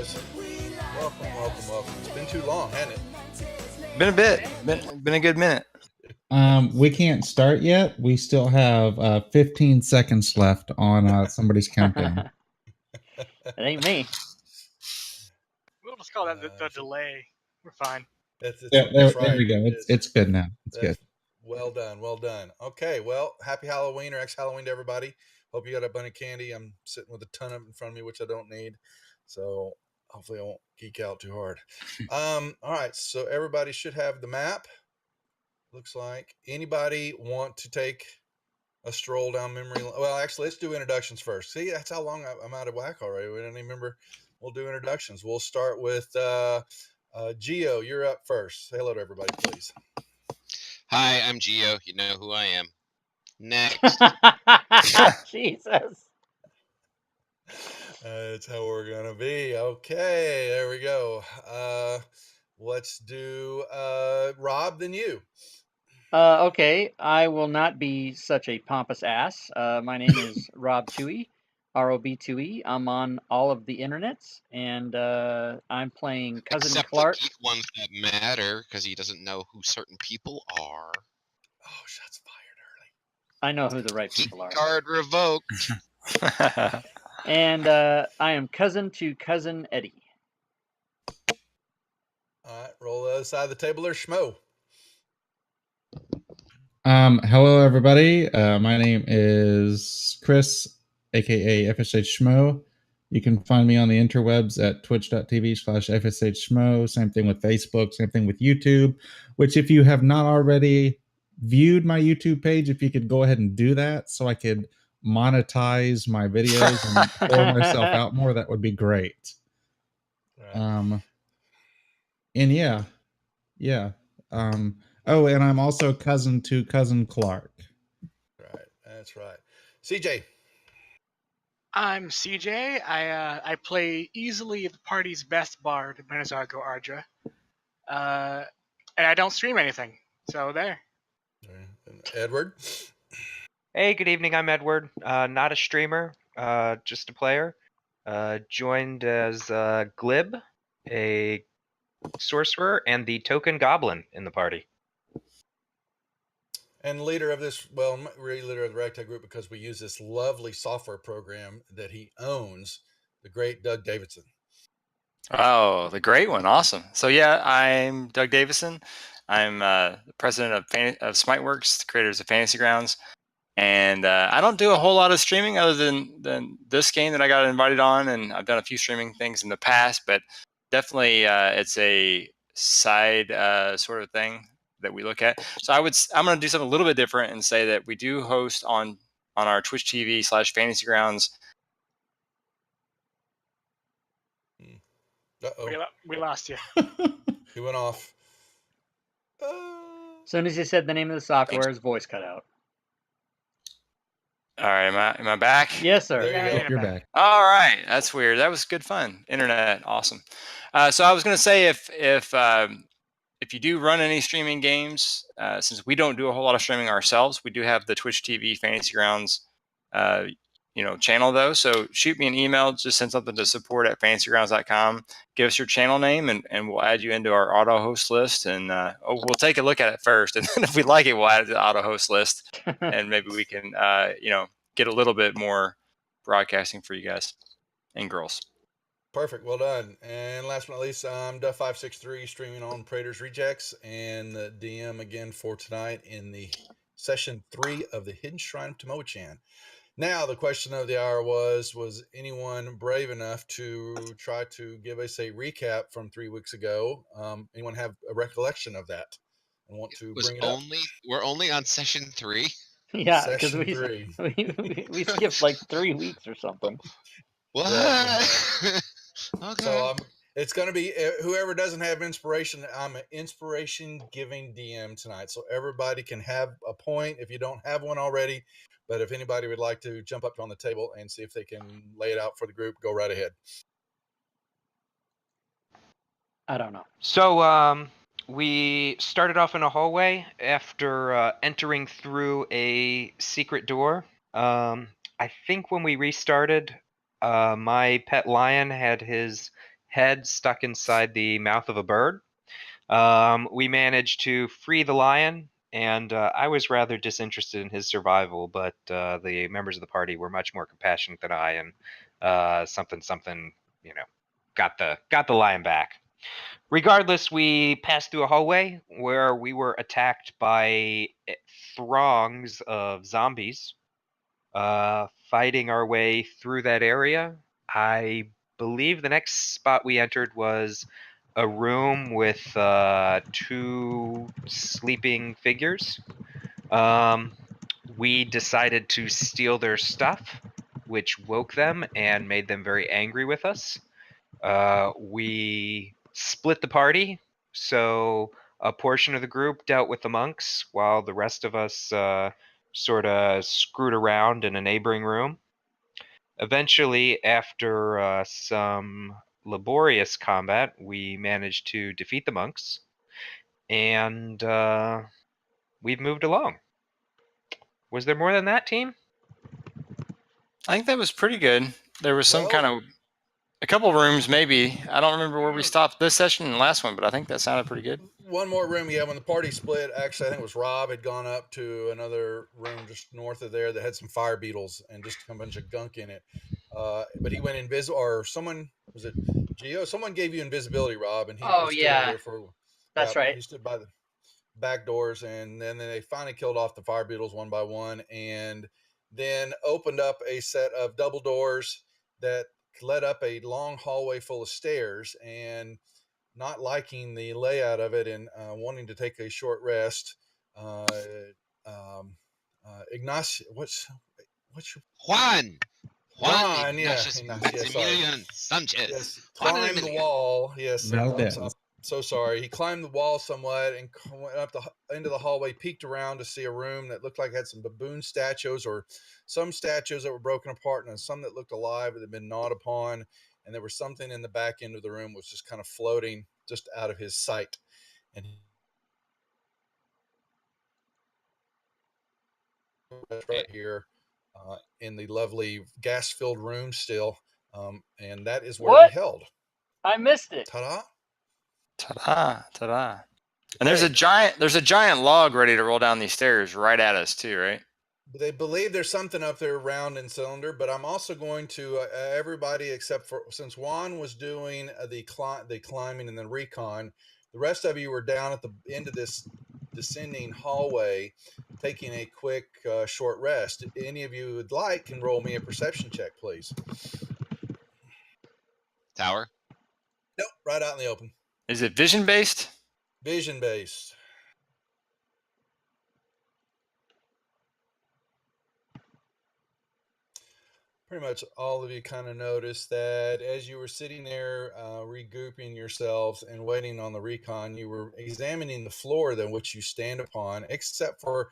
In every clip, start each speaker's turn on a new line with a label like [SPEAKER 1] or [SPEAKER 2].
[SPEAKER 1] Welcome. It's been too long, hasn't it?
[SPEAKER 2] Been a bit. Been a good minute.
[SPEAKER 3] We can't start yet. We still have 15 seconds left on somebody's countdown.
[SPEAKER 4] It ain't me.
[SPEAKER 5] We'll just call that the delay. We're fine.
[SPEAKER 1] That's
[SPEAKER 3] There
[SPEAKER 1] right.
[SPEAKER 3] we go. It's good now. It's good.
[SPEAKER 1] Well done. Okay, well, happy Halloween or ex-Halloween to everybody. Hope you got a bunch of candy. I'm sitting with a ton of it in front of me, which I don't need. So hopefully I won't geek out too hard. All right, so everybody should have the map. Looks like. Anybody want to take a stroll down memory lane? Well, actually, let's do introductions first. See, that's how long I'm out of whack already. We don't even remember. We'll do introductions. We'll start with Geo. You're up first. Say hello to everybody, please.
[SPEAKER 6] Hi, I'm Geo. You know who I am. Next.
[SPEAKER 4] Jesus.
[SPEAKER 1] That's how we're gonna be. Okay, there we go. Let's do Rob, then you.
[SPEAKER 4] Okay, I will not be such a pompous ass. My name is Rob Toohey, ROB2E. I'm on all of the internets, and I'm playing Cousin
[SPEAKER 6] Except
[SPEAKER 4] Clark.
[SPEAKER 6] the geek ones that matter, because he doesn't know who certain people are.
[SPEAKER 1] Oh, shots fired early.
[SPEAKER 4] I know who the right
[SPEAKER 6] Geek
[SPEAKER 4] people are.
[SPEAKER 6] card revoked.
[SPEAKER 4] And I am cousin to Cousin Eddie.
[SPEAKER 1] All right, roll the other side of the table there, Schmo.
[SPEAKER 3] Hello, everybody. My name is Chris, aka FSHSchmo. You can find me on the interwebs at twitch.tv/FSHSchmo. Same thing with Facebook, same thing with YouTube, which if you have not already viewed my YouTube page, if you could go ahead and do that so I could monetize my videos and pour myself out more, that would be great.
[SPEAKER 1] Right.
[SPEAKER 3] And yeah. Oh, and I'm also cousin to Cousin Clark.
[SPEAKER 1] Right, that's right. CJ.
[SPEAKER 5] I'm CJ. I play easily the party's best bard, Benazargo Ardra. And I don't stream anything. So there.
[SPEAKER 1] And Edward.
[SPEAKER 7] Hey, good evening. I'm Edward. Not a streamer, just a player. Joined as Glib, a sorcerer, and the token goblin in the party.
[SPEAKER 1] And leader of this, well, really leader of the Ragtag group, because we use this lovely software program that he owns, the great Doug Davison.
[SPEAKER 2] Oh, the great one. Awesome. So yeah, I'm Doug Davison. I'm the president of SMiteworks, the creators of Fantasy Grounds. And I don't do a whole lot of streaming other than this game that I got invited on, and I've done a few streaming things in the past, but definitely it's a side sort of thing that we look at. So I'm going to do something a little bit different and say that we do host on our Twitch TV/Fantasy Grounds.
[SPEAKER 1] Uh-oh.
[SPEAKER 5] We lost you.
[SPEAKER 1] He went off.
[SPEAKER 4] As soon as you said the name of the software, his voice cut out.
[SPEAKER 2] All right, am I back?
[SPEAKER 4] Yes, sir.
[SPEAKER 1] There you go.
[SPEAKER 3] You're back.
[SPEAKER 2] All right, that's weird. That was good fun. Internet, awesome. So I was going to say if you do run any streaming games, since we don't do a whole lot of streaming ourselves, we do have the Twitch TV Fantasy Grounds, channel though. So shoot me an email, just send something to support@fantasygrounds.com. Give us your channel name, and we'll add you into our auto host list. And we'll take a look at it first, and then if we like it, we'll add it to the auto host list, and maybe we can get a little bit more broadcasting for you guys and girls.
[SPEAKER 1] Perfect. Well done. And last but not least, I'm Duff563 streaming on PraetorsRejects and the DM again for tonight in the session 3 of the Hidden Shrine of Tamoachan. Now, the question of the hour was anyone brave enough to try to give us a recap from 3 weeks ago? Anyone have a recollection of that and want to bring it up?
[SPEAKER 6] We're only on session 3.
[SPEAKER 4] Yeah, because
[SPEAKER 1] Session 3.
[SPEAKER 4] we skipped like 3 weeks or something.
[SPEAKER 6] What?
[SPEAKER 1] Yeah.
[SPEAKER 6] Okay.
[SPEAKER 1] So it's going to be whoever doesn't have inspiration. I'm an inspiration giving DM tonight, so everybody can have a point if you don't have one already. But if anybody would like to jump up on the table and see if they can lay it out for the group, go right ahead.
[SPEAKER 4] I don't know.
[SPEAKER 7] So we started off in a hallway after entering through a secret door. I think when we restarted, my pet lion had his head stuck inside the mouth of a bird. We managed to free the lion, and I was rather disinterested in his survival, but the members of the party were much more compassionate than I, and something, got the lion back. Regardless, we passed through a hallway where we were attacked by throngs of zombies. Fighting our way through that area, I believe the next spot we entered was a room with 2 sleeping figures. We decided to steal their stuff, which woke them and made them very angry with us. We split the party, so a portion of the group dealt with the monks while the rest of us sort of screwed around in a neighboring room. Eventually, after some laborious combat, we managed to defeat the monks, and we've moved along. Was there more than that, team?
[SPEAKER 2] I think that was pretty good. There was some kind of a couple rooms, maybe. I don't remember where we stopped this session and the last one, but I think that sounded pretty good.
[SPEAKER 1] One more room, yeah. When the party split, actually, I think it was Rob had gone up to another room just north of there that had some fire beetles and just a bunch of gunk in it. But he went invisible, or someone, was it Geo? Someone gave you invisibility, Rob, and he stood over there for.
[SPEAKER 4] That's right.
[SPEAKER 1] He stood by the back doors, and then they finally killed off the fire beetles one by one, and then opened up a set of double doors that led up a long hallway full of stairs, and not liking the layout of it and wanting to take a short rest. Ignacio, what's your
[SPEAKER 6] Juan,
[SPEAKER 1] yes,
[SPEAKER 6] Maximilian Sanchez.
[SPEAKER 1] Yes, climbed the wall. Yes,
[SPEAKER 3] Valdez.
[SPEAKER 1] I'm so sorry. He climbed the wall somewhat and went up into the hallway, peeked around to see a room that looked like it had some baboon statues, or some statues that were broken apart, and some that looked alive that had been gnawed upon. And there was something in the back end of the room was just kind of floating just out of his sight. And right here in the lovely gas-filled room still. And that is where we held.
[SPEAKER 4] I missed it.
[SPEAKER 1] Ta-da.
[SPEAKER 2] Ta-da, ta-da. And there's a giant log ready to roll down these stairs right at us too, right?
[SPEAKER 1] They believe there's something up there round and cylinder, but I'm also going to everybody except for, since Juan was doing the climbing and the recon, the rest of you were down at the end of this descending hallway taking a quick short rest. If any of you would like, can roll me a perception check, please.
[SPEAKER 6] Tower?
[SPEAKER 1] Nope, right out in the open.
[SPEAKER 2] Is it vision based?
[SPEAKER 1] Vision based. Pretty much all of you kind of noticed that as you were sitting there regrouping yourselves and waiting on the recon, you were examining the floor than which you stand upon, except for,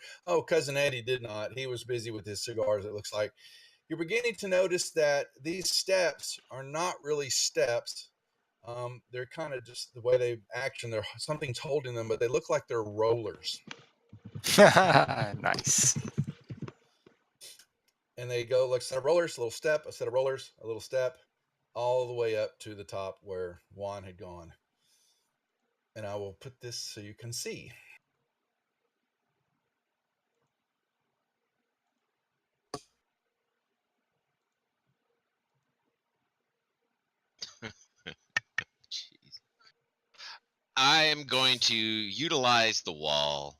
[SPEAKER 1] Cousin Eddie did not. He was busy with his cigars, it looks like. You're beginning to notice that these steps are not really steps. They're kind of just the way they action. Something's holding them, but they look like they're rollers.
[SPEAKER 2] Nice.
[SPEAKER 1] And they go like a set of rollers, a little step, a set of rollers, a little step, all the way up to the top where Juan had gone. And I will put this so you can see.
[SPEAKER 6] Jeez. I am going to utilize the wall,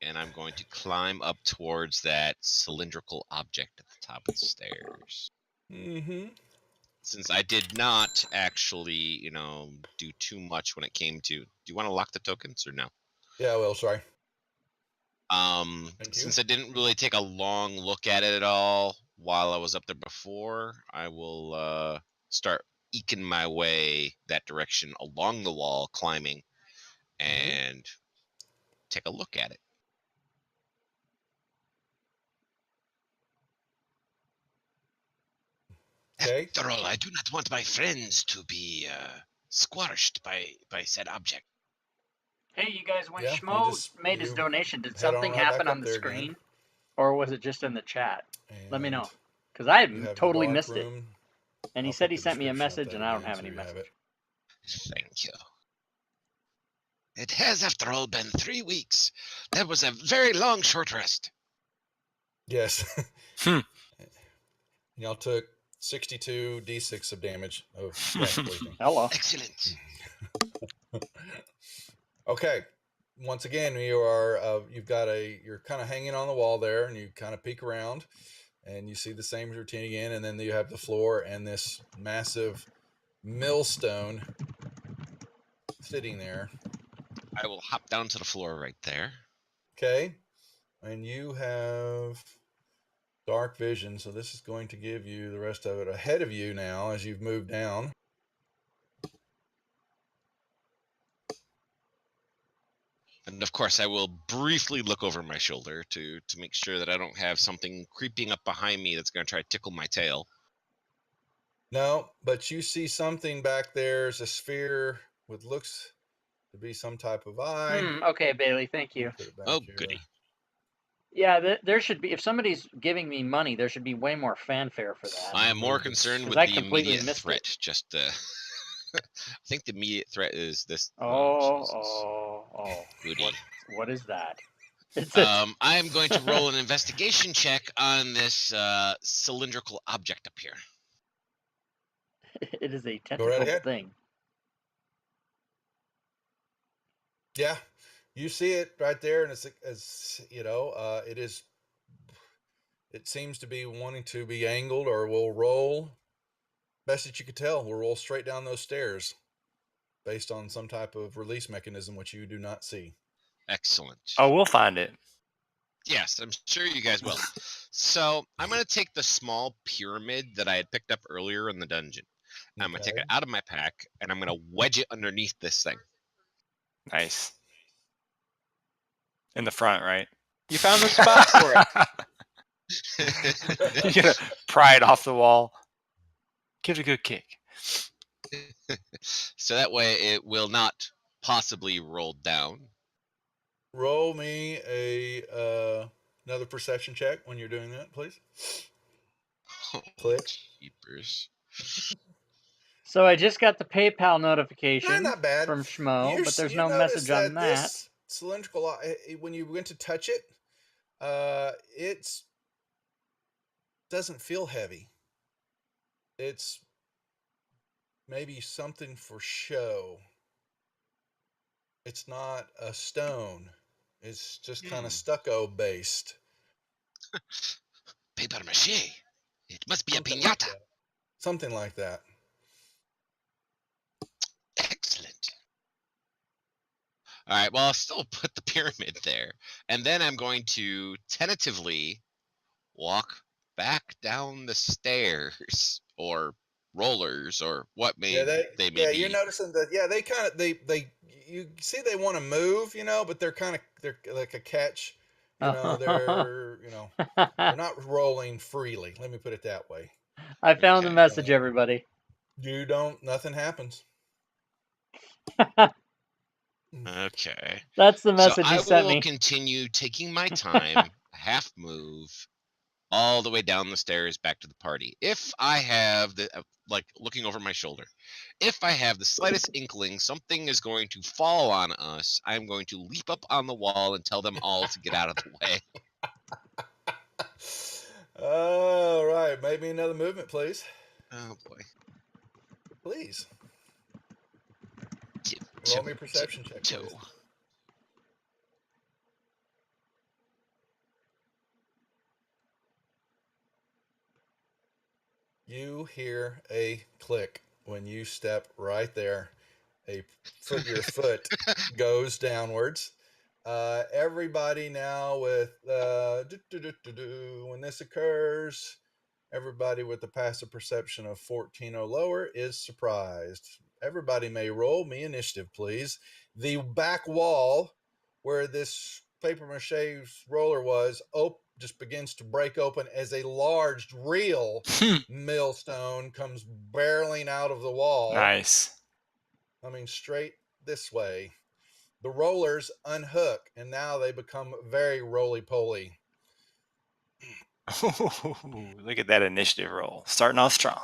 [SPEAKER 6] and I'm going to climb up towards that cylindrical object at the top of the stairs.
[SPEAKER 1] Mm-hmm.
[SPEAKER 6] Since I did not actually, do too much when it came to... Do you want to lock the tokens or no?
[SPEAKER 1] Yeah, well, sorry.
[SPEAKER 6] Since I didn't really take a long look at it at all while I was up there before, I will start eking my way that direction along the wall, climbing, and take a look at it.
[SPEAKER 1] Okay.
[SPEAKER 6] After all, I do not want my friends to be squashed by said object.
[SPEAKER 4] Hey, you guys, when Schmo made his donation, did something happen on the screen?
[SPEAKER 1] Again.
[SPEAKER 4] Or was it just in the chat? Let me
[SPEAKER 1] And
[SPEAKER 4] know. Because I
[SPEAKER 1] you have
[SPEAKER 4] totally
[SPEAKER 1] the dark
[SPEAKER 4] missed it.
[SPEAKER 1] room.
[SPEAKER 4] And he
[SPEAKER 1] I'll
[SPEAKER 4] said
[SPEAKER 1] put
[SPEAKER 4] he
[SPEAKER 1] the
[SPEAKER 4] sent me a
[SPEAKER 1] description up
[SPEAKER 4] message,
[SPEAKER 1] there
[SPEAKER 4] and I don't
[SPEAKER 1] again
[SPEAKER 4] have
[SPEAKER 1] so
[SPEAKER 4] any
[SPEAKER 1] you have
[SPEAKER 4] message.
[SPEAKER 1] it.
[SPEAKER 6] Thank you. It has, after all, been 3 weeks. That was a very long short rest.
[SPEAKER 1] Yes. Y'all took 62 d6 of damage of that poisoning.
[SPEAKER 4] Hello.
[SPEAKER 6] Excellent.
[SPEAKER 1] Okay. Once again, you're kind of hanging on the wall there, and you kind of peek around, and you see the same routine again, and then you have the floor and this massive millstone sitting there.
[SPEAKER 6] I will hop down to the floor right there.
[SPEAKER 1] Okay. And you have dark vision, so this is going to give you the rest of it ahead of you now as you've moved down.
[SPEAKER 6] And of course, I will briefly look over my shoulder to make sure that I don't have something creeping up behind me that's going to try to tickle my tail.
[SPEAKER 1] No, but you see something back there. There's a sphere with looks to be some type of eye.
[SPEAKER 4] Okay, Bailey, thank you.
[SPEAKER 1] Put it back
[SPEAKER 6] Oh,
[SPEAKER 1] here.
[SPEAKER 6] goody.
[SPEAKER 4] Yeah, there should be. If somebody's giving me money, there should be way more fanfare for that.
[SPEAKER 6] I am more concerned with
[SPEAKER 4] I
[SPEAKER 6] the
[SPEAKER 4] completely
[SPEAKER 6] immediate
[SPEAKER 4] missed it.
[SPEAKER 6] threat. Just, I think the immediate threat is this. Goody.
[SPEAKER 4] What is that?
[SPEAKER 6] I am going to roll an investigation check on this cylindrical object up here.
[SPEAKER 4] It is a
[SPEAKER 1] right
[SPEAKER 4] tentacle
[SPEAKER 1] ahead.
[SPEAKER 4] thing.
[SPEAKER 1] Yeah, you see it right there, and it is. It seems to be wanting to be angled, or will roll. Best that you could tell, will roll straight down those stairs, based on some type of release mechanism which you do not see.
[SPEAKER 6] Excellent.
[SPEAKER 2] Oh, we'll find it.
[SPEAKER 6] Yes, I'm sure you guys will. So I'm going to take the small pyramid that I had picked up earlier in the dungeon. I'm going to take it out of my pack, and I'm going to wedge it underneath this thing.
[SPEAKER 2] Nice. In the front, right?
[SPEAKER 7] You found the spot for
[SPEAKER 2] it. You're going to pry it off the wall. Give it a good kick.
[SPEAKER 6] So that way it will not possibly roll down.
[SPEAKER 1] Roll me another perception check when you're doing that, please. Click.
[SPEAKER 6] Jeepers.
[SPEAKER 4] So I just got the PayPal notification
[SPEAKER 1] Not bad.
[SPEAKER 4] from Schmo, but there's no message on that.
[SPEAKER 1] This cylindrical, when you went to touch it, it doesn't feel heavy. It's maybe something for show. It's not a stone. It's just kind of stucco based.
[SPEAKER 6] Paper mache. It must be a piñata.
[SPEAKER 1] Something like that.
[SPEAKER 6] Excellent. All right, well, I'll still put the pyramid there. And then I'm going to tentatively walk back down the stairs, or rollers, or what they may be.
[SPEAKER 1] Yeah, you're noticing that. Yeah, they kind of you see they want to move, but they're like a catch. They're not rolling freely. Let me put it that way.
[SPEAKER 4] I found the message, everybody.
[SPEAKER 1] Nothing happens.
[SPEAKER 6] Okay.
[SPEAKER 4] That's the message
[SPEAKER 6] so
[SPEAKER 4] he sent me.
[SPEAKER 6] I will continue taking my time, half move, all the way down the stairs back to the party. If I have looking over my shoulder, if I have the slightest inkling something is going to fall on us, I'm going to leap up on the wall and tell them all to get out of the way.
[SPEAKER 1] All right, make me another movement, please.
[SPEAKER 6] Oh boy.
[SPEAKER 1] Please. Roll me a perception check, please. You hear a click when you step right there. Your foot goes downwards. Everybody now with when this occurs, everybody with the passive perception of 14 or lower is surprised. Everybody may roll me initiative, please. The back wall where this paper mache roller was just begins to break open as a large, real millstone comes barreling out of the wall.
[SPEAKER 2] Nice.
[SPEAKER 1] Coming straight this way. The rollers unhook, and now they become very roly-poly.
[SPEAKER 2] Look at that initiative roll. Starting off strong.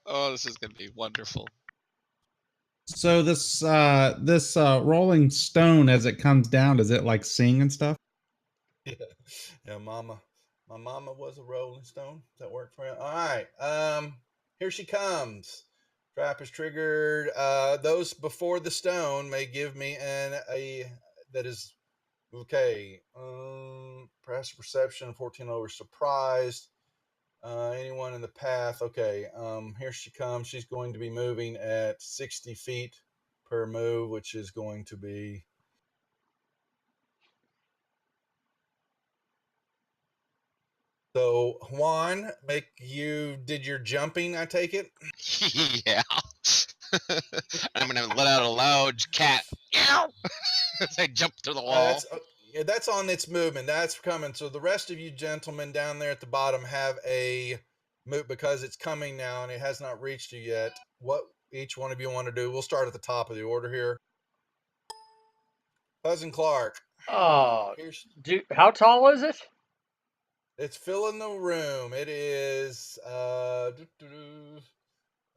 [SPEAKER 6] Oh, this is going to be wonderful.
[SPEAKER 3] So this rolling stone as it comes down, does it like sing and stuff?
[SPEAKER 1] Yeah, my mama was a Rolling Stone. Does that work for you? All right. Here she comes. Trap is triggered. Those before the stone may give me a that is okay. Passive perception, 14 over surprised. Anyone in the path? Okay. Here she comes. She's going to be moving at 60 feet per move, which is going to be. So Juan, you did your jumping, I take it?
[SPEAKER 6] Yeah. I'm going to let out a loud cat. Meow! As I jump through the wall.
[SPEAKER 1] That's on its movement. That's coming. So the rest of you gentlemen down there at the bottom have a move because it's coming now and it has not reached you yet. What each one of you want to do? We'll start at the top of the order here. Cousin Clark.
[SPEAKER 4] Oh, how tall is it?
[SPEAKER 1] It's filling the room. It is. Well,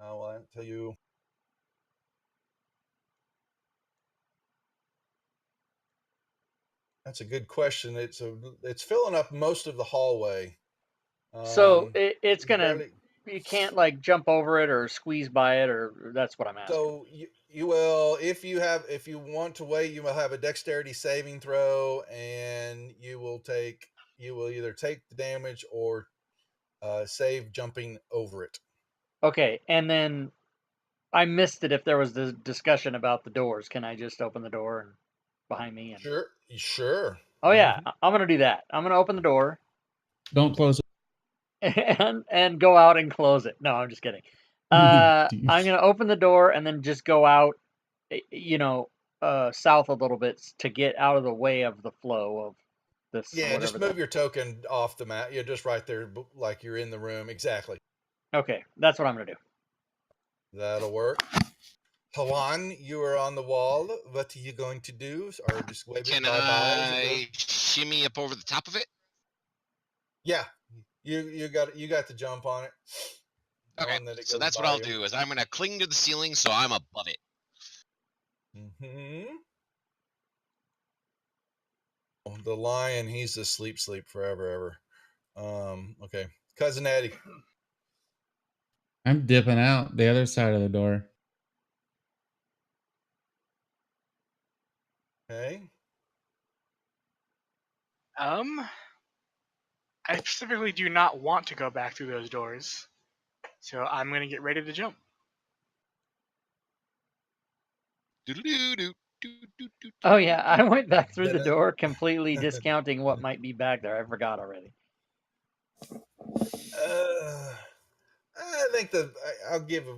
[SPEAKER 1] I'll tell you. That's a good question. It's filling up most of the hallway.
[SPEAKER 4] So it's gonna. You can't like jump over it or squeeze by it, or that's what I'm asking.
[SPEAKER 1] So you will, if you want to wait, you will have a dexterity saving throw, and you will either take the damage or save jumping over it.
[SPEAKER 4] Okay, and then I missed it if there was the discussion about the doors. Can I just open the door and behind me? And...
[SPEAKER 1] Sure.
[SPEAKER 4] Oh yeah, I'm gonna do that. I'm gonna open the door.
[SPEAKER 3] Don't close
[SPEAKER 4] it. And go out and close it. No, I'm just kidding. I'm gonna open the door and then just go out, south a little bit to get out of the way of the flow of this.
[SPEAKER 1] Yeah, just move your token off the map. You're just right there, like you're in the room. Exactly.
[SPEAKER 4] Okay, that's what I'm gonna do.
[SPEAKER 1] That'll work. Hawan, you are on the wall. What are you going to do? Or just wave
[SPEAKER 6] Can
[SPEAKER 1] it bye-bye?
[SPEAKER 6] I shimmy up over the top of it?
[SPEAKER 1] Yeah, you got the jump on it.
[SPEAKER 6] Okay, so that's what I'll do. Is I'm going to cling to the ceiling so I'm above it.
[SPEAKER 1] Mm-hmm. The lion, he's asleep forever. Okay, Cousin Eddie.
[SPEAKER 3] I'm dipping out the other side of the door.
[SPEAKER 1] Okay.
[SPEAKER 5] I specifically do not want to go back through those doors, so I'm going to get ready to jump.
[SPEAKER 4] Oh yeah, I went back through the door, completely discounting what might be back there. I forgot already.
[SPEAKER 1] I think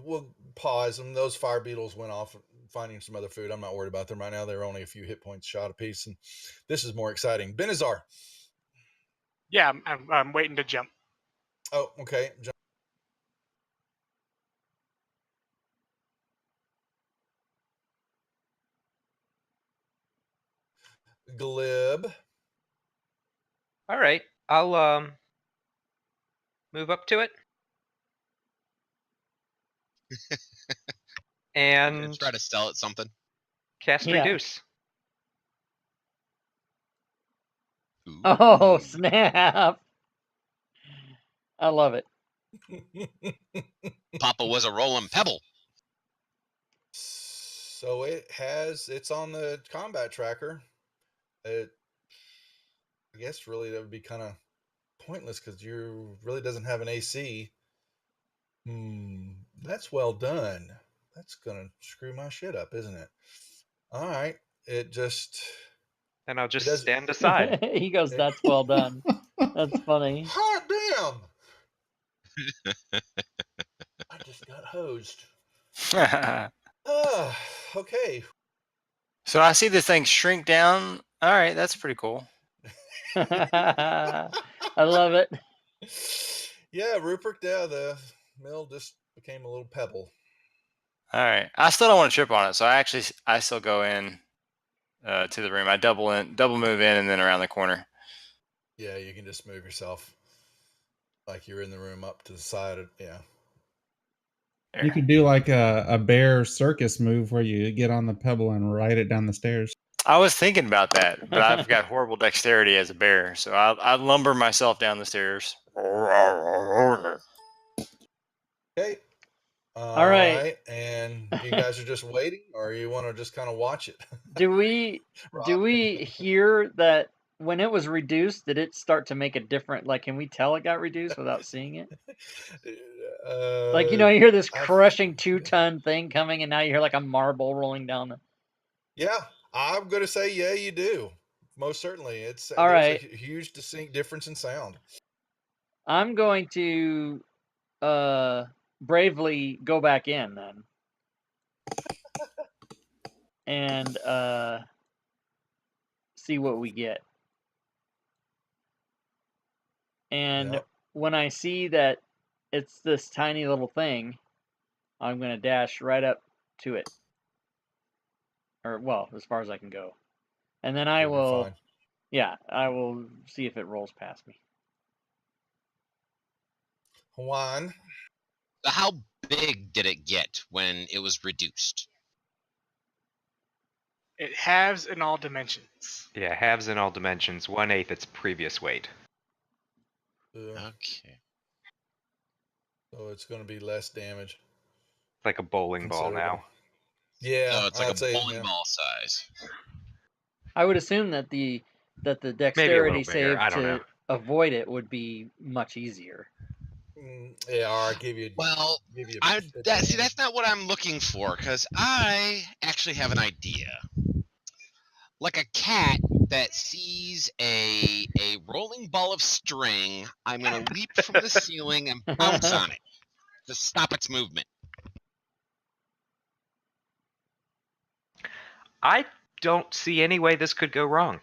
[SPEAKER 1] we'll pause them. Those fire beetles went off finding some other food. I'm not worried about them right now. They're only a few hit points shot apiece, and this is more exciting. Benazar.
[SPEAKER 5] Yeah, I'm waiting to jump.
[SPEAKER 1] Oh, okay. Jump. Glib.
[SPEAKER 7] All right, I'll move up to it. And
[SPEAKER 6] try to sell it something.
[SPEAKER 7] Cast reduce.
[SPEAKER 4] Ooh. Oh snap! I love it.
[SPEAKER 6] Papa was a rolling pebble.
[SPEAKER 1] So it's on the combat tracker. I guess really that would be kind of pointless because you really doesn't have an AC. That's well done. That's gonna screw my shit up, isn't it? All right, it just.
[SPEAKER 7] And I'll just stand aside.
[SPEAKER 4] He goes, "That's well done." That's funny.
[SPEAKER 1] Hot damn! I just got hosed. Okay.
[SPEAKER 2] So I see this thing shrink down. All right, that's pretty cool.
[SPEAKER 4] I love it.
[SPEAKER 1] Yeah, Rupert. Yeah, the mill just became a little pebble.
[SPEAKER 2] All right, I still don't want to trip on it, so I still go in to the room. I double move in, and then around the corner.
[SPEAKER 1] Yeah, you can just move yourself like you're in the room up to the side. Yeah.
[SPEAKER 3] You could do like a bear circus move where you get on the pebble and ride it down the stairs.
[SPEAKER 2] I was thinking about that, but I've got horrible dexterity as a bear, so I lumber myself down the stairs.
[SPEAKER 1] Okay.
[SPEAKER 4] All right.
[SPEAKER 1] And you guys are just waiting, or you want to just kind of watch it?
[SPEAKER 4] Do we hear that when it was reduced? Did it start to make a different? Like, can we tell it got reduced without seeing it? Like, you hear this crushing 2-ton thing coming, and now you hear like a marble rolling down the.
[SPEAKER 1] Yeah, I'm going to say, yeah, you do. Most certainly. There's a huge distinct difference in sound.
[SPEAKER 4] I'm going to bravely go back in then. And see what we get. And when I see that it's this tiny little thing, I'm going to dash right up to it. Or, well, as far as I can go. And then I will see if it rolls past me.
[SPEAKER 1] Juan.
[SPEAKER 6] How big did it get when it was reduced?
[SPEAKER 5] It halves in all dimensions.
[SPEAKER 7] Yeah, halves in all dimensions, 1/8 its previous weight.
[SPEAKER 6] Okay.
[SPEAKER 1] So it's going to be less damage.
[SPEAKER 7] Like a bowling ball now.
[SPEAKER 1] Yeah.
[SPEAKER 6] So it's like a bowling ball size.
[SPEAKER 4] I would assume that the dexterity save to avoid it would be much easier.
[SPEAKER 1] Yeah, or I'll give you.
[SPEAKER 6] Well, that's not what I'm looking for, because I actually have an idea. Like a cat that sees a rolling ball of string, I'm going to leap from the ceiling and bounce on it to stop its movement.
[SPEAKER 7] I don't see any way this could go wrong.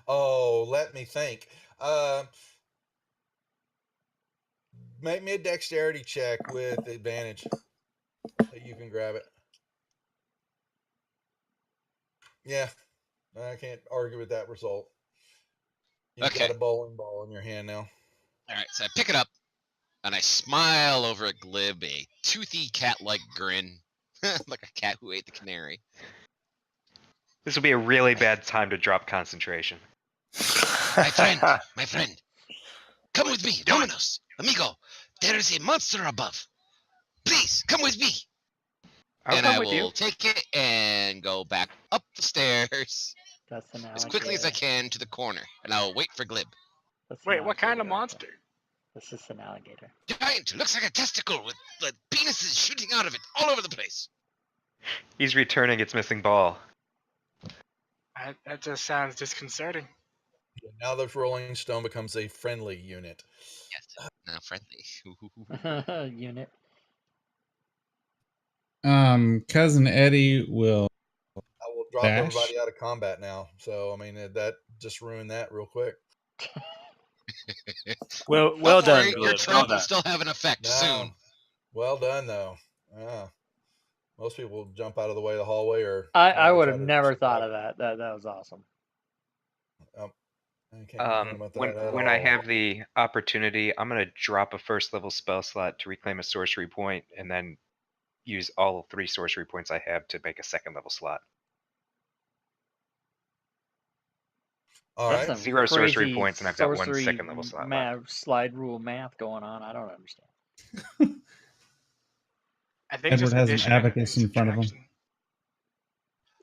[SPEAKER 1] Oh, let me think. Make me a dexterity check with advantage. You can grab it. Yeah, I can't argue with that result. You've got a bowling ball in your hand now.
[SPEAKER 6] All right, so I pick it up, and I smile over at Glib, a toothy cat-like grin, like a cat who ate the canary.
[SPEAKER 7] This will be a really bad time to drop concentration.
[SPEAKER 6] My friend, come with me, Dominos, amigo. There is a monster above. Please, come with me. And I will take it and go back up the stairs as quickly as I can to the corner, and I will wait for Glib.
[SPEAKER 5] Wait, what kind of monster?
[SPEAKER 4] This is an alligator.
[SPEAKER 6] Giant, looks like a testicle with penises shooting out of it all over the place.
[SPEAKER 7] He's returning its missing ball.
[SPEAKER 5] That just sounds disconcerting.
[SPEAKER 1] Now the Rolling Stone becomes a friendly unit.
[SPEAKER 6] Yes, now friendly.
[SPEAKER 4] Unit.
[SPEAKER 3] Cousin Eddie will.
[SPEAKER 1] I will drop everybody out of combat now. So I mean that just ruined that real quick.
[SPEAKER 2] Well
[SPEAKER 6] Don't
[SPEAKER 2] done.
[SPEAKER 6] worry, your trap will still have an effect soon.
[SPEAKER 1] Well done though. Most people will jump out of the way of the hallway, or
[SPEAKER 4] I would have never thought of that. That was awesome.
[SPEAKER 7] When I have the opportunity, I'm going to drop a first level spell slot to reclaim a sorcery point, and then use all 3 sorcery points I have to make a second level slot.
[SPEAKER 1] All right.
[SPEAKER 7] 0 sorcery points, and I've got 1 second level slot left.
[SPEAKER 4] Slide rule math going on. I don't understand.
[SPEAKER 5] I think
[SPEAKER 3] Edward has an abacus in front of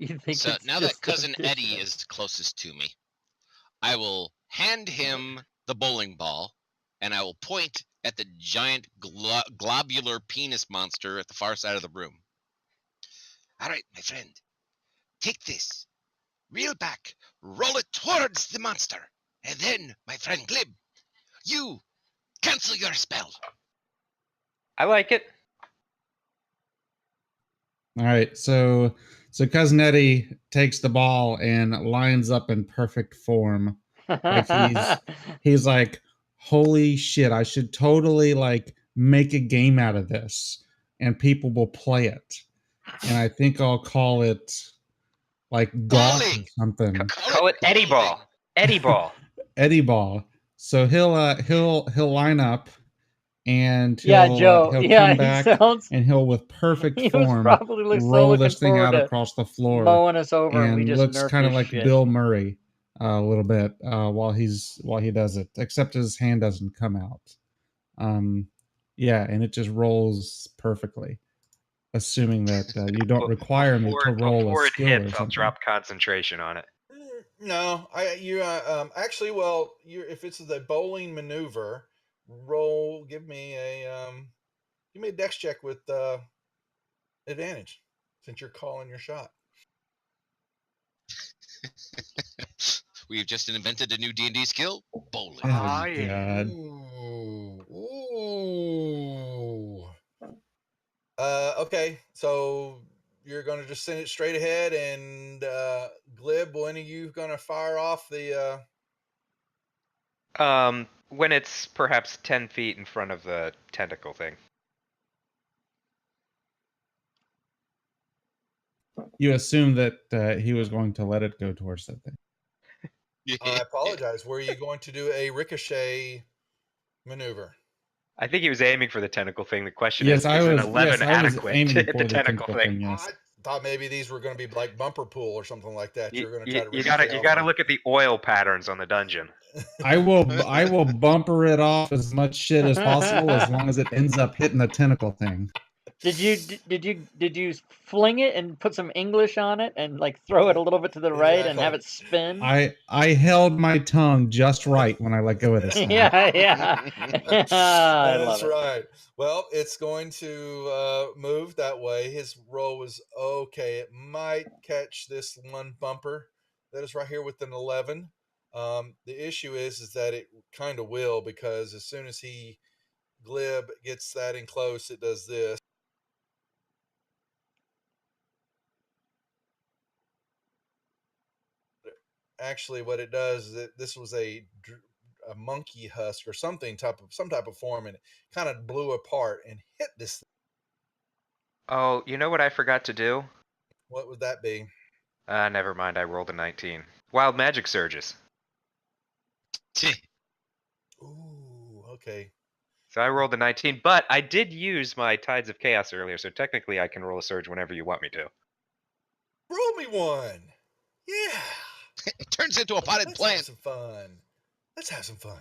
[SPEAKER 3] him.
[SPEAKER 6] So now that Cousin Eddie is closest to me, I will hand him the bowling ball, and I will point at the giant globular penis monster at the far side of the room. All right, my friend, take this, reel back, roll it towards the monster, and then, my friend Glib, you cancel your spell.
[SPEAKER 7] I like it.
[SPEAKER 3] All right, so Cousin Eddie takes the ball and lines up in perfect form. Like he's like, holy shit, I should totally like make a game out of this, and people will play it. And I think I'll call it like golf or something.
[SPEAKER 7] Call it Eddie Ball. Eddie Ball.
[SPEAKER 3] Eddie Ball. So he'll line up, and
[SPEAKER 4] Yeah,
[SPEAKER 3] he'll
[SPEAKER 4] Joe.
[SPEAKER 3] he'll
[SPEAKER 4] Yeah,
[SPEAKER 3] come
[SPEAKER 4] he
[SPEAKER 3] back
[SPEAKER 4] sounds.
[SPEAKER 3] and he'll with perfect
[SPEAKER 4] He was
[SPEAKER 3] form
[SPEAKER 4] probably so
[SPEAKER 3] roll
[SPEAKER 4] looking
[SPEAKER 3] this thing
[SPEAKER 4] forward
[SPEAKER 3] out
[SPEAKER 4] to
[SPEAKER 3] across the floor
[SPEAKER 4] mowing us over, and we
[SPEAKER 3] and
[SPEAKER 4] just
[SPEAKER 3] looks
[SPEAKER 4] nerfed
[SPEAKER 3] kind of
[SPEAKER 4] his
[SPEAKER 3] like
[SPEAKER 4] shit.
[SPEAKER 3] Bill Murray a little bit while he does it, except his hand doesn't come out. Yeah, and it just rolls perfectly, assuming that you don't require me to roll
[SPEAKER 7] before
[SPEAKER 3] a
[SPEAKER 7] it
[SPEAKER 3] skill
[SPEAKER 7] hits,
[SPEAKER 3] or
[SPEAKER 7] I'll
[SPEAKER 3] something.
[SPEAKER 7] drop concentration on it.
[SPEAKER 1] No, actually, well, if it's the bowling maneuver, give me a dex check with advantage, since you're calling your shot.
[SPEAKER 6] We've just invented a new D&D skill, bowling.
[SPEAKER 5] Oh,
[SPEAKER 3] Oh,
[SPEAKER 5] yeah.
[SPEAKER 3] God.
[SPEAKER 1] Ooh. Okay, so you're gonna just send it straight ahead, and Glib, when are you gonna fire off the?
[SPEAKER 7] When it's perhaps 10 feet in front of the tentacle thing.
[SPEAKER 3] You assume that he was going to let it go towards that thing.
[SPEAKER 1] I apologize. Were you going to do a ricochet maneuver?
[SPEAKER 7] I think he was aiming for the tentacle thing. The question
[SPEAKER 3] Yes,
[SPEAKER 7] is
[SPEAKER 3] I
[SPEAKER 7] an
[SPEAKER 3] was.
[SPEAKER 7] 11
[SPEAKER 3] Yes, I was
[SPEAKER 7] adequate
[SPEAKER 3] aiming
[SPEAKER 7] to hit
[SPEAKER 3] for
[SPEAKER 7] the
[SPEAKER 3] the
[SPEAKER 7] tentacle
[SPEAKER 3] tentacle
[SPEAKER 7] thing?
[SPEAKER 3] thing. Yes.
[SPEAKER 1] I thought maybe these were going to be like bumper pool or something like that.
[SPEAKER 7] You,
[SPEAKER 1] You're going to
[SPEAKER 7] you,
[SPEAKER 1] try to
[SPEAKER 7] you
[SPEAKER 1] ricochet.
[SPEAKER 7] gotta
[SPEAKER 1] off
[SPEAKER 7] look at the oil patterns on the dungeon.
[SPEAKER 3] I will bumper it off as much shit as possible as long as it ends up hitting the tentacle thing.
[SPEAKER 4] Did you fling it and put some English on it and like throw it a little bit to the right and have it spin?
[SPEAKER 3] I held my tongue just right when I let go of this thing.
[SPEAKER 4] Yeah. I love
[SPEAKER 1] That's
[SPEAKER 4] it.
[SPEAKER 1] right. Well, it's going to move that way. His roll was okay. It might catch this one bumper that is right here with an 11. The issue is that it kind of will, because as soon as Glib gets that in close, it does this. Actually, what it does is this was a monkey husk or some type of form, and it kind of blew apart and hit this thing.
[SPEAKER 7] Oh, you know what I forgot to do?
[SPEAKER 1] What would that be?
[SPEAKER 7] Never mind. I rolled a 19. Wild magic surges.
[SPEAKER 1] Ooh, okay.
[SPEAKER 7] So I rolled a 19, but I did use my Tides of Chaos earlier, so technically I can roll a surge whenever you want me to.
[SPEAKER 1] Roll me one. Yeah.
[SPEAKER 6] It turns into a potted
[SPEAKER 1] Let's
[SPEAKER 6] plant.
[SPEAKER 1] have some fun. Let's have some fun.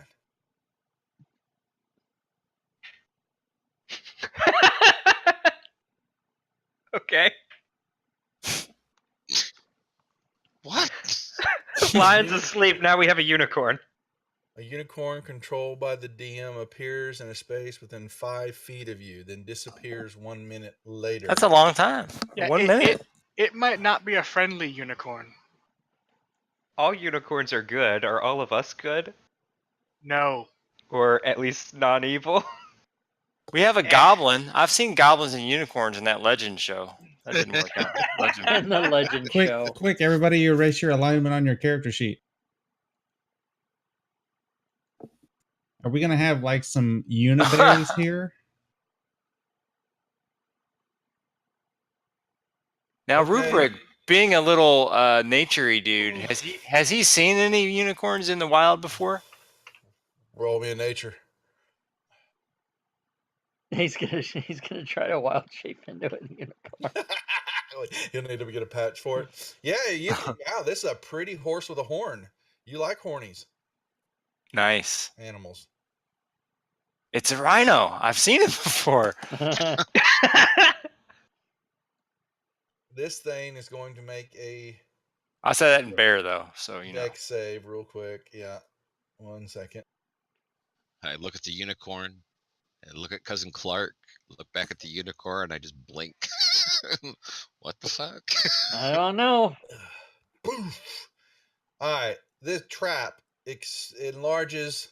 [SPEAKER 7] Okay.
[SPEAKER 6] What?
[SPEAKER 7] Lion's asleep. Now we have a unicorn.
[SPEAKER 1] A unicorn controlled by the DM appears in a space within 5 feet of you, then disappears 1 minute later.
[SPEAKER 2] That's a long time.
[SPEAKER 5] Yeah,
[SPEAKER 2] 1 minute.
[SPEAKER 5] It might not be a friendly unicorn.
[SPEAKER 7] All unicorns are good. Are all of us good?
[SPEAKER 5] No.
[SPEAKER 7] Or at least non-evil?
[SPEAKER 2] We have a goblin. I've seen goblins and unicorns in that legend show. That didn't work out. Legend.
[SPEAKER 4] In the legend show.
[SPEAKER 3] Quick, everybody, you erase your alignment on your character sheet. Are we gonna have like some unibears here?
[SPEAKER 2] Now,
[SPEAKER 1] Okay.
[SPEAKER 2] Rubric, being a little naturey dude, has he seen any unicorns in the wild before?
[SPEAKER 1] Roll me a nature.
[SPEAKER 4] He's gonna try to wild shape into a unicorn.
[SPEAKER 1] You'll need to get a patch for it. Yeah, wow, this is a pretty horse with a horn. You like hornies
[SPEAKER 2] Nice.
[SPEAKER 1] animals.
[SPEAKER 2] It's a rhino. I've seen it before.
[SPEAKER 1] This thing is going to make a
[SPEAKER 2] I said that in bear though, so you know.
[SPEAKER 1] dex save real quick. Yeah, 1 second.
[SPEAKER 6] I look at the unicorn, and look at Cousin Clark, look back at the unicorn, and I just blink. What the fuck?
[SPEAKER 4] I don't know.
[SPEAKER 1] Poof. All right, this trap enlarges,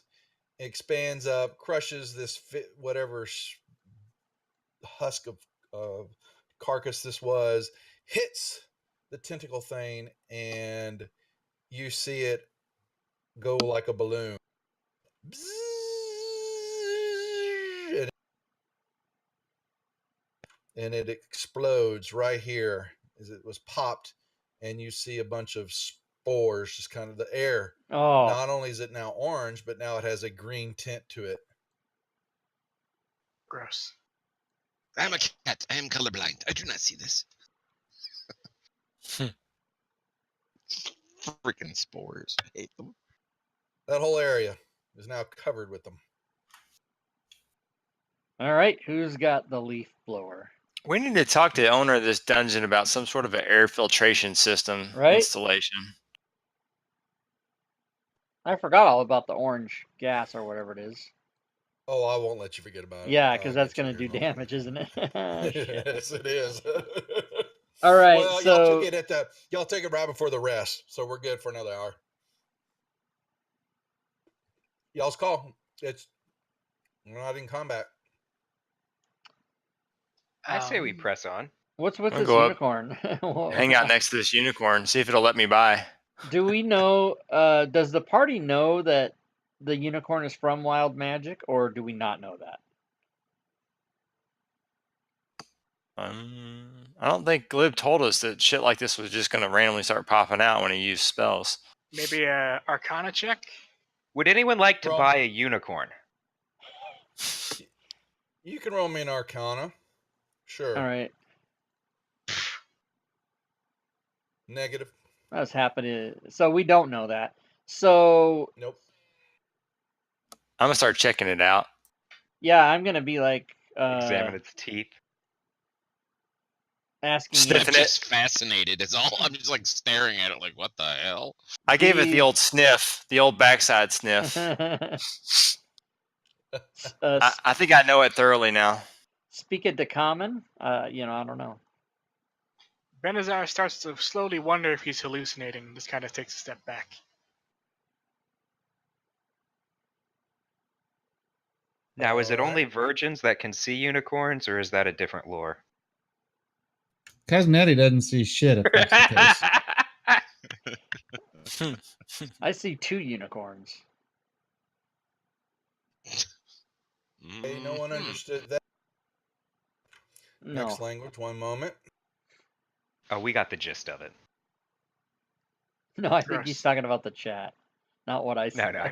[SPEAKER 1] expands up, crushes this whatever husk of carcass this was, hits the tentacle thing, and you see it go like a balloon. And it explodes right here as it was popped, and you see a bunch of spores, just kind of the air.
[SPEAKER 4] Oh.
[SPEAKER 1] Not only is it now orange, but now it has a green tint to it.
[SPEAKER 5] Gross.
[SPEAKER 6] I'm a cat. I am colorblind. I do not see this. Freaking spores. I hate them.
[SPEAKER 1] That whole area is now covered with them.
[SPEAKER 4] All right, who's got the leaf blower?
[SPEAKER 2] We need to talk to the owner of this dungeon about some sort of an air filtration system installation.
[SPEAKER 4] I forgot all about the orange gas or whatever it is.
[SPEAKER 1] Oh, I won't let you forget about it.
[SPEAKER 4] Yeah, because that's going to do damage, isn't it?
[SPEAKER 1] Yes, it is.
[SPEAKER 4] All right,
[SPEAKER 1] well,
[SPEAKER 4] so
[SPEAKER 1] y'all took it right before the rest, so we're good for another hour. Y'all's call. We're not in combat.
[SPEAKER 7] I say we press on.
[SPEAKER 4] What's with
[SPEAKER 2] I'll
[SPEAKER 4] this
[SPEAKER 2] go up,
[SPEAKER 4] unicorn?
[SPEAKER 2] hang out next to this unicorn, see if it'll let me by.
[SPEAKER 4] Do we know? Does the party know that the unicorn is from Wild Magic, or do we not know that?
[SPEAKER 2] I don't think Glib told us that shit like this was just going to randomly start popping out when he used spells.
[SPEAKER 5] Maybe a Arcana check?
[SPEAKER 7] Would anyone like to buy a unicorn?
[SPEAKER 1] You can roll me an Arcana. Sure.
[SPEAKER 4] All right.
[SPEAKER 1] Negative.
[SPEAKER 4] That's happening. So we don't know that. So
[SPEAKER 1] nope.
[SPEAKER 2] I'm gonna start checking it out.
[SPEAKER 4] Yeah, I'm gonna be like
[SPEAKER 7] examine its teeth.
[SPEAKER 1] Mm-hmm.
[SPEAKER 6] I'm just fascinated. It's all. I'm just like staring at it, like, what the hell?
[SPEAKER 2] I gave it the old sniff, the old backside sniff. I think I know it thoroughly now.
[SPEAKER 4] Speak it to common. I don't know.
[SPEAKER 5] Benazar starts to slowly wonder if he's hallucinating. Just kind of takes a step back.
[SPEAKER 7] Now, is it only virgins that can see unicorns, or is that a different lore?
[SPEAKER 3] Casnetti doesn't see shit if that's the case.
[SPEAKER 4] I see 2 unicorns.
[SPEAKER 1] Hey, no one understood that.
[SPEAKER 4] No.
[SPEAKER 1] Next language, one moment.
[SPEAKER 7] Oh, we got the gist of it.
[SPEAKER 4] No, I think he's talking about the chat, not what I said.
[SPEAKER 7] No.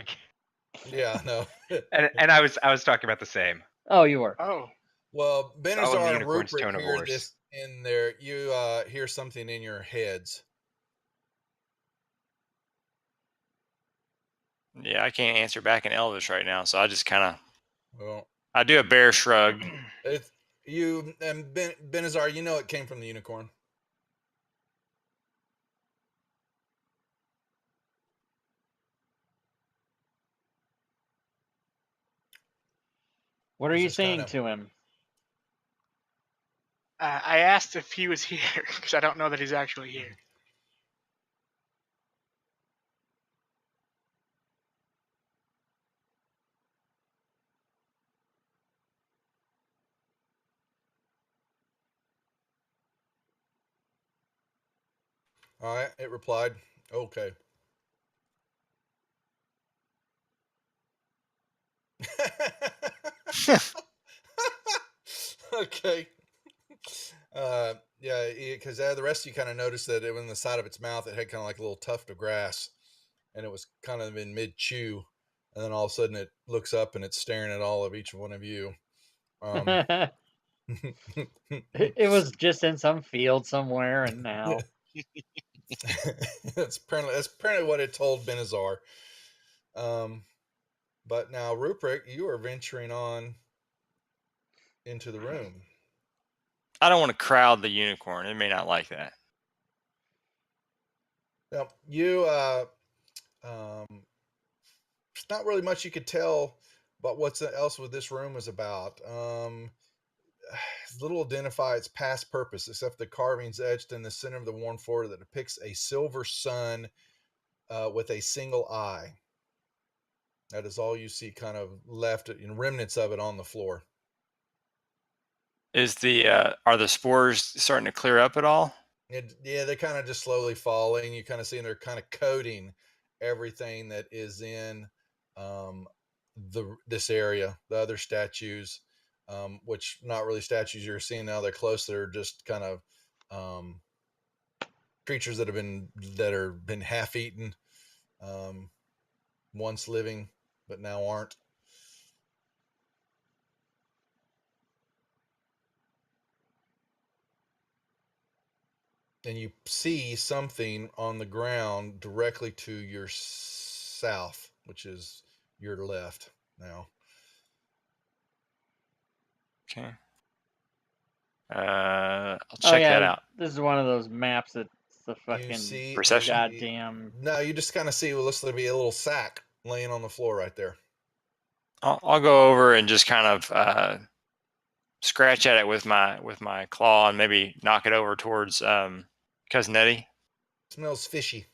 [SPEAKER 1] Yeah, no.
[SPEAKER 7] and I was talking about the same.
[SPEAKER 4] Oh, you were.
[SPEAKER 5] Oh.
[SPEAKER 1] Well, Benazar and
[SPEAKER 7] unicorn's
[SPEAKER 1] Rupert
[SPEAKER 7] tone of
[SPEAKER 1] hear
[SPEAKER 7] voice.
[SPEAKER 1] this in there. You hear something in your heads.
[SPEAKER 2] Yeah, I can't answer back in Elvish right now, so I just kind of.
[SPEAKER 1] Well,
[SPEAKER 2] I do a bear shrug.
[SPEAKER 1] It's you and Benazar. You know it came from the unicorn.
[SPEAKER 4] What are you saying to him?
[SPEAKER 5] I asked if he was here, because I don't know that he's actually here.
[SPEAKER 1] All right, it replied, okay. Okay. Yeah, because the rest of you kind of noticed that in the side of its mouth, it had kind of like a little tuft of grass, and it was kind of in mid chew, and then all of a sudden it looks up and it's staring at all of each one of you.
[SPEAKER 4] It was just in some field somewhere, and now
[SPEAKER 1] that's apparently what it told Benazar. But now, Rupert, you are venturing on into the room.
[SPEAKER 2] I don't want to crowd the unicorn. It may not like that.
[SPEAKER 1] Now, you, there's not really much you could tell about what else what this room is about. Little identify its past purpose, except the carvings etched in the center of the worn floor that depicts a silver sun with a single eye. That is all you see kind of left in remnants of it on the floor.
[SPEAKER 2] Is are the spores starting to clear up at all?
[SPEAKER 1] Yeah, they're kind of just slowly falling. You kind of see they're kind of coating everything that is in this area. The other statues, which not really statues you're seeing now. They're close. They're just kind of creatures that have been half eaten, once living, but now aren't. and you see something on the ground directly to your south, which is your left now.
[SPEAKER 2] Okay. I'll check that out.
[SPEAKER 4] This is one of those maps that's the
[SPEAKER 1] You
[SPEAKER 4] fucking
[SPEAKER 1] see,
[SPEAKER 2] Perception?
[SPEAKER 4] goddamn.
[SPEAKER 1] No, you just kind of see what looks to be a little sack laying on the floor right there.
[SPEAKER 2] I'll go over and just kind of scratch at it with my claw and maybe knock it over towards Cousin Eddie.
[SPEAKER 1] Smells fishy.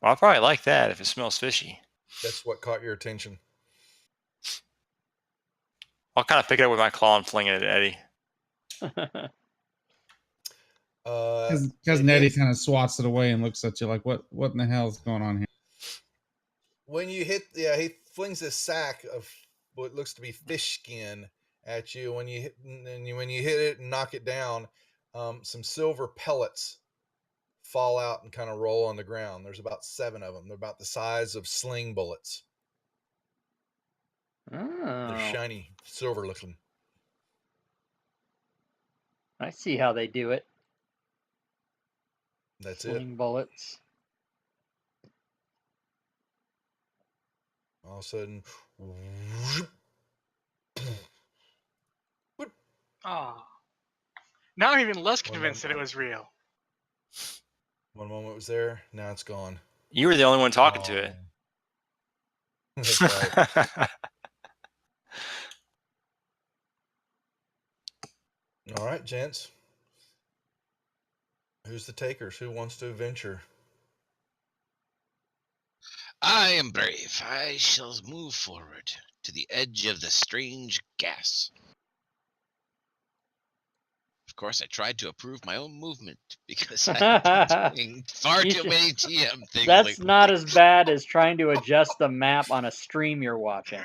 [SPEAKER 2] Well, I probably like that if it smells fishy.
[SPEAKER 1] That's what caught your attention.
[SPEAKER 2] I'll kind of pick it up with my claw and fling it at Eddie.
[SPEAKER 3] Cousin Eddie kind of swats it away and looks at you like, what in the hell is going on here?
[SPEAKER 1] When you hit, he flings this sack of what looks to be fish skin at you. When you hit it and knock it down, some silver pellets fall out and kind of roll on the ground. There's about 7 of them. They're about the size of sling bullets. They're shiny, silver looking.
[SPEAKER 4] I see how they do it.
[SPEAKER 1] That's
[SPEAKER 4] Sling bullets.
[SPEAKER 1] All of a sudden,
[SPEAKER 5] Oh. Now I'm even less convinced that it was real.
[SPEAKER 1] one moment it was there, now it's gone.
[SPEAKER 2] You were the only one talking to it.
[SPEAKER 1] That's right. All right, gents. Who's the takers? Who wants to venture?
[SPEAKER 6] I am brave. I shall move forward to the edge of the strange gas. Of course, I tried to approve my own movement because I've been doing far too many TM things.
[SPEAKER 4] That's not as bad as trying to adjust the map on a stream you're watching.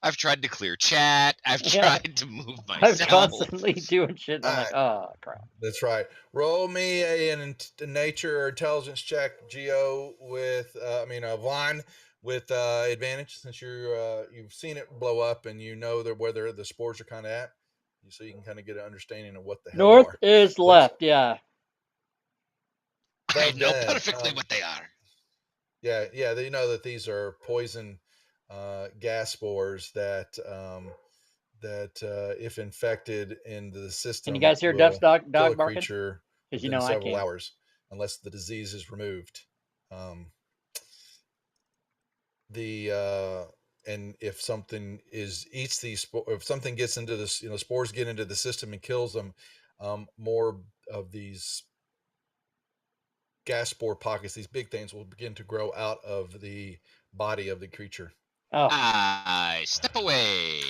[SPEAKER 6] I've tried to clear chat. I've tried to move myself.
[SPEAKER 4] I'm constantly doing shit. I'm like, oh crap.
[SPEAKER 1] That's right. Roll me a nature or intelligence check, Geo, with Vaughn with advantage, since you've seen it blow up and you know where the spores are kind of at, so you can kind of get an understanding of what the hell
[SPEAKER 4] North
[SPEAKER 1] are.
[SPEAKER 4] is left, yeah.
[SPEAKER 6] I know perfectly what they are.
[SPEAKER 1] Yeah, they know that these are poison gas spores that if infected into the system,
[SPEAKER 4] Can you guys hear
[SPEAKER 1] will
[SPEAKER 4] Duff's dog
[SPEAKER 1] kill a
[SPEAKER 4] barking?
[SPEAKER 1] creature
[SPEAKER 4] Because
[SPEAKER 1] within
[SPEAKER 4] I
[SPEAKER 1] several
[SPEAKER 4] can.
[SPEAKER 1] hours, unless the disease is removed. And if something eats these, if something gets into this, spores get into the system and kills them, more of these gas spore pockets, these big things, will begin to grow out of the body of the creature.
[SPEAKER 4] Oh.
[SPEAKER 6] I step away.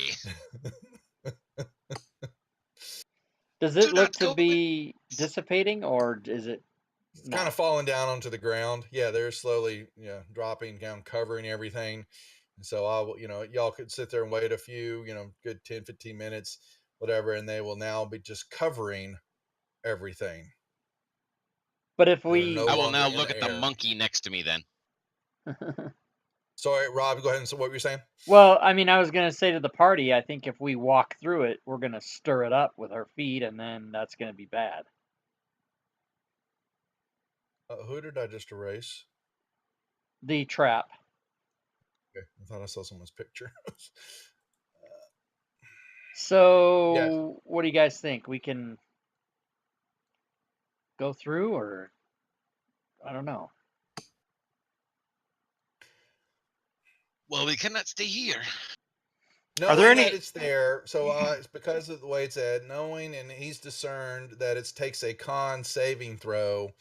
[SPEAKER 4] Does it look to be dissipating, or is it
[SPEAKER 1] kind of falling down onto the ground? Yeah, they're slowly dropping down, covering everything. And so y'all could sit there and wait a few, good 10, 15 minutes, whatever, and they will now be just covering everything.
[SPEAKER 4] But if we...
[SPEAKER 6] I will now look at the monkey next to me then.
[SPEAKER 1] Sorry, Rob, go ahead and say what you're saying.
[SPEAKER 4] Well, I was going to say to the party, I think if we walk through it, we're going to stir it up with our feet, and then that's going to be bad.
[SPEAKER 1] Who did I just erase?
[SPEAKER 4] The trap.
[SPEAKER 1] Okay, I thought I saw someone's picture.
[SPEAKER 4] So, yes. What do you guys think? We can go through, or I don't know.
[SPEAKER 6] Well, we cannot stay here.
[SPEAKER 1] Knowing that it's there, so it's because of the way it's said, knowing, and he's discerned that it takes a con saving throw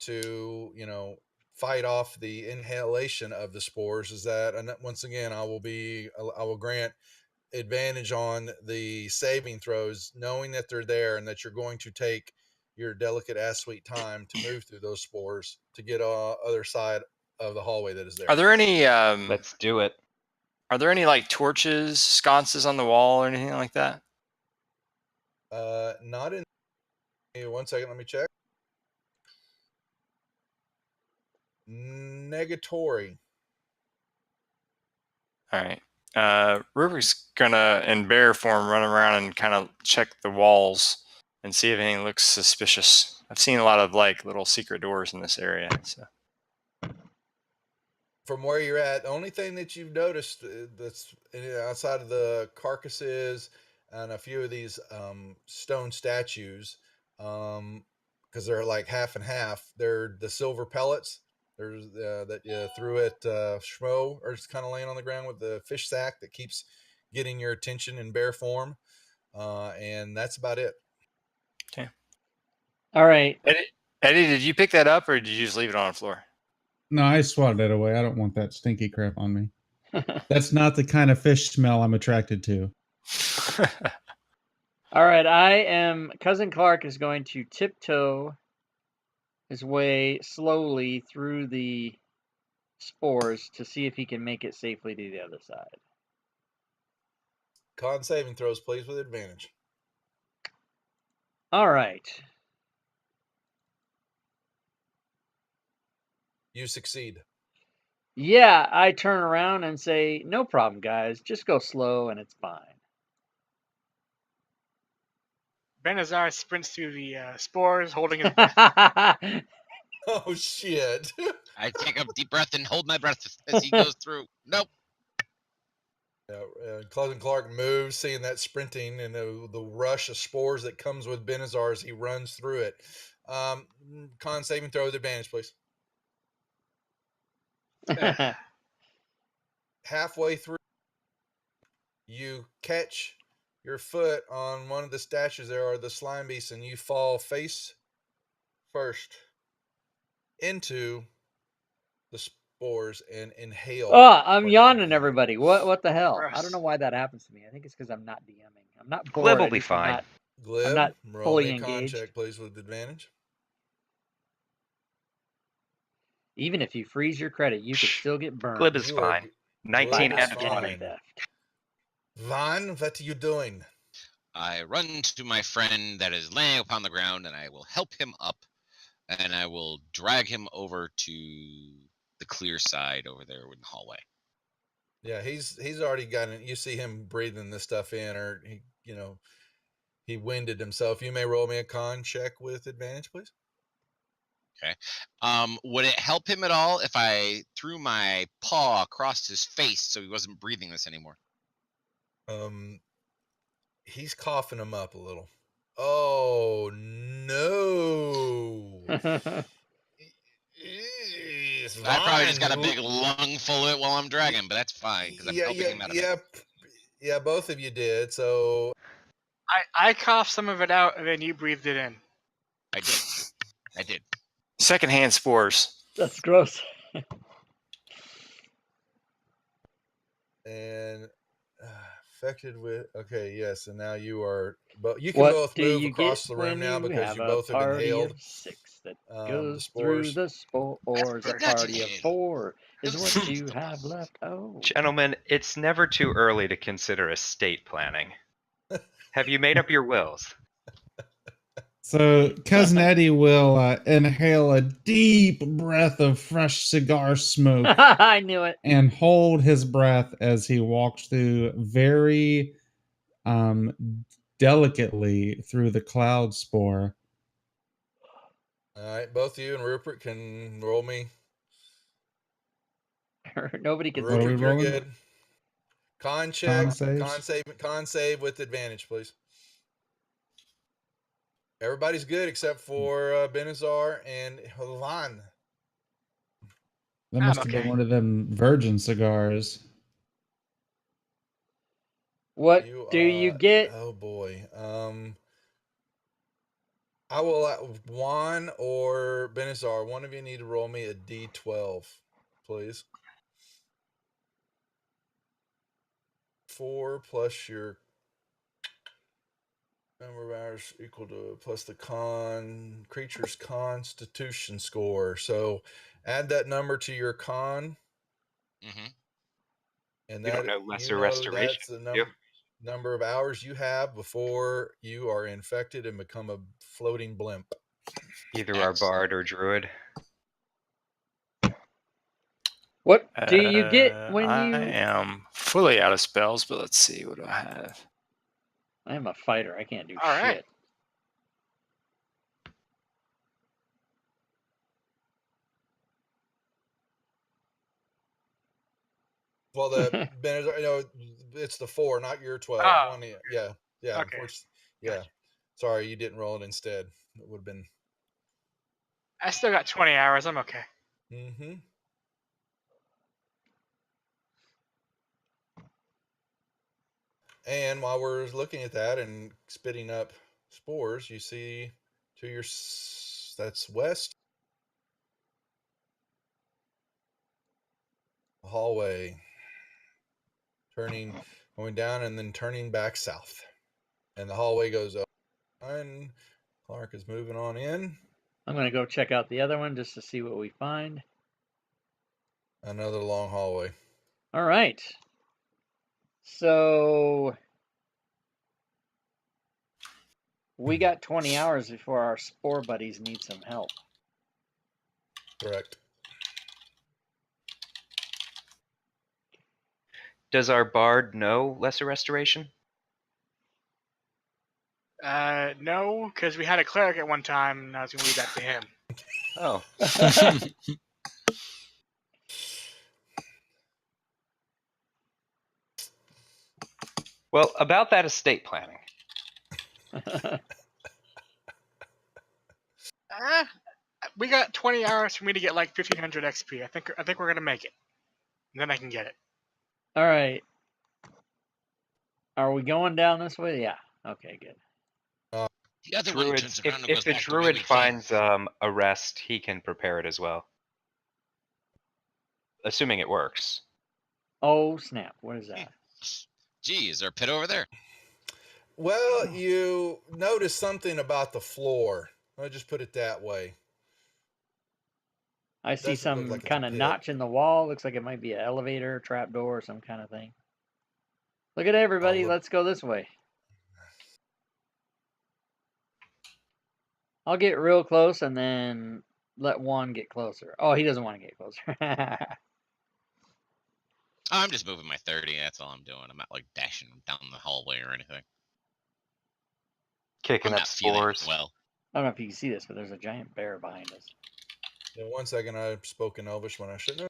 [SPEAKER 1] to, fight off the inhalation of the spores, is that, and once again, I will grant advantage on the saving throws, knowing that they're there and that you're going to take your delicate ass sweet time to move through those spores to get on the other side of the hallway that is there.
[SPEAKER 2] Are there any
[SPEAKER 7] let's do it.
[SPEAKER 2] Are there any like torches, sconces on the wall or anything like that?
[SPEAKER 1] Not in 1 second, let me check. Negatory.
[SPEAKER 2] All right. Rupert's gonna, in bear form, run around and kind of check the walls and see if anything looks suspicious. I've seen a lot of like little secret doors in this area. So
[SPEAKER 1] from where you're at, the only thing that you've noticed that's outside of the carcasses and a few of these stone statues, because they're like half and half, they're the silver pellets. There's that you threw at Schmo, or just kind of laying on the ground with the fish sack that keeps getting your attention in bear form, and that's about it.
[SPEAKER 2] okay.
[SPEAKER 4] All right.
[SPEAKER 2] Eddie, did you pick that up or did you just leave it on the floor?
[SPEAKER 3] No, I swatted it away. I don't want that stinky crap on me. That's not the kind of fish smell I'm attracted to.
[SPEAKER 4] All right. Cousin Clark is going to tiptoe his way slowly through the spores to see if he can make it safely to the other side.
[SPEAKER 1] Con saving throws, please, with advantage.
[SPEAKER 4] All right.
[SPEAKER 1] You succeed.
[SPEAKER 4] Yeah, I turn around and say, no problem, guys. Just go slow and it's fine.
[SPEAKER 5] Benazar sprints through the spores, holding his breath.
[SPEAKER 1] Oh, shit.
[SPEAKER 6] I take a deep breath and hold my breath as he goes through. Nope.
[SPEAKER 1] Cousin Clark moves, seeing that sprinting and the rush of spores that comes with Benazar as he runs through it. Con saving throw with advantage, please. Halfway through, you catch your foot on one of the statues. There are the slime beasts, and you fall face first into the spores and inhale.
[SPEAKER 4] Oh, I'm yawning, everybody. What the hell?
[SPEAKER 5] Gross.
[SPEAKER 4] I don't know why that happens to me. I think it's because I'm not DMing. I'm not bored.
[SPEAKER 7] Glib will
[SPEAKER 4] I
[SPEAKER 7] be
[SPEAKER 4] just am
[SPEAKER 7] fine.
[SPEAKER 4] not-
[SPEAKER 1] Glib,
[SPEAKER 4] not
[SPEAKER 1] roll
[SPEAKER 4] fully
[SPEAKER 1] me a con
[SPEAKER 4] engaged.
[SPEAKER 1] check, please, with advantage.
[SPEAKER 4] Even if you freeze your credit, you could still get burned.
[SPEAKER 7] Glib is
[SPEAKER 1] You are-
[SPEAKER 7] fine. 19
[SPEAKER 1] Glib is
[SPEAKER 7] out of
[SPEAKER 1] fine.
[SPEAKER 7] 20.
[SPEAKER 4] Theft.
[SPEAKER 1] Vaughn, what are you doing?
[SPEAKER 6] I run to my friend that is laying upon the ground, and I will help him up, and I will drag him over to the clear side over there in the hallway.
[SPEAKER 1] Yeah, he's already gotten. You see him breathing this stuff in, or he winded himself. You may roll me a con check with advantage, please.
[SPEAKER 6] Okay. Would it help him at all if I threw my paw across his face so he wasn't breathing this anymore?
[SPEAKER 1] He's coughing him up a little. Oh no!
[SPEAKER 6] I probably just got a big lung full of it while I'm dragging, but that's fine because I'm helping him out of it.
[SPEAKER 1] Yeah, both of you did. So
[SPEAKER 5] I coughed some of it out, and then you breathed it in.
[SPEAKER 6] I did.
[SPEAKER 2] Secondhand spores.
[SPEAKER 4] That's gross.
[SPEAKER 1] And affected with. Okay, yes, and now you are. But you can
[SPEAKER 4] What
[SPEAKER 1] both
[SPEAKER 4] do
[SPEAKER 1] move
[SPEAKER 4] you
[SPEAKER 1] across
[SPEAKER 4] get
[SPEAKER 1] the room
[SPEAKER 4] when
[SPEAKER 1] now
[SPEAKER 4] you
[SPEAKER 1] because you
[SPEAKER 4] have
[SPEAKER 1] both
[SPEAKER 4] a
[SPEAKER 1] have
[SPEAKER 4] party
[SPEAKER 1] inhaled
[SPEAKER 4] of 6 that
[SPEAKER 1] the
[SPEAKER 4] goes through
[SPEAKER 1] spores.
[SPEAKER 4] the spores? A
[SPEAKER 6] But not
[SPEAKER 4] party of
[SPEAKER 6] inhale.
[SPEAKER 4] 4 is what you have left. Oh,
[SPEAKER 7] Gentlemen, it's never too early to consider estate planning. Have you made up your wills?
[SPEAKER 3] So Cousin Eddie will inhale a deep breath of fresh cigar smoke
[SPEAKER 4] I knew it.
[SPEAKER 3] and hold his breath as he walks through very delicately through the cloud spore.
[SPEAKER 1] All right, both you and Rupert can roll me.
[SPEAKER 4] Nobody can
[SPEAKER 3] What are we
[SPEAKER 1] Rupert, you're
[SPEAKER 3] rolling?
[SPEAKER 1] good. Con check,
[SPEAKER 3] Con saves?
[SPEAKER 1] con save with advantage, please. Everybody's good except for Benazar and Havan.
[SPEAKER 3] That must have
[SPEAKER 5] okay.
[SPEAKER 3] been one of them virgin cigars.
[SPEAKER 4] What do you get?
[SPEAKER 1] Oh boy. I will Juan or Benazar. One of you need to roll me a D12, please. 4 plus your number of hours equal to plus the creature's constitution score. So add that number to your con.
[SPEAKER 6] Mm-hmm.
[SPEAKER 1] And
[SPEAKER 7] You
[SPEAKER 1] that
[SPEAKER 7] don't know lesser
[SPEAKER 1] that's
[SPEAKER 7] restoration.
[SPEAKER 1] the number of hours you have before you are infected and become a floating blimp.
[SPEAKER 7] Either our bard or druid.
[SPEAKER 4] What do you get when
[SPEAKER 2] I
[SPEAKER 4] you?
[SPEAKER 2] am fully out of spells, but let's see. What do I have?
[SPEAKER 4] I am a fighter. I can't do
[SPEAKER 5] All right.
[SPEAKER 4] shit.
[SPEAKER 1] Well, it's the 4, not your 12.
[SPEAKER 5] Oh,
[SPEAKER 1] Yeah.
[SPEAKER 5] okay.
[SPEAKER 1] Yeah.
[SPEAKER 5] Gotcha.
[SPEAKER 1] Sorry, you didn't roll it instead. It would have been.
[SPEAKER 5] I still got 20 hours. I'm okay.
[SPEAKER 1] Mm-hmm. And while we're looking at that and spitting up spores, you see to your that's west hallway, going down and then turning back south, and the hallway goes up. And Clark is moving on in.
[SPEAKER 4] I'm gonna go check out the other one just to see what we find.
[SPEAKER 1] Another long hallway.
[SPEAKER 4] All right. So we got 20 hours before our spore buddies need some help.
[SPEAKER 1] Correct.
[SPEAKER 7] Does our bard know Lesser Restoration?
[SPEAKER 5] No, because we had a cleric at one time, and I was going to leave that to him.
[SPEAKER 7] Oh. Well, about that estate planning.
[SPEAKER 5] We got 20 hours for me to get like 1500 XP. I think we're going to make it. And then I can get it.
[SPEAKER 4] All right. Are we going down this way? Yeah. Okay, good.
[SPEAKER 6] The other one turns around and goes
[SPEAKER 7] If the
[SPEAKER 6] back to
[SPEAKER 7] druid
[SPEAKER 6] really
[SPEAKER 7] finds a rest, he can prepare it as well. Assuming it works.
[SPEAKER 4] Oh, snap. What is that?
[SPEAKER 6] Gee, is there a pit over there?
[SPEAKER 1] Well, you notice something about the floor. I'll just put it that way.
[SPEAKER 4] I see
[SPEAKER 1] Doesn't look
[SPEAKER 4] some
[SPEAKER 1] like it's a
[SPEAKER 4] kind of
[SPEAKER 1] pit.
[SPEAKER 4] notch in the wall. Looks like it might be an elevator, trapdoor, or some kind of thing. Look at everybody.
[SPEAKER 1] look.
[SPEAKER 4] Let's go this way. I'll get real close and then let one get closer. Oh, he doesn't want to get closer.
[SPEAKER 6] I'm just moving my 30. That's all I'm doing. I'm not like dashing down the hallway or anything.
[SPEAKER 7] Kicking
[SPEAKER 6] I'm
[SPEAKER 7] up
[SPEAKER 6] not feeling
[SPEAKER 7] spores.
[SPEAKER 6] it well.
[SPEAKER 4] I don't know if you can see this, but there's a giant bear behind us.
[SPEAKER 1] In 1 second, I spoke in Elvish when I shouldn't have.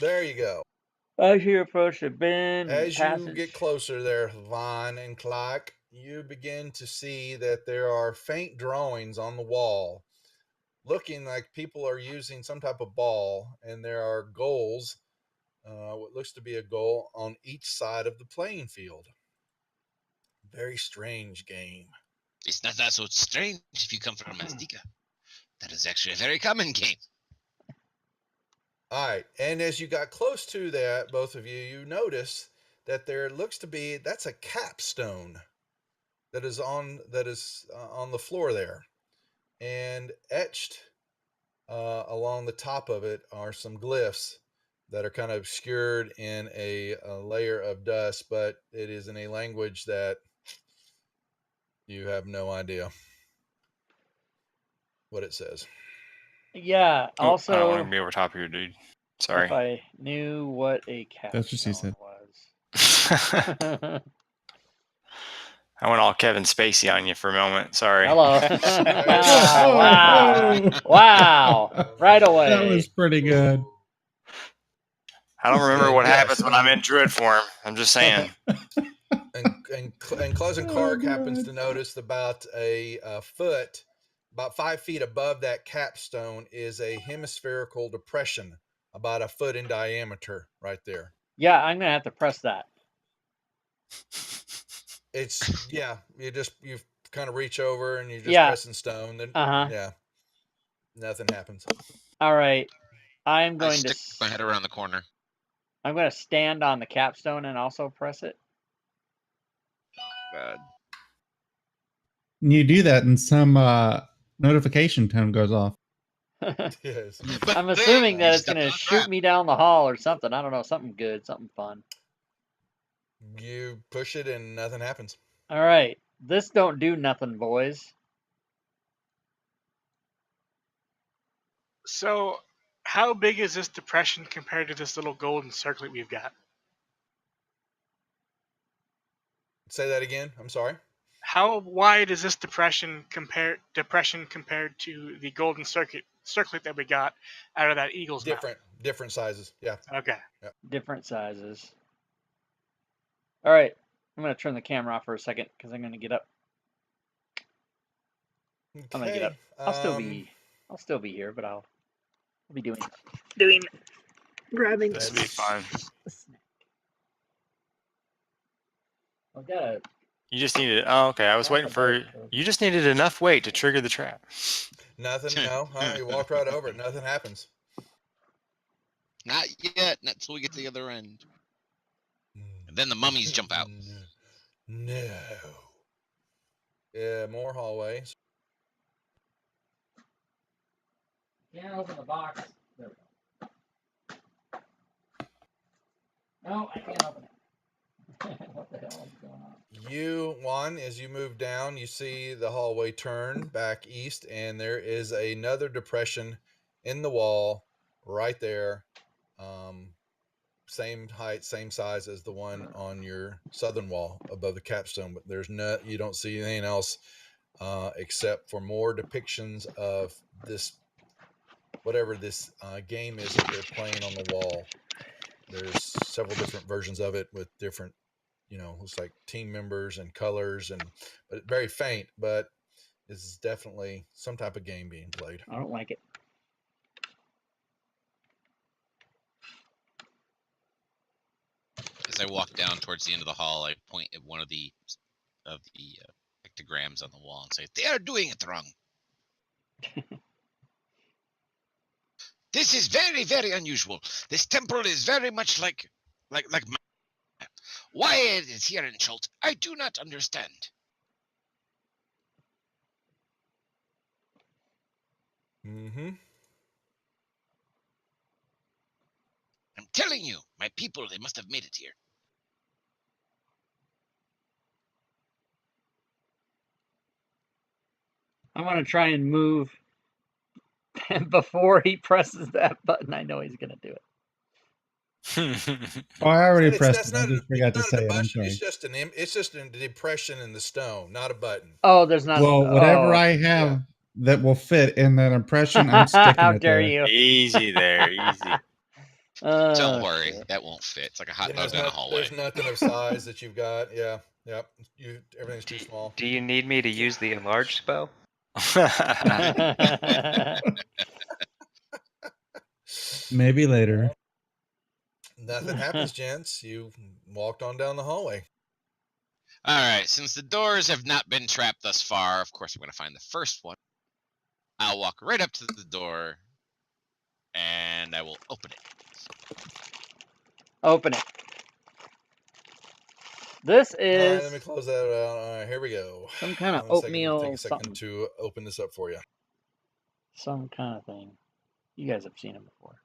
[SPEAKER 1] There you go.
[SPEAKER 4] As you approach the bend,
[SPEAKER 1] As
[SPEAKER 4] passage.
[SPEAKER 1] you get closer there, Vaughn and Clark, you begin to see that there are faint drawings on the wall, looking like people are using some type of ball, and there are goals, what looks to be a goal, on each side of the playing field. Very strange game.
[SPEAKER 6] It's not that so strange if you come from Azteca. That is actually a very common game.
[SPEAKER 1] All right, and as you got close to that, both of you, you notice that there looks to be, that's a capstone that is on the floor there, and etched along the top of it are some glyphs that are kind of obscured in a layer of dust, but it is in a language that you have no idea what it says.
[SPEAKER 4] Yeah.
[SPEAKER 2] Oh, I don't
[SPEAKER 4] Also,
[SPEAKER 2] want to be over top of you, dude. Sorry.
[SPEAKER 4] if I knew what a capstone
[SPEAKER 3] That's what she said.
[SPEAKER 4] was.
[SPEAKER 2] I went all Kevin Spacey on you for a moment. Sorry.
[SPEAKER 4] Hello.
[SPEAKER 1] Oh,
[SPEAKER 4] Wow. Wow. Right away.
[SPEAKER 3] That was pretty good.
[SPEAKER 2] I don't remember what
[SPEAKER 1] Yes.
[SPEAKER 2] happens when I'm in druid form. I'm just saying.
[SPEAKER 1] And Pleasant Clark happens to notice about a foot, about 5 feet above that capstone, is a hemispherical depression about a foot in diameter right there.
[SPEAKER 4] Yeah, I'm gonna have to press that.
[SPEAKER 1] It's you kind of reach over and you just
[SPEAKER 4] Yeah.
[SPEAKER 1] press in stone. Then
[SPEAKER 4] Uh-huh.
[SPEAKER 1] nothing happens.
[SPEAKER 4] All right. I'm
[SPEAKER 6] I
[SPEAKER 4] going to
[SPEAKER 6] stick my head around the corner.
[SPEAKER 4] I'm going to stand on the capstone and also press it.
[SPEAKER 6] God.
[SPEAKER 3] You do that, and some notification tone goes off.
[SPEAKER 1] Yes.
[SPEAKER 4] I'm assuming that it's
[SPEAKER 6] Step
[SPEAKER 4] going
[SPEAKER 6] on
[SPEAKER 4] to
[SPEAKER 6] the
[SPEAKER 4] shoot
[SPEAKER 6] trap.
[SPEAKER 4] me down the hall or something. I don't know, something good, something fun.
[SPEAKER 1] You push it and nothing happens.
[SPEAKER 4] All right. This don't do nothing, boys.
[SPEAKER 5] So, how big is this depression compared to this little golden circlet we've got?
[SPEAKER 1] Say that again. I'm sorry.
[SPEAKER 5] How wide is this depression compared to the golden circlet that we got out of that eagle's mouth?
[SPEAKER 1] Different sizes. Yeah.
[SPEAKER 5] Okay.
[SPEAKER 4] Different sizes. All right. I'm going to turn the camera off for a second because I'm going to get up.
[SPEAKER 1] Okay.
[SPEAKER 4] I'm going to get up. I'll still be here, but I'll be doing grabbing
[SPEAKER 2] This will be fun.
[SPEAKER 4] a snack. I've got a
[SPEAKER 2] You just needed. Oh, okay. I was waiting for. You just needed enough weight to trigger the trap.
[SPEAKER 1] Nothing. No. You walked right over it. Nothing happens.
[SPEAKER 6] Not yet. Not till we get to the other end. And then the mummies jump out.
[SPEAKER 1] No. Yeah, more hallways.
[SPEAKER 4] Can't open the box. There we go. No, I can't open it. What the hell is going on?
[SPEAKER 1] Juan, as you move down, you see the hallway turn back east, and there is another depression in the wall right there. Same height, same size as the one on your southern wall above the capstone, but you don't see anything else except for more depictions of this, whatever this game is that they're playing on the wall. There's several different versions of it with different, looks like team members and colors, but very faint, but this is definitely some type of game being played.
[SPEAKER 4] I don't like it.
[SPEAKER 6] As I walk down towards the end of the hall, I point at one of the pictograms on the wall and say, "They are doing it wrong. This is very, very unusual. This temple is very much like why it is here in Schult, I do not understand."
[SPEAKER 1] Mm-hmm.
[SPEAKER 6] I'm telling you, my people, they must have made it here.
[SPEAKER 4] I want to try and move before he presses that button. I know he's going to do it.
[SPEAKER 3] Oh, I already
[SPEAKER 1] It's-
[SPEAKER 3] pressed
[SPEAKER 1] that's
[SPEAKER 3] it.
[SPEAKER 1] not
[SPEAKER 3] I
[SPEAKER 1] a-
[SPEAKER 3] just forgot to
[SPEAKER 1] It's
[SPEAKER 3] say
[SPEAKER 1] not a
[SPEAKER 3] it. I'm
[SPEAKER 1] depression.
[SPEAKER 3] sorry.
[SPEAKER 1] It's just a depression in the stone, not a button.
[SPEAKER 4] Oh, there's not.
[SPEAKER 3] Well, whatever
[SPEAKER 4] oh.
[SPEAKER 3] I have that will fit in that impression, I'm sticking
[SPEAKER 4] How
[SPEAKER 3] it
[SPEAKER 4] dare
[SPEAKER 3] there.
[SPEAKER 4] you?
[SPEAKER 2] Easy there, easy.
[SPEAKER 6] Don't worry,
[SPEAKER 4] shit.
[SPEAKER 6] that won't fit. It's like a hot
[SPEAKER 1] Yeah,
[SPEAKER 6] dog down a hallway.
[SPEAKER 1] there's nothing of size that you've got. Yeah, yep. Everything's too small.
[SPEAKER 7] Do you need me to use the enlarged spell?
[SPEAKER 3] Maybe later.
[SPEAKER 1] Nothing happens, gents. You walked on down the hallway.
[SPEAKER 6] All right, since the doors have not been trapped thus far, of course I'm going to find the first one. I'll walk right up to the door, and I will open it.
[SPEAKER 4] Open it. This
[SPEAKER 1] All right,
[SPEAKER 4] is
[SPEAKER 1] let me close that out. All right, here we go.
[SPEAKER 4] some kind of
[SPEAKER 1] One second,
[SPEAKER 4] oatmeal
[SPEAKER 1] take a second
[SPEAKER 4] something.
[SPEAKER 1] to open this up for you.
[SPEAKER 4] Some kind of thing. You guys have seen it before.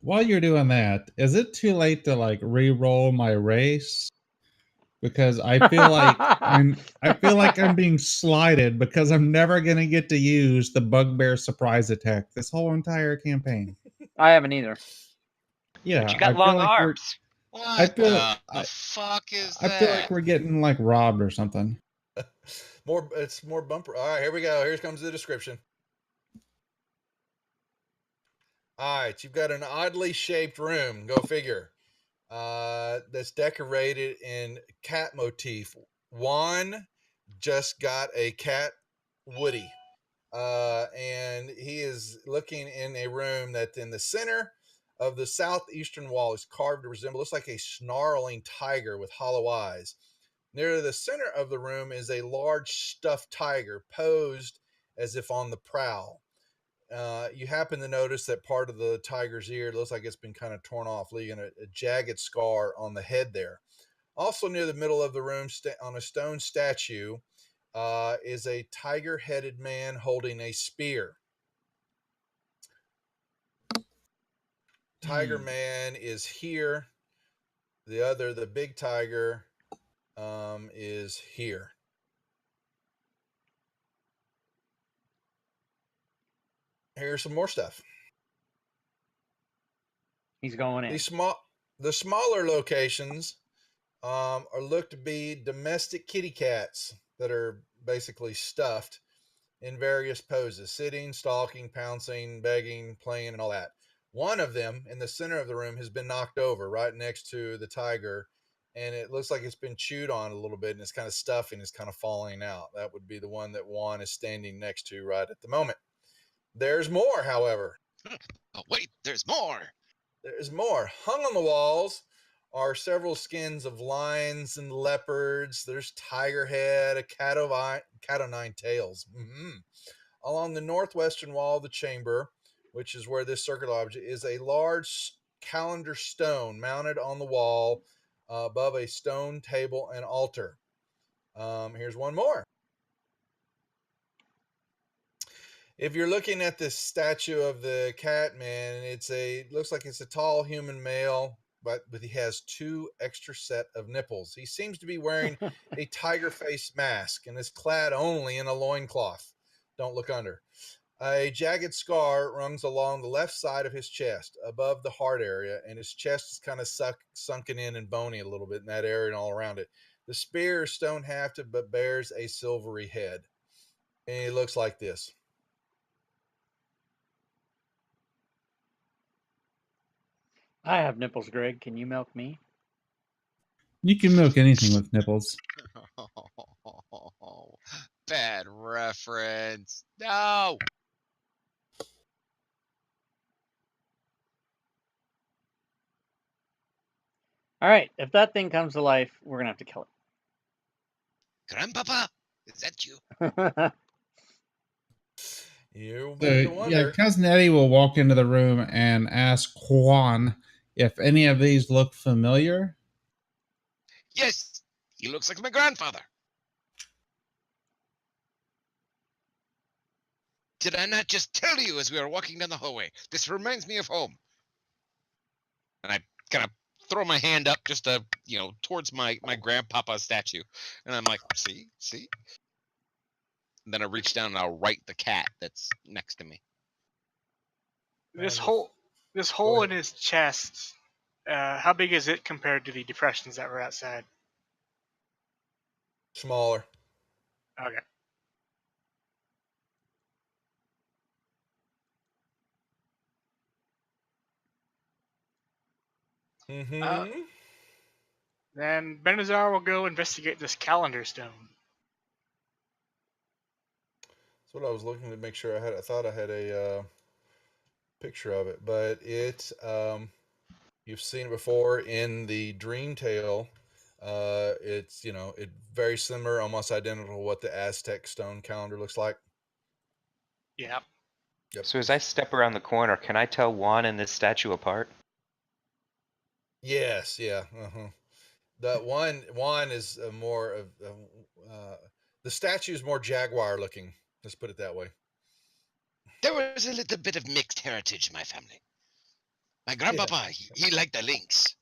[SPEAKER 3] While you're doing that, is it too late to like re-roll my race? Because I feel like I'm being slighted because I'm never gonna get to use the bugbear surprise attack this whole entire campaign.
[SPEAKER 4] I haven't either.
[SPEAKER 3] Yeah,
[SPEAKER 7] But you
[SPEAKER 3] I
[SPEAKER 7] got
[SPEAKER 3] feel
[SPEAKER 7] long
[SPEAKER 3] like we're-
[SPEAKER 7] arms.
[SPEAKER 6] What
[SPEAKER 3] feel-
[SPEAKER 6] the fuck is
[SPEAKER 3] I
[SPEAKER 6] that?
[SPEAKER 3] feel like we're getting like robbed or something.
[SPEAKER 1] It's more bumper. All right, here we go. Here comes the description. All right, you've got an oddly shaped room. Go figure. That's decorated in cat motif. Juan just got a cat Woody, and he is looking in a room that in the center of the southeastern wall is carved to resemble, looks like a snarling tiger with hollow eyes. Near the center of the room is a large stuffed tiger posed as if on the prowl. You happen to notice that part of the tiger's ear looks like it's been kind of torn off, leaving a jagged scar on the head there. Also near the middle of the room, on a stone statue, is a tiger-headed man holding a spear. Tiger Man is here. the big tiger, is here. Here's some more stuff.
[SPEAKER 4] He's going in.
[SPEAKER 1] The smaller locations are looked to be domestic kitty cats that are basically stuffed in various poses: sitting, stalking, pouncing, begging, playing, and all that. One of them in the center of the room has been knocked over right next to the tiger, and it looks like it's been chewed on a little bit, and it's kind of stuffing, it's kind of falling out. That would be the one that Juan is standing next to right at the moment. There's more, however.
[SPEAKER 6] Oh, wait, there's more.
[SPEAKER 1] There's more. Hung on the walls are several skins of lions and leopards. There's tiger head, a cat o' nine tails. Along the northwestern wall of the chamber, which is where this circular object is, a large calendar stone mounted on the wall above a stone table and altar. Here's one more. If you're looking at the statue of the cat man, looks like it's a tall human male, but he has 2 extra set of nipples. He seems to be wearing a tiger face mask and is clad only in a loincloth. Don't look under. A jagged scar runs along the left side of his chest above the heart area, and his chest is kind of sunken in and bony a little bit in that area and all around it. The spear is stone hafted but bears a silvery head. And he looks like this.
[SPEAKER 4] I have nipples, Greg. Can you milk me?
[SPEAKER 3] You can milk anything with nipples.
[SPEAKER 6] Bad reference. No.
[SPEAKER 4] All right. If that thing comes to life, we're going to have to kill
[SPEAKER 6] Grandpapa, is that you?
[SPEAKER 4] it.
[SPEAKER 1] You
[SPEAKER 3] So,
[SPEAKER 1] begin to wonder.
[SPEAKER 3] Cousin Eddie will walk into the room and ask Juan if any of these look familiar.
[SPEAKER 6] Yes, he looks like my grandfather. Did I not just tell you as we were walking down the hallway? This reminds me of home. And I kind of throw my hand up just to, towards my grandpapa statue. And I'm like, see? And then I reach down and I'll right the cat that's next to me.
[SPEAKER 5] This hole in his chest, how big is it compared to the depressions that were outside?
[SPEAKER 1] Smaller.
[SPEAKER 5] Okay. Then Benazar will go investigate this calendar stone.
[SPEAKER 1] That's what I was looking to make sure I had. I thought I had a picture of it, but you've seen it before in the Dream Tale. It's very similar, almost identical to what the Aztec stone calendar looks like.
[SPEAKER 5] Yeah.
[SPEAKER 1] Yep.
[SPEAKER 7] So as I step around the corner, can I tell Juan and this statue apart?
[SPEAKER 1] Yes, yeah. The one is more of the statue is more jaguar looking. Let's put it that way.
[SPEAKER 6] There was a little bit of mixed heritage in my family. My grandpapa, he liked the lynx.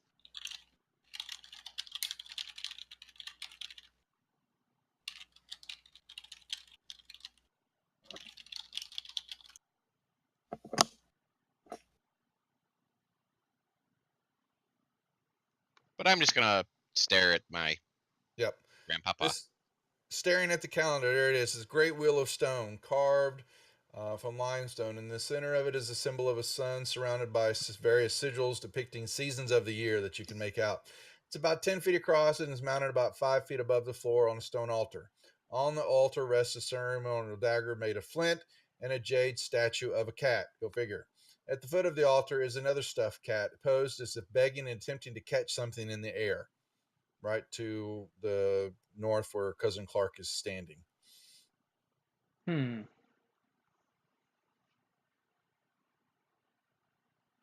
[SPEAKER 6] But I'm just gonna stare at my grandpapa.
[SPEAKER 1] Staring at the calendar, there it is. This great wheel of stone carved from limestone. In the center of it is a symbol of a sun surrounded by various sigils depicting seasons of the year that you can make out. It's about 10 feet across and is mounted about 5 feet above the floor on a stone altar. On the altar rests a ceremonial dagger made of flint and a jade statue of a cat. Go figure. At the foot of the altar is another stuffed cat, posed as if begging and attempting to catch something in the air, right to the north where Cousin Clark is standing.
[SPEAKER 4] I'm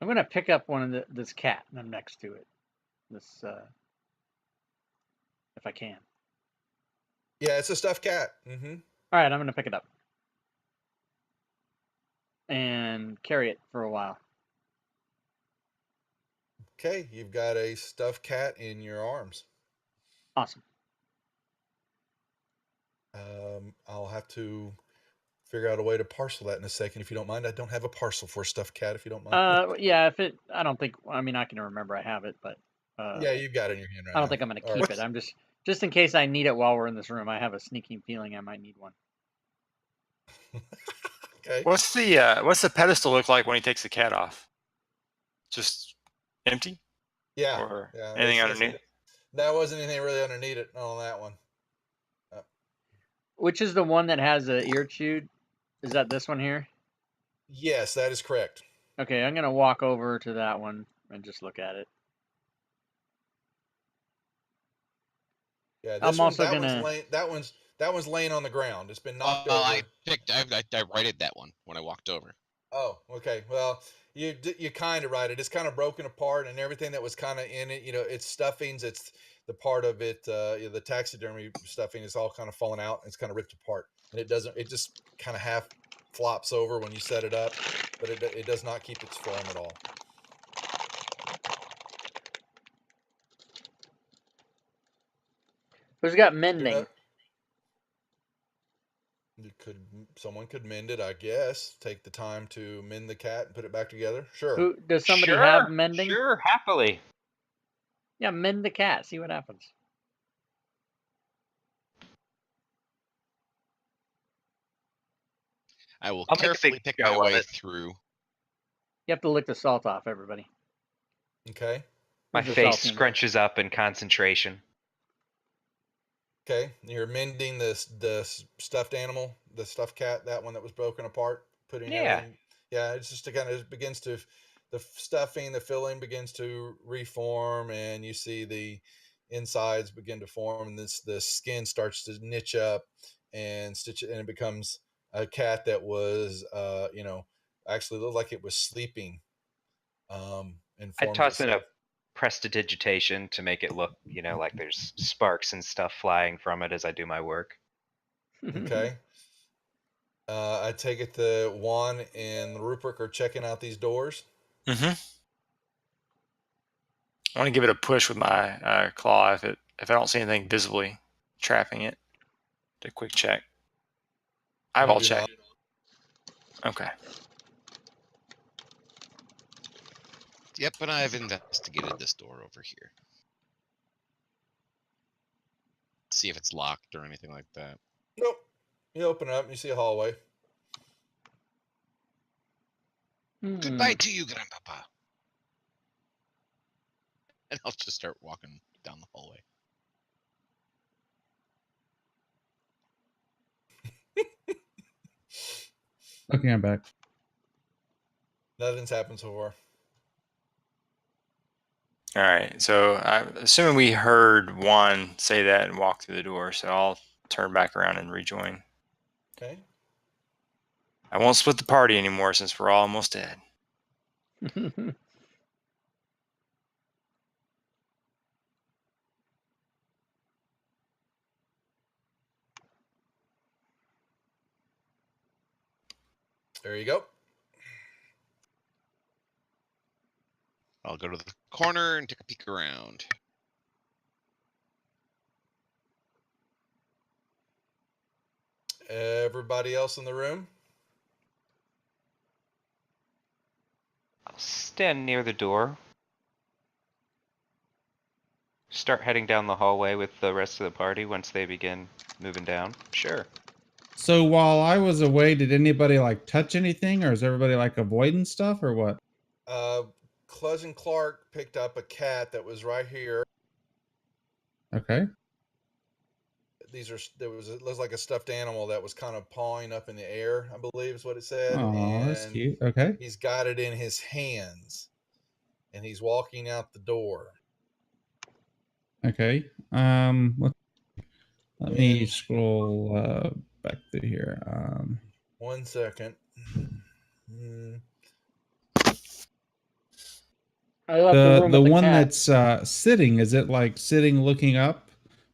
[SPEAKER 4] going to pick up one of this cat, and I'm next to it. This, if I can.
[SPEAKER 1] Yeah, it's a stuffed cat.
[SPEAKER 4] All right, I'm going to pick it up and carry it for a while.
[SPEAKER 1] Okay, you've got a stuffed cat in your arms.
[SPEAKER 4] Awesome.
[SPEAKER 1] I'll have to figure out a way to parcel that in a second, if you don't mind. I don't have a parcel for a stuffed cat, if you don't mind.
[SPEAKER 4] Yeah, I don't think, I mean, I can remember I have it, but
[SPEAKER 1] Yeah, you've got it in your hand right
[SPEAKER 4] I
[SPEAKER 1] now.
[SPEAKER 4] don't think I'm going to
[SPEAKER 1] All
[SPEAKER 4] keep
[SPEAKER 1] right.
[SPEAKER 4] it. I'm just in case I need it while we're in this room. I have a sneaking feeling I might need one.
[SPEAKER 1] Okay.
[SPEAKER 2] What's the pedestal look like when he takes the cat off? Just empty?
[SPEAKER 1] Yeah.
[SPEAKER 2] Or
[SPEAKER 1] Yeah.
[SPEAKER 2] anything underneath?
[SPEAKER 1] That wasn't anything really underneath it on that one.
[SPEAKER 4] Which is the one that has a ear chewed? Is that this one here?
[SPEAKER 1] Yes, that is correct.
[SPEAKER 4] Okay, I'm gonna walk over to that one and just look at it.
[SPEAKER 1] Yeah,
[SPEAKER 4] I'm also
[SPEAKER 1] that
[SPEAKER 4] gonna.
[SPEAKER 1] one's laying on the ground. It's been knocked
[SPEAKER 6] Oh,
[SPEAKER 1] over.
[SPEAKER 6] I righted that one when I walked over.
[SPEAKER 1] Oh, okay. Well, you kind of right. It is kind of broken apart, and everything that was kind of in it, it's stuffings. It's the part of it, the taxidermy stuffing is all kind of falling out. And it's kind of ripped apart, and it doesn't. It just kind of half flops over when you set it up, but it does not keep its form at all.
[SPEAKER 4] Who's got mending?
[SPEAKER 1] Someone could mend it, I guess. Take the time to mend the cat and put it back together. Sure.
[SPEAKER 4] Who does somebody
[SPEAKER 7] Sure,
[SPEAKER 4] have mending?
[SPEAKER 7] Sure, happily.
[SPEAKER 4] Yeah, mend the cat. See what happens.
[SPEAKER 6] I will
[SPEAKER 7] I'll make a
[SPEAKER 6] carefully
[SPEAKER 7] big
[SPEAKER 6] pick
[SPEAKER 7] show
[SPEAKER 6] my
[SPEAKER 7] of
[SPEAKER 6] way
[SPEAKER 7] it.
[SPEAKER 6] through.
[SPEAKER 4] You have to lick the salt off, everybody.
[SPEAKER 1] Okay.
[SPEAKER 7] My
[SPEAKER 4] Where's the
[SPEAKER 7] face
[SPEAKER 4] salt in?
[SPEAKER 7] scrunches up in concentration.
[SPEAKER 1] Okay. You're mending the stuffed animal, the stuffed cat, that one that was broken apart, putting
[SPEAKER 7] Yeah.
[SPEAKER 1] everything. Yeah, it's just kind of begins to, the stuffing, the filling begins to reform, and you see the insides begin to form, and the skin starts to niche up and stitch it, and it becomes a cat that was, actually looked like it was sleeping. And
[SPEAKER 7] I
[SPEAKER 1] forms
[SPEAKER 7] toss in a
[SPEAKER 1] itself.
[SPEAKER 7] prestidigitation to make it look, like there's sparks and stuff flying from it as I do my work.
[SPEAKER 1] Okay. I take it the Juan and Rupert are checking out these doors.
[SPEAKER 2] Mm-hmm. I want to give it a push with my claw if I don't see anything visibly trapping it. Do a quick check. I've all checked. Okay.
[SPEAKER 6] Yep, and I've investigated this door over here. See if it's locked or anything like that.
[SPEAKER 1] Nope. You open it up and you see a hallway.
[SPEAKER 6] Goodbye to you, Grandpapa. And I'll just start walking down the hallway.
[SPEAKER 3] Okay, I'm back.
[SPEAKER 1] Nothing's happened so far.
[SPEAKER 2] All right. So I'm assuming we heard Juan say that and walk through the door. So I'll turn back around and rejoin.
[SPEAKER 1] Okay.
[SPEAKER 2] I won't split the party anymore since we're all almost dead.
[SPEAKER 1] There you go.
[SPEAKER 6] I'll go to the corner and take a peek around.
[SPEAKER 1] Everybody else in the room?
[SPEAKER 7] I'll stand near the door. Start heading down the hallway with the rest of the party once they begin moving down. Sure.
[SPEAKER 3] So while I was away, did anybody like touch anything, or is everybody like avoiding stuff, or what?
[SPEAKER 1] Cousin Clark picked up a cat that was right here.
[SPEAKER 3] Okay.
[SPEAKER 1] It looks like a stuffed animal that was kind of pawing up in the air, I believe is what it said.
[SPEAKER 3] Oh, that's cute. Okay.
[SPEAKER 1] He's got it in his hands, and he's walking out the door.
[SPEAKER 3] Okay. Let me scroll back through here.
[SPEAKER 1] 1 second.
[SPEAKER 4] I left the room
[SPEAKER 3] The
[SPEAKER 4] with
[SPEAKER 3] one
[SPEAKER 4] cat.
[SPEAKER 3] that's sitting, is it like sitting looking up,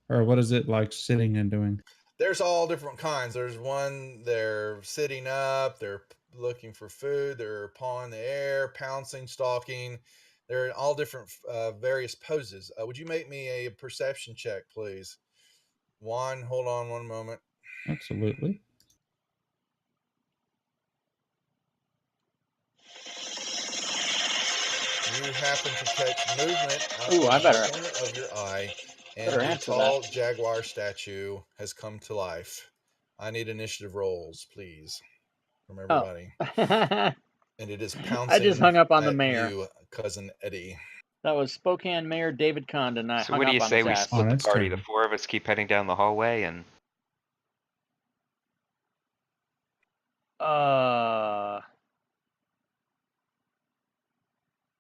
[SPEAKER 3] or what is it like sitting and doing?
[SPEAKER 1] There's all different kinds. There's one, they're sitting up, they're looking for food, they're pawing the air, pouncing, stalking. They're in all different various poses. Would you make me a perception check, please? Juan, hold on one moment.
[SPEAKER 3] Absolutely.
[SPEAKER 1] You happen to catch movement out
[SPEAKER 4] Ooh, I
[SPEAKER 1] of the
[SPEAKER 4] better-
[SPEAKER 1] corner of your eye, and
[SPEAKER 4] better
[SPEAKER 1] the
[SPEAKER 4] answer
[SPEAKER 1] tall jaguar statue has come to life. I need initiative rolls, please, from everybody. And it is pouncing.
[SPEAKER 4] I just hung up on the
[SPEAKER 1] at
[SPEAKER 4] mayor.
[SPEAKER 1] you, cousin Eddie.
[SPEAKER 4] That was Spokane Mayor David Condon. I
[SPEAKER 7] So
[SPEAKER 4] hung
[SPEAKER 7] what do
[SPEAKER 4] up
[SPEAKER 7] you
[SPEAKER 4] on
[SPEAKER 7] say
[SPEAKER 4] his
[SPEAKER 7] we
[SPEAKER 4] ass.
[SPEAKER 7] split
[SPEAKER 3] On
[SPEAKER 7] the
[SPEAKER 3] its
[SPEAKER 7] party?
[SPEAKER 3] turn.
[SPEAKER 7] The four of us keep heading down the hallway, and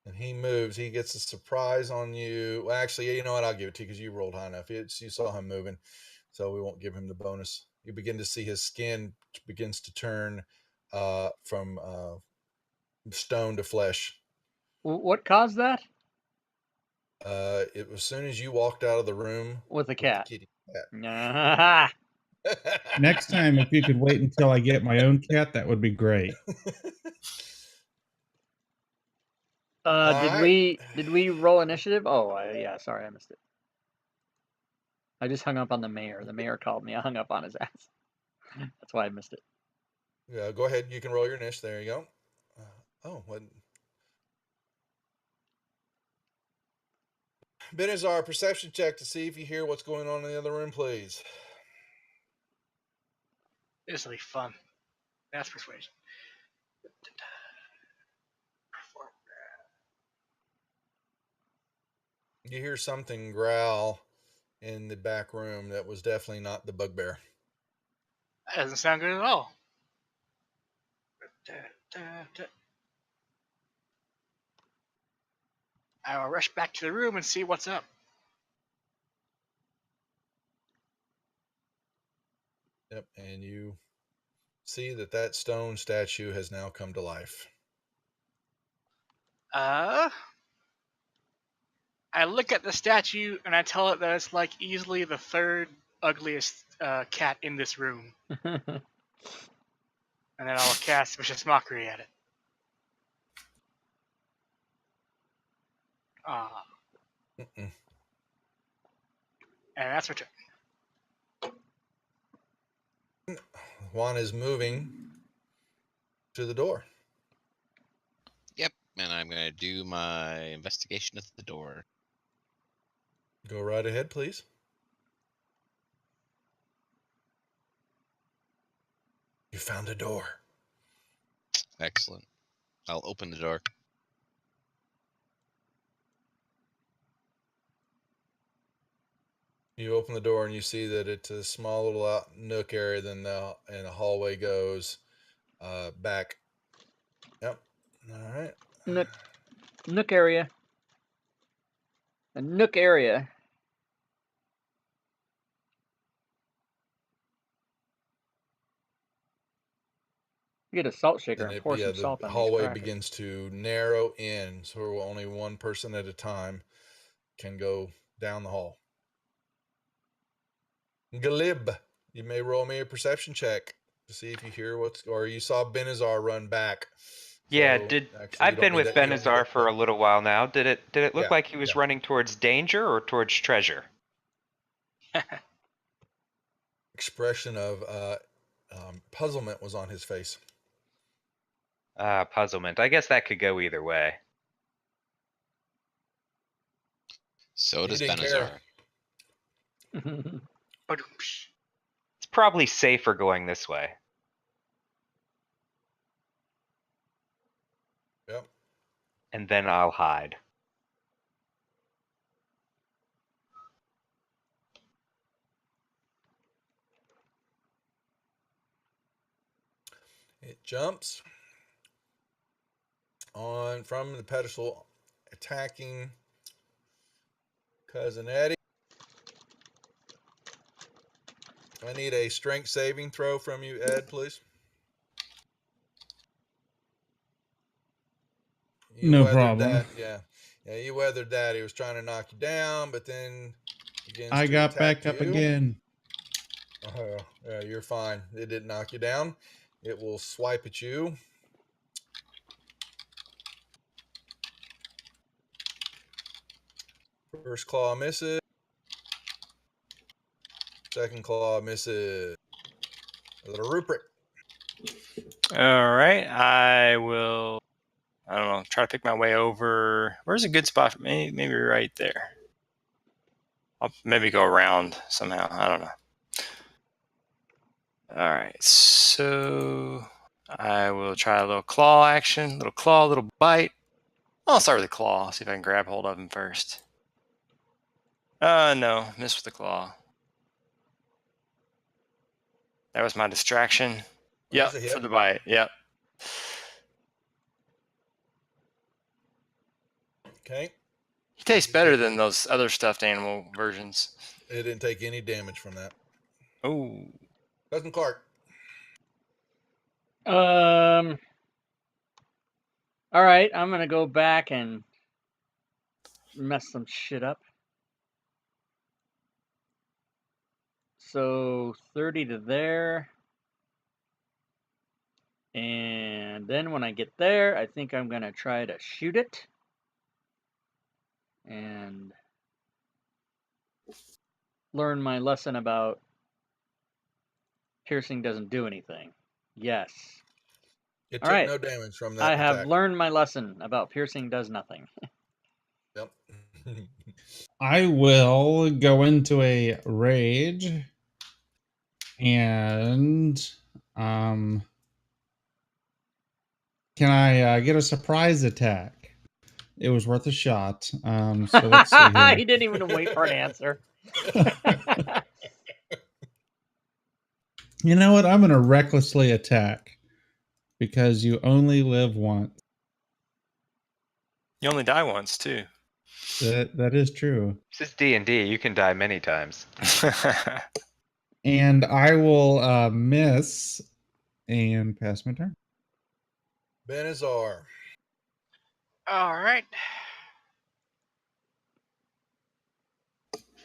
[SPEAKER 1] And he moves. He gets a surprise on you. Well, actually, you know what? I'll give it to you because you rolled high enough. You saw him moving, so we won't give him the bonus. You begin to see his skin begins to turn from stone to flesh.
[SPEAKER 4] What caused that?
[SPEAKER 1] It was as soon as you walked out of the room
[SPEAKER 4] With the cat.
[SPEAKER 1] kitty cat.
[SPEAKER 3] Next time, if you could wait until I get my own cat, that would be great.
[SPEAKER 4] Did we roll initiative? Oh, yeah. Sorry, I missed it. I just hung up on the mayor. The mayor called me. I hung up on his ass. That's why I missed it.
[SPEAKER 1] Yeah, go ahead. You can roll your niche. There you go. What? Benazar, perception check to see if you hear what's going on in the other room, please.
[SPEAKER 5] This will be fun. That's persuasion.
[SPEAKER 1] You hear something growl in the back room that was definitely not the bugbear.
[SPEAKER 5] That doesn't sound good at all. I will rush back to the room and see what's up.
[SPEAKER 1] Yep, and you see that stone statue has now come to life.
[SPEAKER 5] I look at the statue and I tell it that it's like easily the third ugliest cat in this room. And then I'll cast Vicious Mockery at it.
[SPEAKER 1] Mm-mm.
[SPEAKER 5] And that's my turn.
[SPEAKER 1] Juan is moving to the door.
[SPEAKER 6] Yep, and I'm gonna do my investigation at the door.
[SPEAKER 1] Go right ahead, please. You found a door.
[SPEAKER 6] Excellent. I'll open the door.
[SPEAKER 1] You open the door and you see that it's a small little nook area. Then and the hallway goes back. Yep. All right.
[SPEAKER 4] Nook area. A nook area. You get a salt shaker and pour some salt
[SPEAKER 1] the
[SPEAKER 4] on these
[SPEAKER 1] hallway
[SPEAKER 4] crackers.
[SPEAKER 1] begins to narrow in, so only one person at a time can go down the hall. Glib, you may roll me a perception check to see if you hear or you saw Benazar run back.
[SPEAKER 7] yeah,
[SPEAKER 1] So, actually,
[SPEAKER 7] I've been with Benazar for a little while now. Did it look like he was running towards danger or towards treasure?
[SPEAKER 1] Expression of puzzlement was on his face.
[SPEAKER 7] Puzzlement. I guess that could go either way.
[SPEAKER 6] So does
[SPEAKER 1] didn't
[SPEAKER 6] Benazar.
[SPEAKER 7] It's probably safer going this way.
[SPEAKER 1] Yep.
[SPEAKER 7] And then I'll hide.
[SPEAKER 1] It jumps on from the pedestal, attacking cousin Eddie. I need a strength saving throw from you, Ed, please.
[SPEAKER 3] No problem.
[SPEAKER 1] That. Yeah, you weathered that. He was trying to knock you down, but then
[SPEAKER 3] I got back up again.
[SPEAKER 1] Oh, yeah, you're fine. It didn't knock you down. It will swipe at you. First claw misses. Second claw misses. A little rubric.
[SPEAKER 2] All right, I will. I don't know. Try to pick my way over. Where's a good spot for me? Maybe right there. I'll maybe go around somehow. I don't know. All right, so I will try a little claw action. Little claw, little bite. I'll start with the claw. See if I can grab hold of him first. No, missed with the claw. That was my distraction. Yep,
[SPEAKER 1] There's a hit.
[SPEAKER 2] for the bite. Yep.
[SPEAKER 1] Okay.
[SPEAKER 2] He tastes better than those other stuffed animal versions.
[SPEAKER 1] It didn't take any damage from that.
[SPEAKER 2] Oh.
[SPEAKER 1] Cousin Clark.
[SPEAKER 4] All right, I'm gonna go back and mess some shit up. So 30 to there. And then when I get there, I think I'm gonna try to shoot it. And learn my lesson about piercing doesn't do anything. Yes.
[SPEAKER 1] It
[SPEAKER 4] All
[SPEAKER 1] took
[SPEAKER 4] right.
[SPEAKER 1] no damage from that
[SPEAKER 4] I have
[SPEAKER 1] attack.
[SPEAKER 4] learned my lesson about piercing does nothing.
[SPEAKER 1] Yep.
[SPEAKER 3] I will go into a rage and can I get a surprise attack? It was worth a shot. So let's see here.
[SPEAKER 4] He didn't even wait for an answer.
[SPEAKER 3] You know what? I'm going to recklessly attack because you only live once.
[SPEAKER 2] You only die once, too.
[SPEAKER 3] That is true.
[SPEAKER 7] This is D&D. You can die many times.
[SPEAKER 3] And I will miss and pass my turn.
[SPEAKER 1] Benazar.
[SPEAKER 5] All right.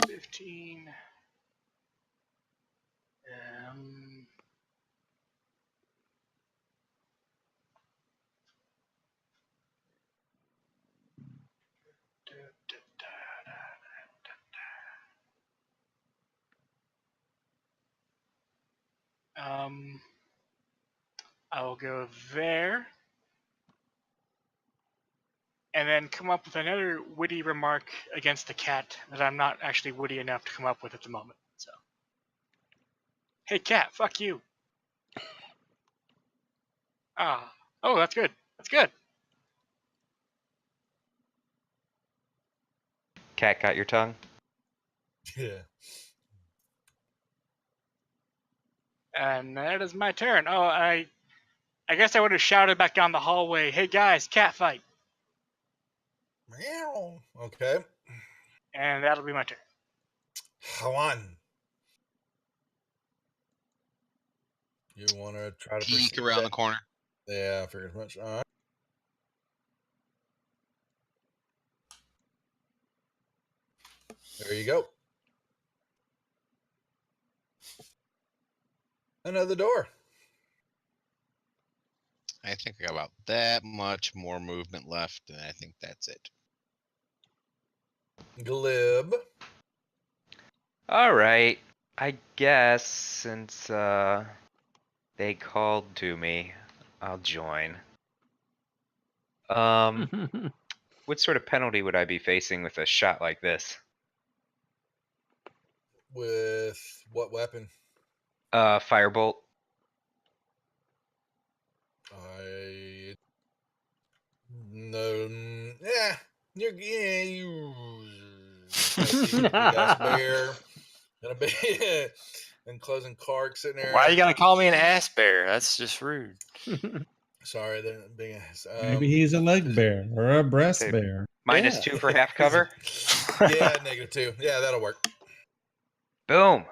[SPEAKER 5] 15. I will go there. And then come up with another witty remark against the cat that I'm not actually witty enough to come up with at the moment. So, hey cat, fuck you. Oh, that's good. That's good.
[SPEAKER 7] Cat got your tongue?
[SPEAKER 1] Yeah.
[SPEAKER 5] And that is my turn. Oh, I guess I would have shouted back down the hallway, hey guys, cat fight.
[SPEAKER 1] Meow. Okay.
[SPEAKER 5] And that'll be my turn.
[SPEAKER 1] One. You want to try to
[SPEAKER 6] Peek
[SPEAKER 1] pursue
[SPEAKER 6] around
[SPEAKER 1] that?
[SPEAKER 6] the corner.
[SPEAKER 1] Yeah, I figured as much. All right. There you go. Another door.
[SPEAKER 6] I think I got about that much more movement left, and I think that's it.
[SPEAKER 1] Glib.
[SPEAKER 7] All right. I guess since they called to me, I'll join. What sort of penalty would I be facing with a shot like this?
[SPEAKER 1] With what weapon?
[SPEAKER 7] Firebolt.
[SPEAKER 1] No. Yeah. You. Big ass bear. And a bear. And closing Clark sitting there.
[SPEAKER 2] Why you gotta call me an ass bear? That's just rude.
[SPEAKER 1] Sorry, they're big ass.
[SPEAKER 3] Maybe he's a leg bear or a breast
[SPEAKER 7] Say-
[SPEAKER 3] bear.
[SPEAKER 7] -2 for half cover.
[SPEAKER 1] Yeah, -2. Yeah, that'll work.
[SPEAKER 7] Boom.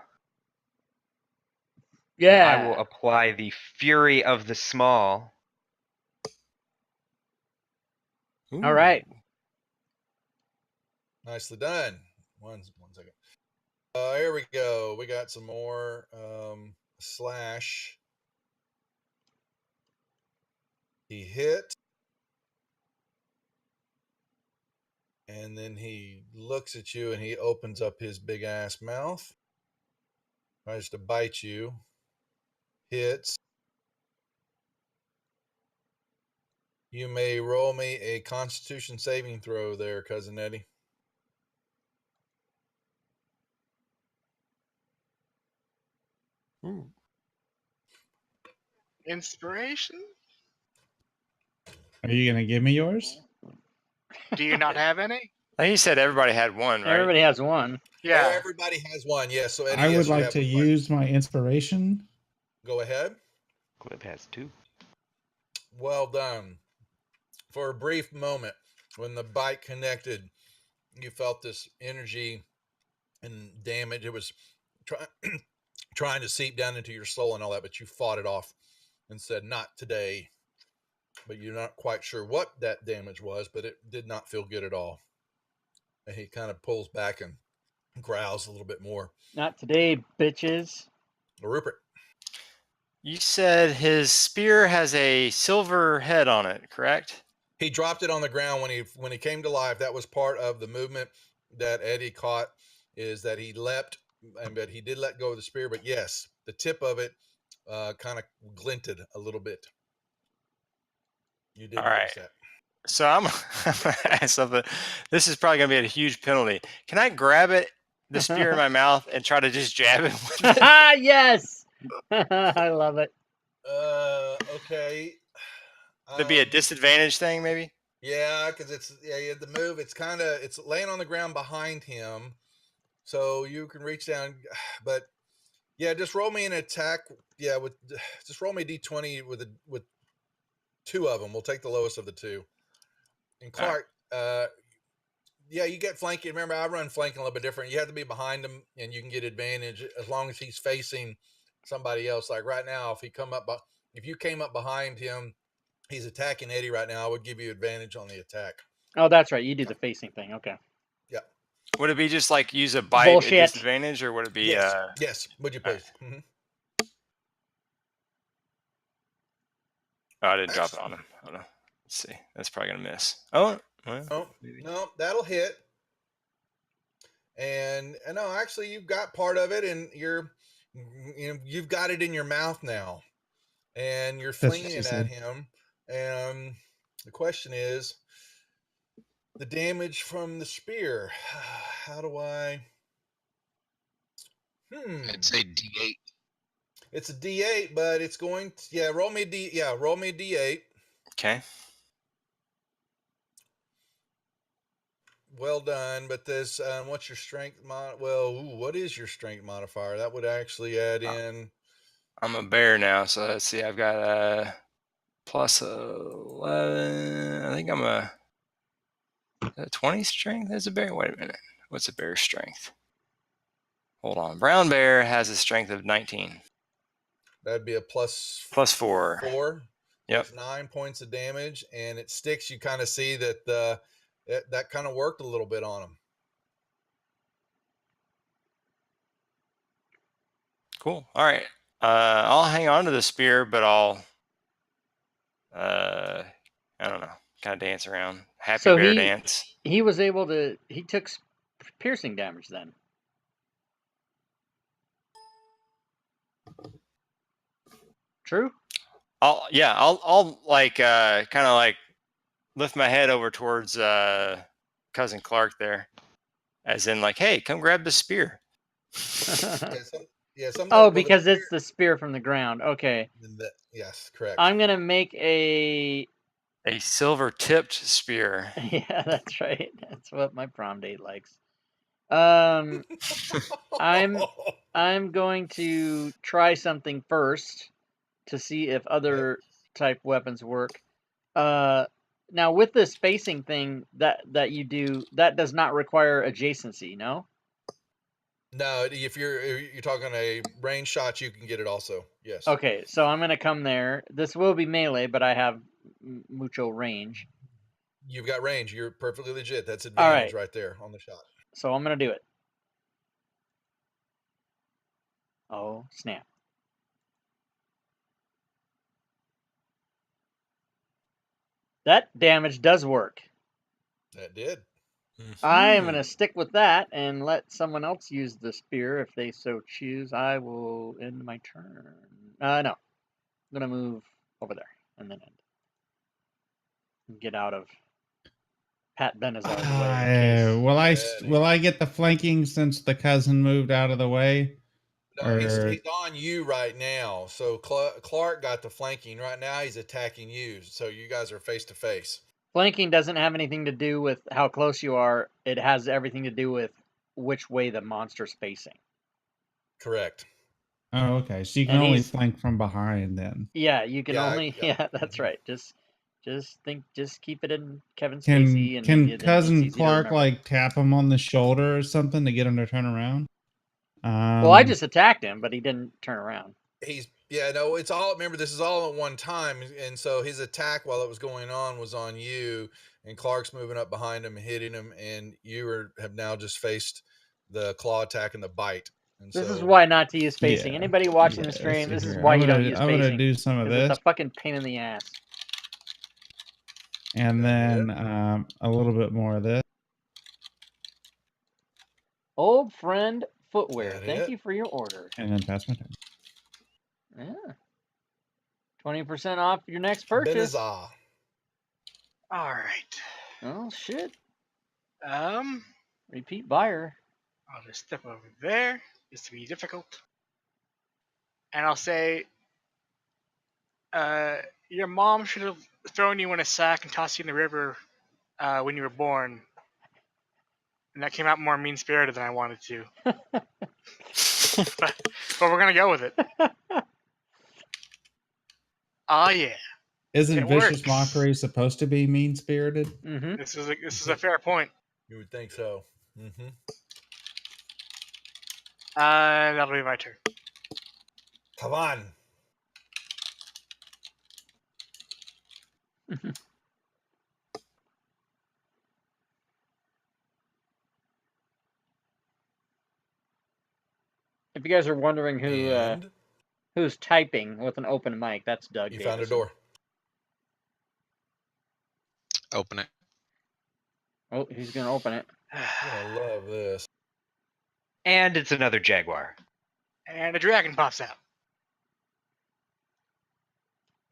[SPEAKER 4] Yeah.
[SPEAKER 7] I will apply the Fury of the Small.
[SPEAKER 4] All right.
[SPEAKER 1] Nicely done. One second. Here we go. We got some more slash. He hit. And then he looks at you and he opens up his big ass mouth, tries to bite you, hits. You may roll me a Constitution saving throw there, Cousin Eddie.
[SPEAKER 2] Ooh.
[SPEAKER 5] Inspiration?
[SPEAKER 3] Are you gonna give me yours?
[SPEAKER 5] Do you not have any?
[SPEAKER 2] I think you said everybody had one, right?
[SPEAKER 4] Everybody has one.
[SPEAKER 5] Yeah.
[SPEAKER 1] Everybody has one. Yes. So Eddie,
[SPEAKER 3] I
[SPEAKER 1] yes,
[SPEAKER 3] would
[SPEAKER 1] you
[SPEAKER 3] like
[SPEAKER 1] have
[SPEAKER 3] to
[SPEAKER 1] one.
[SPEAKER 3] use my inspiration.
[SPEAKER 1] Go ahead.
[SPEAKER 7] Glib has 2.
[SPEAKER 1] Well done. For a brief moment, when the bite connected, you felt this energy and damage. It was trying to seep down into your soul and all that, but you fought it off and said, "Not today." But you're not quite sure what that damage was, but it did not feel good at all. And he kind of pulls back and growls a little bit more.
[SPEAKER 4] Not today, bitches.
[SPEAKER 1] Rupert.
[SPEAKER 2] You said his spear has a silver head on it, correct?
[SPEAKER 1] He dropped it on the ground when he came to life. That was part of the movement that Eddie caught, is that he leapt, but he did let go of the spear. But yes, the tip of it kind of glinted a little bit. You did
[SPEAKER 2] All right.
[SPEAKER 1] notice that.
[SPEAKER 2] So I'm gonna ask something. This is probably gonna be a huge penalty. Can I grab it, the spear in my mouth, and try to just jab it with it?
[SPEAKER 4] Yes. I love it.
[SPEAKER 1] Okay.
[SPEAKER 2] That'd be a disadvantage thing, maybe.
[SPEAKER 1] Yeah, because it's the move. It's laying on the ground behind him, so you can reach down. But yeah, just roll me an attack. Yeah, just roll me D20 with 2 of them. We'll take the lowest of the 2. And Clark, yeah, you get flanking. Remember, I run flanking a little bit different. You have to be behind him, and you can get advantage as long as he's facing somebody else. Like right now, if you came up behind him, he's attacking Eddie right now. I would give you advantage on the attack.
[SPEAKER 4] Oh, that's right. You do the facing thing. Okay.
[SPEAKER 1] Yeah.
[SPEAKER 2] Would it be just like use a bite at disadvantage, or would it be?
[SPEAKER 1] Yes. Yes. Would you please?
[SPEAKER 2] Right. Oh, I didn't drop it on him. Hold on. Let's see. That's probably gonna miss. Oh. Well,
[SPEAKER 1] no, that'll hit. And no, actually, you've got part of it, and you've got it in your mouth now, and you're flinging it at him. And the question is, the damage from the spear. How do I?
[SPEAKER 6] I'd say D8.
[SPEAKER 1] It's a D8, but it's going to, roll me a D8.
[SPEAKER 2] Okay.
[SPEAKER 1] Well done, but this, what's your strength what is your strength modifier? That would actually add in.
[SPEAKER 2] I'm a bear now, so let's see. I've got a plus 11. I think I'm a 20 strength as a bear. Wait a minute. What's a bear's strength? Hold on. Brown bear has a strength of 19.
[SPEAKER 1] That'd be a plus
[SPEAKER 2] 4.
[SPEAKER 1] 4.
[SPEAKER 2] Yep.
[SPEAKER 1] That's 9 points of damage, and it sticks. You kind of see that that kind of worked a little bit on him.
[SPEAKER 2] Cool. All right. I'll hang on to the spear, but I'll I don't know, kind of dance around. Happy bear dance.
[SPEAKER 4] He was able to. He took piercing damage then. True.
[SPEAKER 2] I'll like kind of like lift my head over towards cousin Clark there, as in like, hey, come grab the spear.
[SPEAKER 4] Because it's the spear from the ground. Okay.
[SPEAKER 1] Yes, correct.
[SPEAKER 4] I'm gonna make a
[SPEAKER 2] silver tipped spear.
[SPEAKER 4] Yeah, that's right. That's what my prom date likes. I'm going to try something first to see if other type weapons work. Now with this spacing thing that you do, that does not require adjacency, no?
[SPEAKER 1] No, if you're talking a range shot, you can get it also. Yes.
[SPEAKER 4] Okay, so I'm gonna come there. This will be melee, but I have mucho range.
[SPEAKER 1] You've got range. You're perfectly legit. That's advantage right there on the shot.
[SPEAKER 4] So I'm gonna do it. Oh, snap. That damage does work.
[SPEAKER 1] That did.
[SPEAKER 4] I am going to stick with that and let someone else use the spear if they so choose. I will end my turn. No. I'm going to move over there and then end. And get out of Pat Benazar's way in case.
[SPEAKER 3] Will I get the flanking since the cousin moved out of the way?
[SPEAKER 1] No, he's on you right now. So Clark got the flanking. Right now he's attacking you. So you guys are face to face.
[SPEAKER 4] Flanking doesn't have anything to do with how close you are. It has everything to do with which way the monster's facing.
[SPEAKER 1] Correct.
[SPEAKER 3] Oh, okay. So you can only flank from behind then.
[SPEAKER 4] Yeah, you can only. Yeah, that's right. Just keep it in Kevin Spacey.
[SPEAKER 3] Can cousin Clark like tap him on the shoulder or something to get him to turn around?
[SPEAKER 4] Well, I just attacked him, but he didn't turn around.
[SPEAKER 1] It's all. Remember, this is all at one time, and so his attack while it was going on was on you, and Clark's moving up behind him, hitting him, and you have now just faced the claw attack and the bite. And
[SPEAKER 4] this is why not to use facing. Anybody watching the stream, this is why you don't use facing.
[SPEAKER 3] I'm gonna do some of this.
[SPEAKER 4] It's a fucking pain in the ass.
[SPEAKER 3] And then a little bit more of this.
[SPEAKER 4] Old friend footwear. Thank you for your order.
[SPEAKER 3] And then pass my turn.
[SPEAKER 4] Yeah. 20% off your next purchase.
[SPEAKER 5] All right.
[SPEAKER 4] Oh shit. Repeat buyer.
[SPEAKER 5] I'll just step over there just to be difficult. And I'll say, your mom should have thrown you in a sack and tossed you in the river when you were born. And that came out more mean-spirited than I wanted to. but we're going to go with it. Oh, yeah.
[SPEAKER 3] Isn't Vicious Mockery supposed to be mean-spirited?
[SPEAKER 4] Mm-hmm.
[SPEAKER 5] This is a fair point.
[SPEAKER 1] You would think so. Mm-hmm.
[SPEAKER 5] That'll be my turn.
[SPEAKER 1] Come on.
[SPEAKER 4] If you guys are wondering who's typing with an open mic, that's Doug Davison.
[SPEAKER 1] You found a door.
[SPEAKER 6] Open it.
[SPEAKER 4] Oh, he's going to open it.
[SPEAKER 1] I love this.
[SPEAKER 7] And it's another Jaguar.
[SPEAKER 5] And a dragon pops out.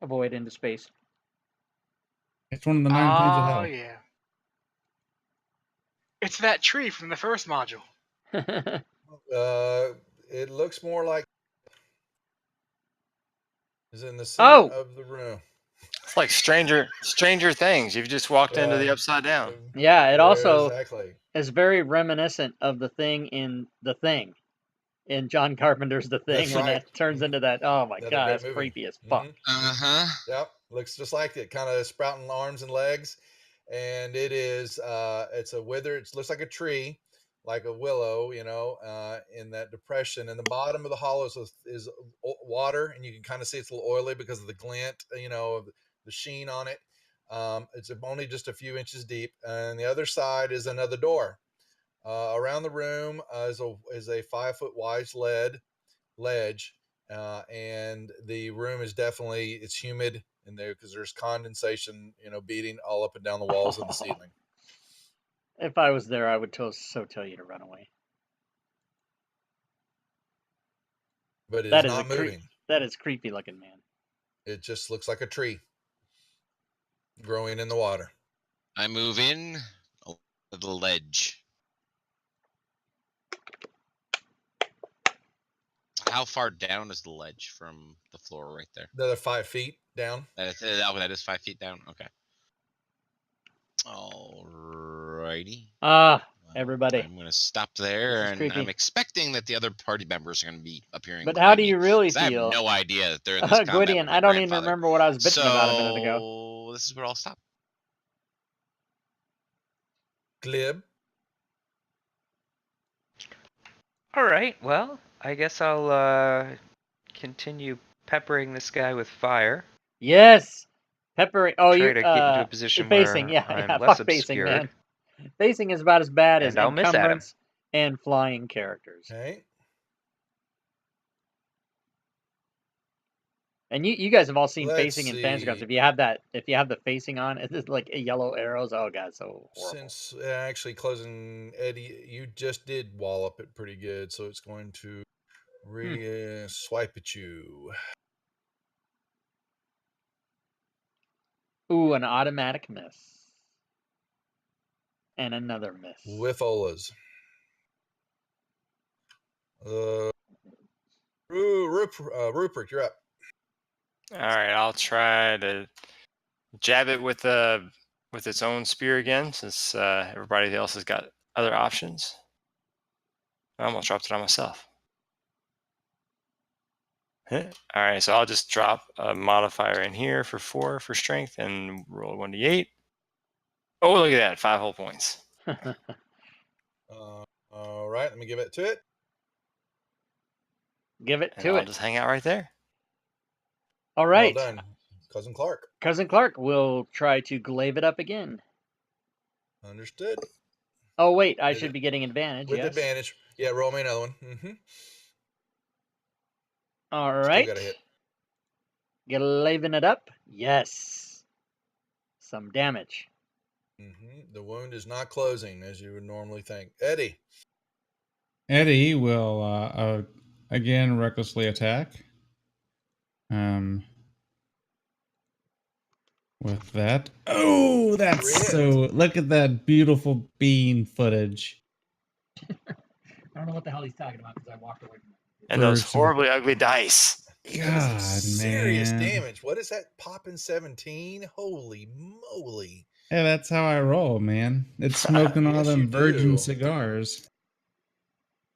[SPEAKER 4] Avoid into space.
[SPEAKER 3] It's one of the 9 planes of hell.
[SPEAKER 5] Oh, yeah. It's that tree from the first module.
[SPEAKER 1] It looks more like is in the center of the room.
[SPEAKER 2] It's like Stranger Things. You've just walked into the Upside Down.
[SPEAKER 4] Yeah, it also is very reminiscent of the thing in The Thing. In John Carpenter's The Thing, when that turns into that. Oh my god, that's creepy as fuck.
[SPEAKER 1] Yep, looks just like it, kind of sprouting arms and legs, and it is. It's a wither. It looks like a tree, like a willow, in that depression. And the bottom of the hollow is water, and you can kind of see it's a little oily because of the glint, the sheen on it. It's only just a few inches deep, and the other side is another door. Around the room is a 5-foot wide ledge, and the room is it's humid in there because there's condensation, beating all up and down the walls and the ceiling.
[SPEAKER 4] If I was there, I would tell you to run away.
[SPEAKER 1] But it's not moving.
[SPEAKER 4] That is creepy looking, man.
[SPEAKER 1] It just looks like a tree growing in the water.
[SPEAKER 6] I move in the ledge. How far down is the ledge from the floor right there?
[SPEAKER 1] Another 5 feet down.
[SPEAKER 6] That is 5 feet down? Okay. Alrighty.
[SPEAKER 4] Everybody.
[SPEAKER 6] I'm going to stop there, and I'm expecting that the other party members are going to be appearing.
[SPEAKER 4] But how do you really feel?
[SPEAKER 6] I have no idea that they're in this combat.
[SPEAKER 4] Gwydion, I don't even remember what I was bitching about a minute ago.
[SPEAKER 6] So this is where I'll stop.
[SPEAKER 1] Glib.
[SPEAKER 7] All right. Well, I guess I'll continue peppering this guy with fire.
[SPEAKER 4] Yes, peppering. Oh,
[SPEAKER 7] try to get into a position
[SPEAKER 4] facing.
[SPEAKER 7] Where I'm less obscured.
[SPEAKER 4] Facing, man. Facing is about as bad as
[SPEAKER 7] I'll miss at him.
[SPEAKER 4] And flying characters.
[SPEAKER 1] Okay.
[SPEAKER 4] And you guys have all seen
[SPEAKER 1] Let's
[SPEAKER 4] facing in Fantasy Grounds.
[SPEAKER 1] see.
[SPEAKER 4] If you have the facing on, it's like yellow arrows. Oh god, so horrible.
[SPEAKER 1] Since actually closing, Eddie, you just did wallop it pretty good, so it's going to swipe at you.
[SPEAKER 4] Ooh, an automatic miss. And another miss.
[SPEAKER 1] With Ola's. Rupert, you're up.
[SPEAKER 2] All right, I'll try to jab it with its own spear again, since everybody else has got other options. I almost dropped it on myself. All right, so I'll just drop a modifier in here for 4 for strength and roll 1d8. Oh, look at that, 5 whole points.
[SPEAKER 1] All right, let me give it to it.
[SPEAKER 4] Give it
[SPEAKER 2] And
[SPEAKER 4] to
[SPEAKER 2] I'll
[SPEAKER 4] it.
[SPEAKER 2] just hang out right there.
[SPEAKER 4] All right.
[SPEAKER 1] Well done, Cousin Clark.
[SPEAKER 4] Cousin Clark will try to glaive it up again.
[SPEAKER 1] Understood.
[SPEAKER 4] Oh wait, I should be getting advantage.
[SPEAKER 1] With
[SPEAKER 4] yes.
[SPEAKER 1] advantage. Yeah, roll me another one. Mm-hmm.
[SPEAKER 4] All right.
[SPEAKER 1] Still got a hit.
[SPEAKER 4] Glaving it up. Yes. Some damage.
[SPEAKER 1] Mm-hmm. The wound is not closing as you would normally think. Eddie.
[SPEAKER 3] Eddie will again recklessly attack. With that. Oh, that's
[SPEAKER 1] Crit.
[SPEAKER 3] so. Look at that beautiful bean footage.
[SPEAKER 4] I don't know what the hell he's talking about because I walked away from it.
[SPEAKER 2] And those horribly ugly dice.
[SPEAKER 3] God,
[SPEAKER 1] Serious
[SPEAKER 3] man.
[SPEAKER 1] damage. What is that? Popping 17? Holy moly.
[SPEAKER 3] Hey, that's how I roll, man. It's smoking all
[SPEAKER 1] Yes,
[SPEAKER 3] them
[SPEAKER 1] you
[SPEAKER 3] virgin
[SPEAKER 1] do.
[SPEAKER 3] cigars.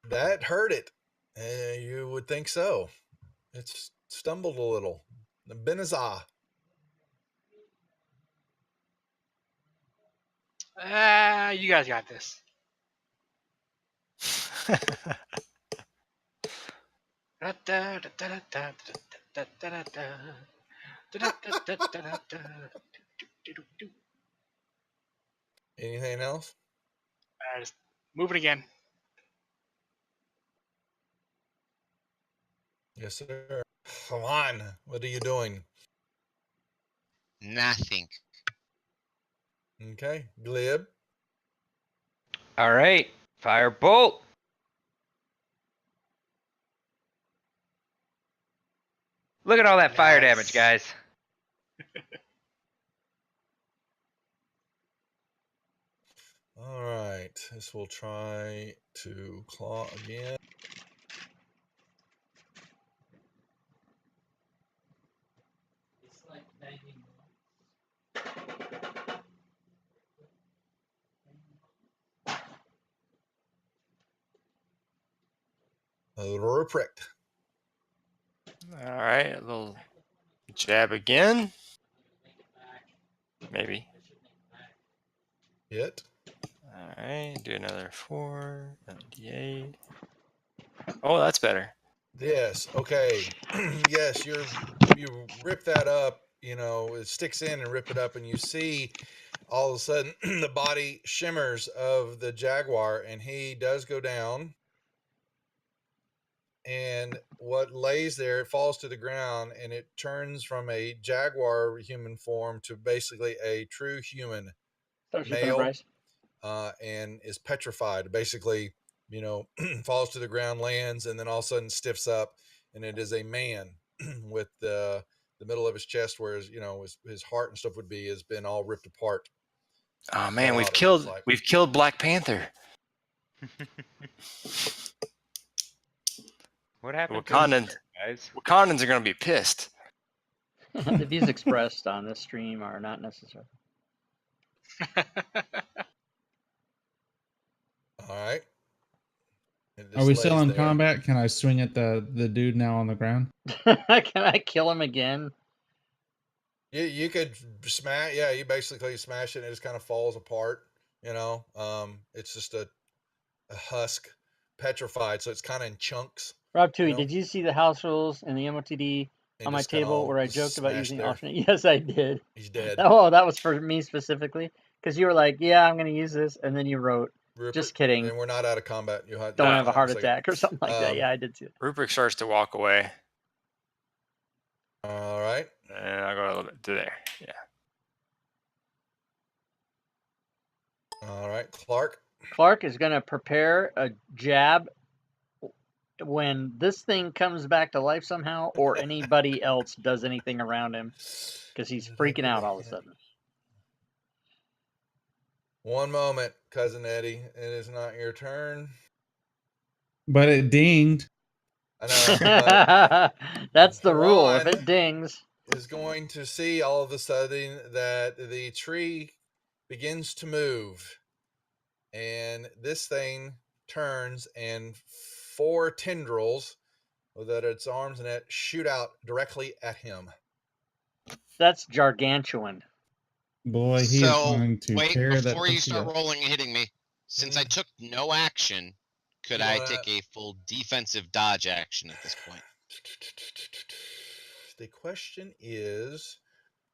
[SPEAKER 1] That hurt it. You would think so. It's stumbled a little. The Benazah.
[SPEAKER 5] You guys got this.
[SPEAKER 1] Anything else?
[SPEAKER 5] Just moving again.
[SPEAKER 1] Yes, sir. Come on. What are you doing?
[SPEAKER 6] Nothing.
[SPEAKER 1] Okay. Glib.
[SPEAKER 7] All right, fire bolt. Look at all that fire damage, guys.
[SPEAKER 1] All right. This will try to claw again.
[SPEAKER 4] It's like banging.
[SPEAKER 1] Rupert.
[SPEAKER 2] All right, a little jab again. Maybe.
[SPEAKER 1] Hit.
[SPEAKER 2] All right, do another 4, 98. Oh, that's better.
[SPEAKER 1] Yes. Okay. Yes, you rip that up, it sticks in and rip it up, and you see all of a sudden the body shimmers of the jaguar, and he does go down. And what lays there, it falls to the ground, and it turns from a jaguar human form to basically a true human male, and is petrified. Basically, falls to the ground, lands, and then all of a sudden stiffs up, and it is a man with the middle of his chest where his heart and stuff would be has been all ripped apart.
[SPEAKER 2] Oh man, we've killed Black Panther.
[SPEAKER 7] What happened
[SPEAKER 2] Wakandans,
[SPEAKER 7] guys?
[SPEAKER 2] Wakandans are going to be pissed.
[SPEAKER 4] The views expressed on this stream are not necessary.
[SPEAKER 1] All right.
[SPEAKER 3] Are we still in combat? Can I swing at the dude now on the ground?
[SPEAKER 4] Can I kill him again?
[SPEAKER 1] You could smash. Yeah, you basically smash it and it just kind of falls apart. It's just a husk, petrified, so it's kind of in chunks.
[SPEAKER 4] Rob Tui, did you see the house rules and the MOTD on my table where I joked about using alternate? Yes, I did.
[SPEAKER 1] He's dead.
[SPEAKER 4] Oh, that was for me specifically because you were like, "Yeah, I'm going to use this," and then you wrote,
[SPEAKER 1] Rupert,
[SPEAKER 4] "Just kidding."
[SPEAKER 1] And we're not out of combat.
[SPEAKER 4] Don't have a heart attack or something like that. Yeah, I did see it.
[SPEAKER 2] Rupert starts to walk away.
[SPEAKER 1] All right.
[SPEAKER 2] And I'll go a little bit to there. Yeah.
[SPEAKER 1] All right, Clark.
[SPEAKER 4] Clark is going to prepare a jab when this thing comes back to life somehow, or anybody else does anything around him, because he's freaking out all of a sudden.
[SPEAKER 1] One moment, Cousin Eddie. It is not your turn.
[SPEAKER 3] But it dinged.
[SPEAKER 1] I know. But
[SPEAKER 4] that's the rule. If
[SPEAKER 1] Juan
[SPEAKER 4] it dings,
[SPEAKER 1] is going to see all of a sudden that the tree begins to move, and this thing turns, and 4 tendrils that its arms and it shoot out directly at him.
[SPEAKER 4] that's gargantuan.
[SPEAKER 3] Boy, he is going to
[SPEAKER 6] wait,
[SPEAKER 3] tear that
[SPEAKER 6] before you
[SPEAKER 3] pussy
[SPEAKER 6] start
[SPEAKER 3] up.
[SPEAKER 6] rolling and hitting me, since I took no action, could I take a full defensive dodge action at this point?
[SPEAKER 1] The question is,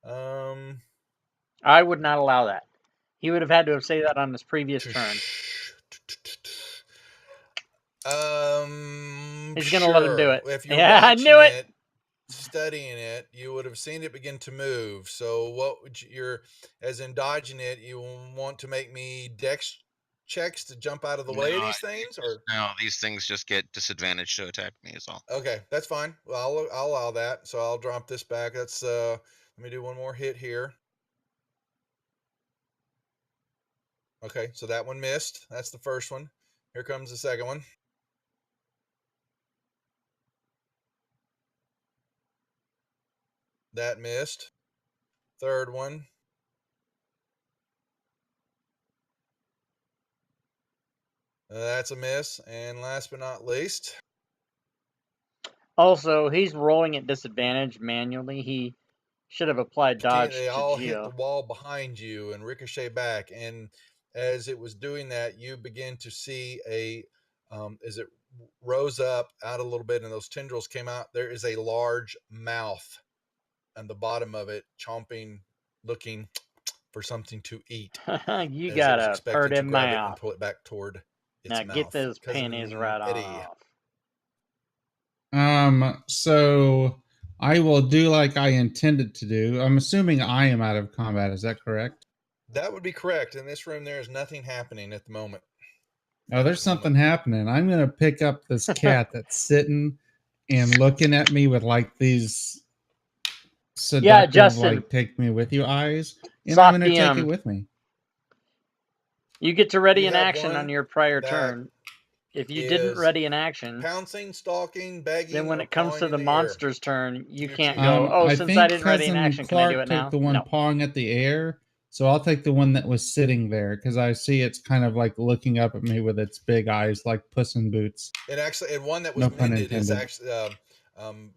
[SPEAKER 4] I would not allow that. He would have had to have said that on his previous turn. He's gonna let him do it.
[SPEAKER 1] If you're
[SPEAKER 4] Yeah, I
[SPEAKER 1] watching
[SPEAKER 4] knew it.
[SPEAKER 1] studying it, you would have seen it begin to move. So what would you're as in dodging it, you want to make me dex checks to jump out of the way of these things, or
[SPEAKER 6] no? These things just get disadvantaged to attack me is all.
[SPEAKER 1] okay, that's fine. Well, I'll allow that. So I'll drop this back. That's let me do one more hit here. Okay, so that one missed. That's the first one. Here comes the second one. That missed. Third one. That's a miss. And last but not least.
[SPEAKER 4] Also, he's rolling at disadvantage manually. He should have applied dodge
[SPEAKER 1] They
[SPEAKER 4] to
[SPEAKER 1] all hit the
[SPEAKER 4] Geo.
[SPEAKER 1] wall behind you and ricochet back. And as it was doing that, you begin to see as it rose up out a little bit and those tendrils came out, there is a large mouth on the bottom of it, chomping, looking for something to eat.
[SPEAKER 4] You
[SPEAKER 1] as
[SPEAKER 4] got
[SPEAKER 1] it was
[SPEAKER 4] a
[SPEAKER 1] expecting
[SPEAKER 4] purty
[SPEAKER 1] to grab it and
[SPEAKER 4] mouth.
[SPEAKER 1] pull it back toward its
[SPEAKER 4] Now
[SPEAKER 1] mouth.
[SPEAKER 4] get those
[SPEAKER 1] Cousin
[SPEAKER 4] panties right
[SPEAKER 1] Eddie.
[SPEAKER 4] off.
[SPEAKER 3] So I will do like I intended to do. I'm assuming I am out of combat. Is that correct?
[SPEAKER 1] That would be correct. In this room, there is nothing happening at the moment.
[SPEAKER 3] Oh, there's something happening. I'm going to pick up this cat that's sitting and looking at me with like these seductive,
[SPEAKER 4] Justin.
[SPEAKER 3] like take me with you eyes, and
[SPEAKER 4] Soft
[SPEAKER 3] I'm going to take
[SPEAKER 4] DM.
[SPEAKER 3] it with me.
[SPEAKER 4] You get to ready
[SPEAKER 1] You
[SPEAKER 4] an
[SPEAKER 1] have
[SPEAKER 4] action
[SPEAKER 1] one
[SPEAKER 4] on your prior
[SPEAKER 1] that
[SPEAKER 4] turn. If you didn't
[SPEAKER 1] is
[SPEAKER 4] ready an action,
[SPEAKER 1] pouncing, stalking, begging,
[SPEAKER 4] then when
[SPEAKER 1] or
[SPEAKER 4] it comes
[SPEAKER 1] pawing
[SPEAKER 4] to
[SPEAKER 1] in
[SPEAKER 4] the
[SPEAKER 1] air.
[SPEAKER 4] monster's turn, you
[SPEAKER 1] Your
[SPEAKER 4] can't
[SPEAKER 1] choosing.
[SPEAKER 4] go, oh,
[SPEAKER 3] I
[SPEAKER 4] since
[SPEAKER 3] think
[SPEAKER 4] I didn't ready an
[SPEAKER 3] Cousin
[SPEAKER 4] action, can I do
[SPEAKER 3] Clark
[SPEAKER 4] it now?
[SPEAKER 3] took the one
[SPEAKER 4] No.
[SPEAKER 3] pawing at the air, so I'll take the one that was sitting there because I see it's kind of like looking up at me with its big eyes like Puss in Boots.
[SPEAKER 1] And actually, and one that was
[SPEAKER 3] No pun
[SPEAKER 1] mended is
[SPEAKER 3] intended.
[SPEAKER 1] actually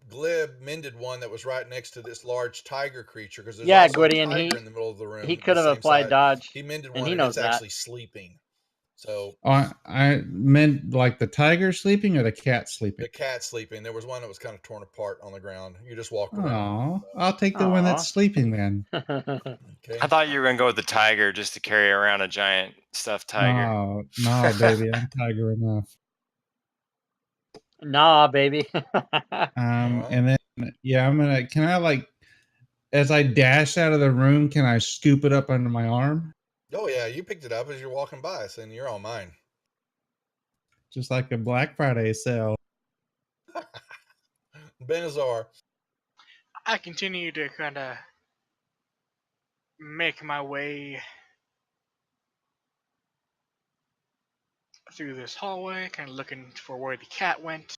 [SPEAKER 1] Glib mended one that was right next to this large tiger creature because there's
[SPEAKER 4] Yeah,
[SPEAKER 1] also
[SPEAKER 4] Gwitty,
[SPEAKER 1] a
[SPEAKER 4] and
[SPEAKER 1] tiger in the middle of the room.
[SPEAKER 4] he
[SPEAKER 1] the
[SPEAKER 4] could have
[SPEAKER 1] same
[SPEAKER 4] applied
[SPEAKER 1] size.
[SPEAKER 4] dodge,
[SPEAKER 1] He mended
[SPEAKER 4] and
[SPEAKER 1] one,
[SPEAKER 4] he
[SPEAKER 1] and
[SPEAKER 4] knows
[SPEAKER 1] it's
[SPEAKER 4] that.
[SPEAKER 1] actually sleeping. So
[SPEAKER 3] I meant like the tiger sleeping or the cat sleeping.
[SPEAKER 1] the cat sleeping. There was one that was kind of torn apart on the ground. You just walk around.
[SPEAKER 3] Oh, I'll take the one that's sleeping then.
[SPEAKER 1] Okay.
[SPEAKER 2] I thought you were going to go with the tiger just to carry around a giant stuffed tiger.
[SPEAKER 3] No, baby, I'm tiger enough.
[SPEAKER 4] Nah, baby.
[SPEAKER 3] And then can I like, as I dash out of the room, can I scoop it up under my arm?
[SPEAKER 1] Oh yeah, you picked it up as you're walking by, saying you're all mine.
[SPEAKER 3] Just like a Black Friday sale.
[SPEAKER 1] Benazar.
[SPEAKER 5] I continue to kind of make my way through this hallway, kind of looking for where the cat went.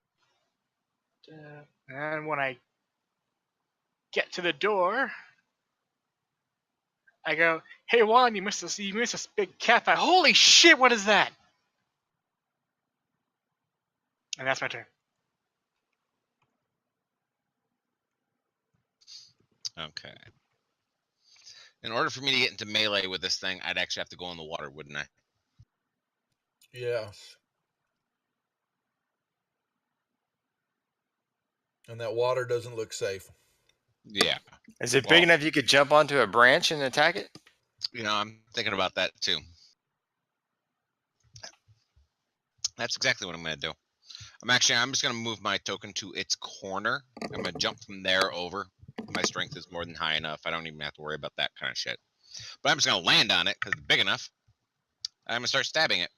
[SPEAKER 5] And when I get to the door, I go, "Hey Juan, you missed this big cat fight. Holy shit, what is that?" And that's my turn.
[SPEAKER 6] Okay. In order for me to get into melee with this thing, I'd actually have to go in the water, wouldn't I?
[SPEAKER 1] Yes. And that water doesn't look safe.
[SPEAKER 6] Yeah.
[SPEAKER 2] Is it big enough you could jump onto a branch and attack it?
[SPEAKER 6] You know, I'm thinking about that too. That's exactly what I'm going to do. I'm just going to move my token to its corner. I'm going to jump from there over. My strength is more than high enough. I don't even have to worry about that kind of shit. But I'm just going to land on it because it's big enough. I'm going to start stabbing it.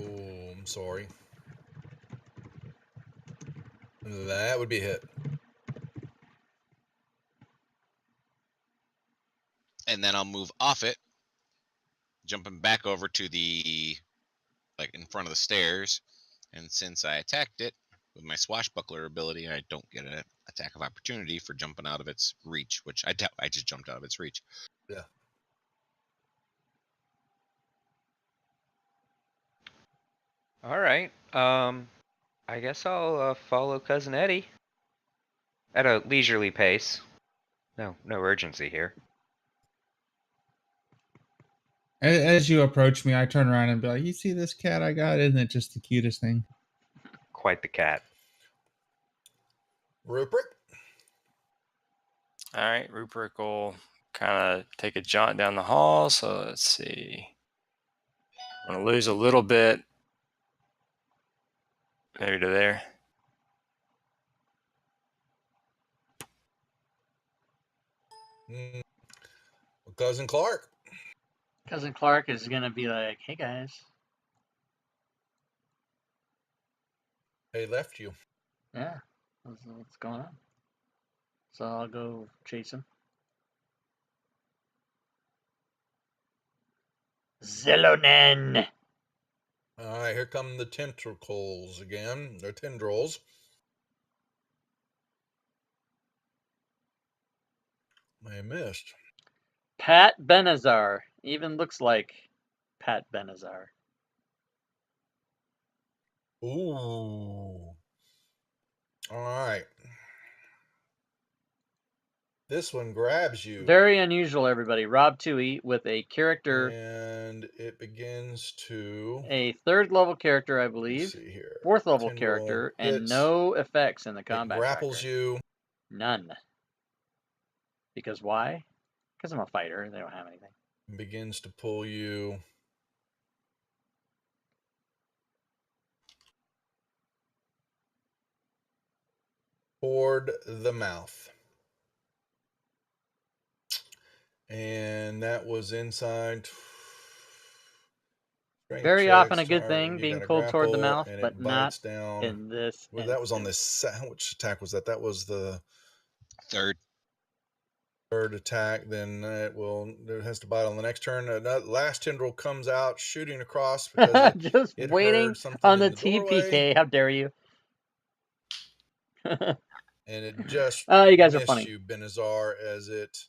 [SPEAKER 1] Oh, I'm sorry. That would be a hit.
[SPEAKER 6] And then I'll move off it, jumping back over to the, like, in front of the stairs. And since I attacked it with my swashbuckler ability, I don't get an attack of opportunity for jumping out of its reach, which I just jumped out of its reach.
[SPEAKER 1] Yeah.
[SPEAKER 7] All right. I guess I'll follow Cousin Eddie at a leisurely pace. No urgency here.
[SPEAKER 3] As you approach me, I turn around and be like, "You see this cat I got? Isn't it just the cutest thing?"
[SPEAKER 7] Quite the cat.
[SPEAKER 1] Rupert?
[SPEAKER 2] All right, Rupert will kind of take a jaunt down the hall. So let's see. I'm going to lose a little bit. Maybe to there.
[SPEAKER 1] Cousin Clark.
[SPEAKER 4] Cousin Clark is going to be like, hey, guys.
[SPEAKER 1] They left you.
[SPEAKER 4] Yeah, what's going on? So I'll go chase him. Zelonen!
[SPEAKER 1] All right, here come the tentacles again. They're tendrils. I missed.
[SPEAKER 4] Pat Benazar. Even looks like Pat Benazar.
[SPEAKER 1] Ooh. All right. This one grabs you.
[SPEAKER 4] Very unusual, everybody. Rob Toohey with a character.
[SPEAKER 1] And it begins to...
[SPEAKER 4] A third level character, I
[SPEAKER 1] Let's
[SPEAKER 4] believe.
[SPEAKER 1] see here.
[SPEAKER 4] Fourth level
[SPEAKER 1] Tendril
[SPEAKER 4] character, and
[SPEAKER 1] hits.
[SPEAKER 4] no effects in the combat
[SPEAKER 1] It grapples
[SPEAKER 4] tracker.
[SPEAKER 1] you.
[SPEAKER 4] None. Because why? Because I'm a fighter. They don't have anything.
[SPEAKER 1] Begins to pull you toward the mouth. And that was inside.
[SPEAKER 4] Very often a good thing, being pulled toward the mouth,
[SPEAKER 1] and
[SPEAKER 4] but
[SPEAKER 1] it
[SPEAKER 4] not
[SPEAKER 1] bites down.
[SPEAKER 4] in this
[SPEAKER 1] Well, that was on
[SPEAKER 4] instance.
[SPEAKER 1] this. Which attack was that? That was the
[SPEAKER 6] Third
[SPEAKER 1] attack. Then it has to bite on the next turn. Last tendril comes out shooting across because
[SPEAKER 4] Just
[SPEAKER 1] it
[SPEAKER 4] waiting
[SPEAKER 1] heard something
[SPEAKER 4] on
[SPEAKER 1] in
[SPEAKER 4] the
[SPEAKER 1] doorway,
[SPEAKER 4] TPK. How dare you?
[SPEAKER 1] and it just
[SPEAKER 4] you guys are
[SPEAKER 1] missed
[SPEAKER 4] funny.
[SPEAKER 1] you, Benazar, as it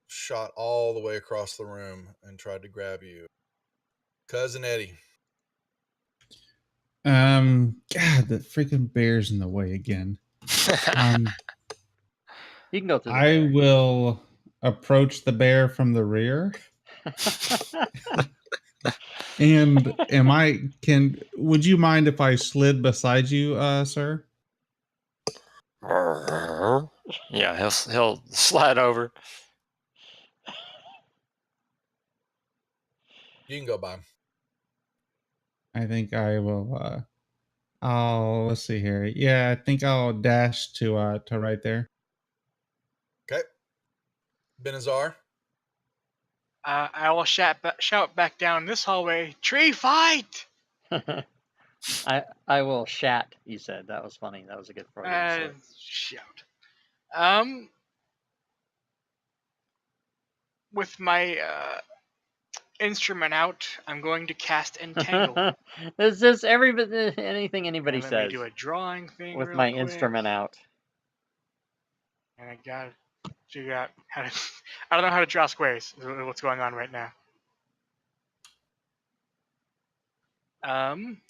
[SPEAKER 1] shot all the way across the room and tried to grab you. Cousin Eddie.
[SPEAKER 3] God, the freaking bear's in the way again.
[SPEAKER 4] You can go through the
[SPEAKER 3] I
[SPEAKER 4] bear.
[SPEAKER 3] will approach the bear from the rear. And would you mind if I slid beside you, sir?
[SPEAKER 2] Yeah, he'll slide over.
[SPEAKER 1] You can go by him.
[SPEAKER 3] I think I will. Let's see here. Yeah, I think I'll dash to right there.
[SPEAKER 1] Okay. Benazar.
[SPEAKER 5] I will shout back down this hallway. Tree fight!
[SPEAKER 4] I will shat. You said that was funny. That was a good Freudian slip.
[SPEAKER 5] Shout. With my instrument out, I'm going to cast Entangle.
[SPEAKER 4] It's just anything anybody
[SPEAKER 5] Let
[SPEAKER 4] says.
[SPEAKER 5] me do a drawing thing
[SPEAKER 4] with
[SPEAKER 5] real
[SPEAKER 4] my
[SPEAKER 5] quick.
[SPEAKER 4] Instrument out.
[SPEAKER 5] And I gotta figure out how to. I don't know how to draw squares. What's going on right now?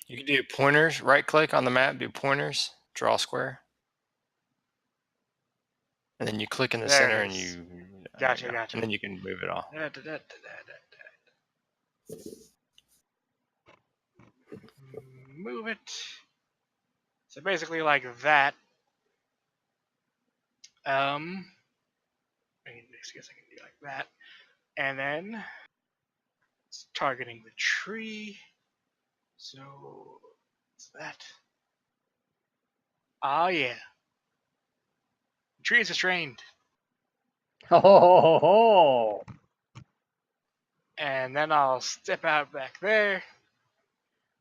[SPEAKER 2] You can do pointers. Right click on the map, do pointers, draw a square, and then you click in the
[SPEAKER 5] There it
[SPEAKER 2] center and
[SPEAKER 5] is.
[SPEAKER 2] you.
[SPEAKER 5] Gotcha.
[SPEAKER 2] And then you can move it all.
[SPEAKER 5] Move it. So basically, like that. I guess I can do like that, and then targeting the tree. So what's that? Oh yeah. The tree is restrained.
[SPEAKER 4] Oh.
[SPEAKER 5] And then I'll step out back there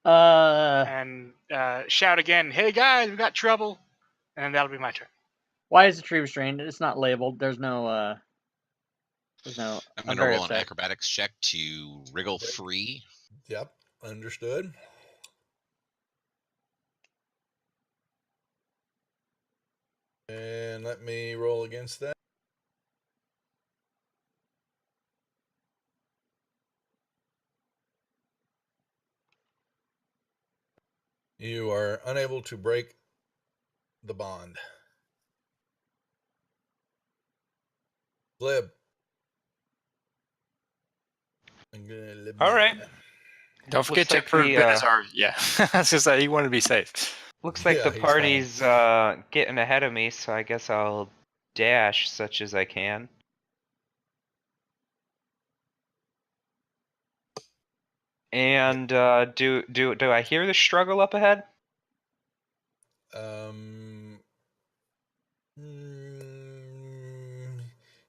[SPEAKER 4] Uh,
[SPEAKER 5] and shout again, "Hey guys, we got trouble!" And that'll be my turn.
[SPEAKER 4] why is the tree restrained? It's not labeled. There's no
[SPEAKER 6] I'm going to
[SPEAKER 4] very
[SPEAKER 6] roll an
[SPEAKER 4] upset.
[SPEAKER 6] acrobatics check to wriggle free.
[SPEAKER 1] Yep, understood. And let me roll against that. You are unable to break the bond. Glib.
[SPEAKER 7] All right.
[SPEAKER 2] Don't forget to
[SPEAKER 7] like
[SPEAKER 2] approve
[SPEAKER 7] the,
[SPEAKER 2] Benazar. Yeah, I was just say he wanted to be safe.
[SPEAKER 7] Looks like
[SPEAKER 1] Yeah,
[SPEAKER 7] the
[SPEAKER 1] he's
[SPEAKER 7] party's getting ahead of me, so I guess I'll dash such as I can. And do I hear the struggle up ahead?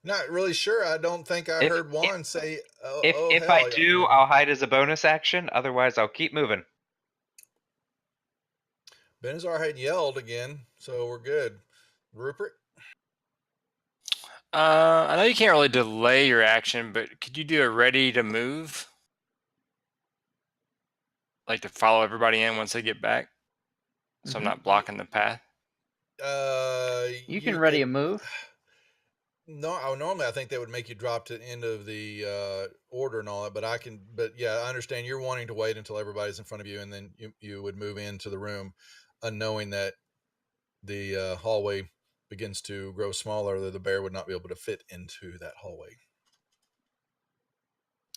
[SPEAKER 1] Not really sure. I don't think I heard Juan say, oh,
[SPEAKER 7] If
[SPEAKER 1] hell,
[SPEAKER 7] I do, I'll hide as a bonus action. Otherwise, I'll keep moving.
[SPEAKER 1] Benazar had yelled again, so we're good. Rupert?
[SPEAKER 2] I know you can't really delay your action, but could you do a ready to move? Like to follow everybody in once they get back? So I'm not blocking the path?
[SPEAKER 4] You can ready a move.
[SPEAKER 1] No, normally I think they would make you drop to the end of the order and all that, but yeah, I understand you're wanting to wait until everybody's in front of you, and then you would move into the room, unknowing that the hallway begins to grow smaller, that the bear would not be able to fit into that hallway.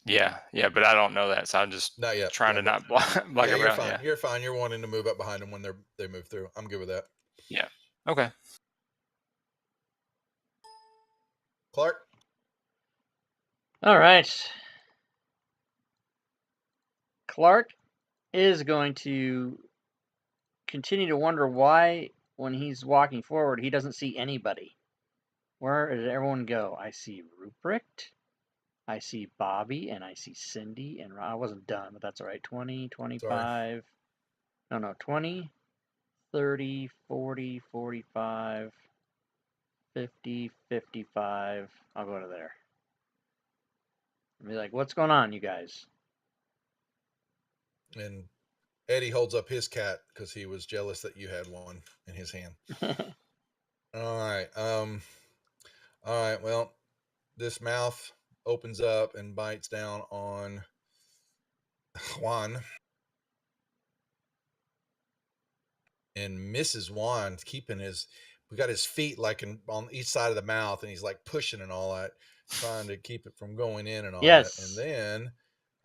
[SPEAKER 2] Yeah, but I don't know that, so I'm just
[SPEAKER 1] not yet
[SPEAKER 2] trying to not block
[SPEAKER 1] yeah, you're
[SPEAKER 2] around.
[SPEAKER 1] fine.
[SPEAKER 2] Yeah.
[SPEAKER 1] You're fine. You're wanting to move up behind them when they move through. I'm good with that.
[SPEAKER 2] Yeah. Okay.
[SPEAKER 1] Clark?
[SPEAKER 4] All right. Clark is going to continue to wonder why, when he's walking forward, he doesn't see anybody. Where did everyone go? I see Ruprecht, I see Bobby, and I see Cindy, and I wasn't done, but that's all right. 20, 25, no, 20, 30, 40, 45, 50, 55. I'll go to there. I'll be like, what's going on, you guys?
[SPEAKER 1] And Eddie holds up his cat because he was jealous that you had one in his hand. All right. All right. Well, this mouth opens up and bites down on Juan. And Mrs. Juan keeping we got his feet like on each side of the mouth, and he's like pushing and all that, trying to keep it from going in and all that. And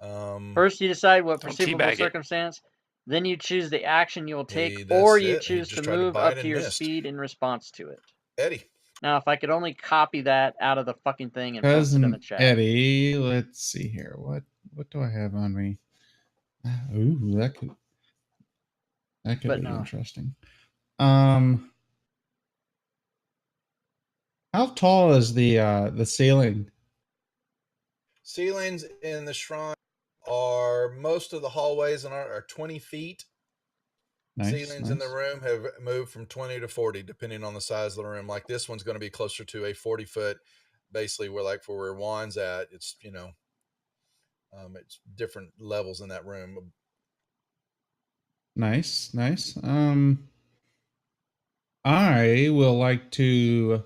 [SPEAKER 1] then
[SPEAKER 4] first you decide what perceivable circumstance, then you choose the action you will take, or you choose to move up to your speed in response to it.
[SPEAKER 1] Eddie.
[SPEAKER 4] Now, if I could only copy that out of the fucking thing and post it in the chat.
[SPEAKER 3] Eddie, let's see here. What do I have on me? Ooh, that could be interesting. How tall is the ceiling?
[SPEAKER 1] Ceilings in the shrine are, most of the hallways are 20 feet. Ceilings in the room have moved from 20 to 40, depending on the size of the room. Like this one's going to be closer to a 40-foot, basically for where Juan's at. It's, it's different levels in that room.
[SPEAKER 3] Nice. I will like to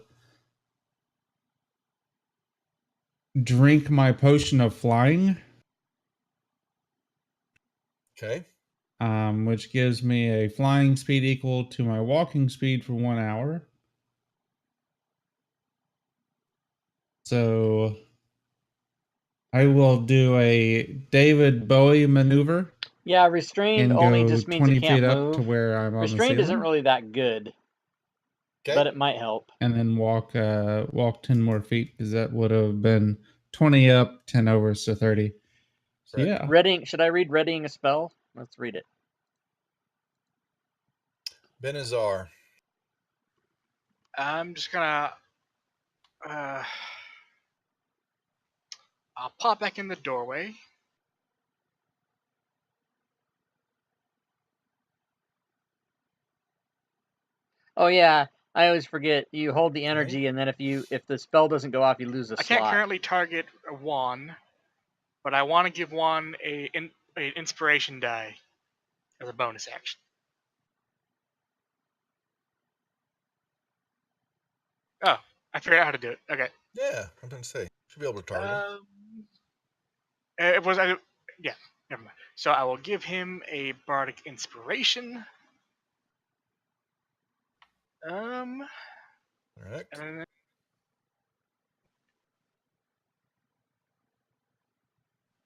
[SPEAKER 3] drink my potion of flying.
[SPEAKER 1] Okay.
[SPEAKER 3] Which gives me a flying speed equal to my walking speed for 1 hour. So I will do a David Bowie maneuver.
[SPEAKER 4] Yeah, restrained only just means
[SPEAKER 3] 20
[SPEAKER 4] it can't
[SPEAKER 3] feet
[SPEAKER 4] move.
[SPEAKER 3] up to where I'm on
[SPEAKER 4] restrained
[SPEAKER 3] the ceiling.
[SPEAKER 4] Isn't really that good, but it might help.
[SPEAKER 3] And then walk 10 more feet, because that would have been 20 up, 10 over, so 30. So, yeah.
[SPEAKER 4] Readying. Should I read readying a spell? Let's read it.
[SPEAKER 1] Benazar.
[SPEAKER 5] I'm just gonna. I'll pop back in the doorway.
[SPEAKER 4] Oh yeah, I always forget. You hold the energy, and then if the spell doesn't go off, you lose a
[SPEAKER 5] I
[SPEAKER 4] slot.
[SPEAKER 5] can't currently target Juan, but I want to give Juan an inspiration die as a bonus action. Oh, I figured out how to do it. Okay.
[SPEAKER 1] Yeah, I'm going to say. Should be able to target him.
[SPEAKER 5] It was yeah. Never mind. So I will give him a bardic inspiration.
[SPEAKER 1] Correct.
[SPEAKER 5] And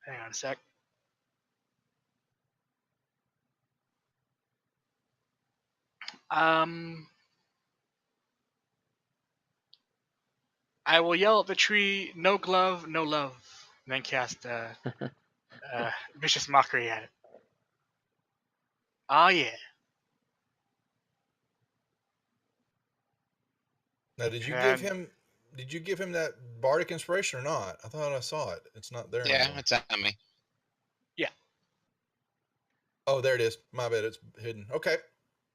[SPEAKER 5] hang on a sec. I will yell at the tree, "No glove, no love," and then cast vicious mockery at it. Oh yeah.
[SPEAKER 1] Now, did you give him that bardic inspiration or not? I thought I saw it. It's not there
[SPEAKER 6] Yeah,
[SPEAKER 1] anymore.
[SPEAKER 6] it's on me.
[SPEAKER 5] Yeah.
[SPEAKER 1] Oh, there it is. My bad. It's hidden. Okay.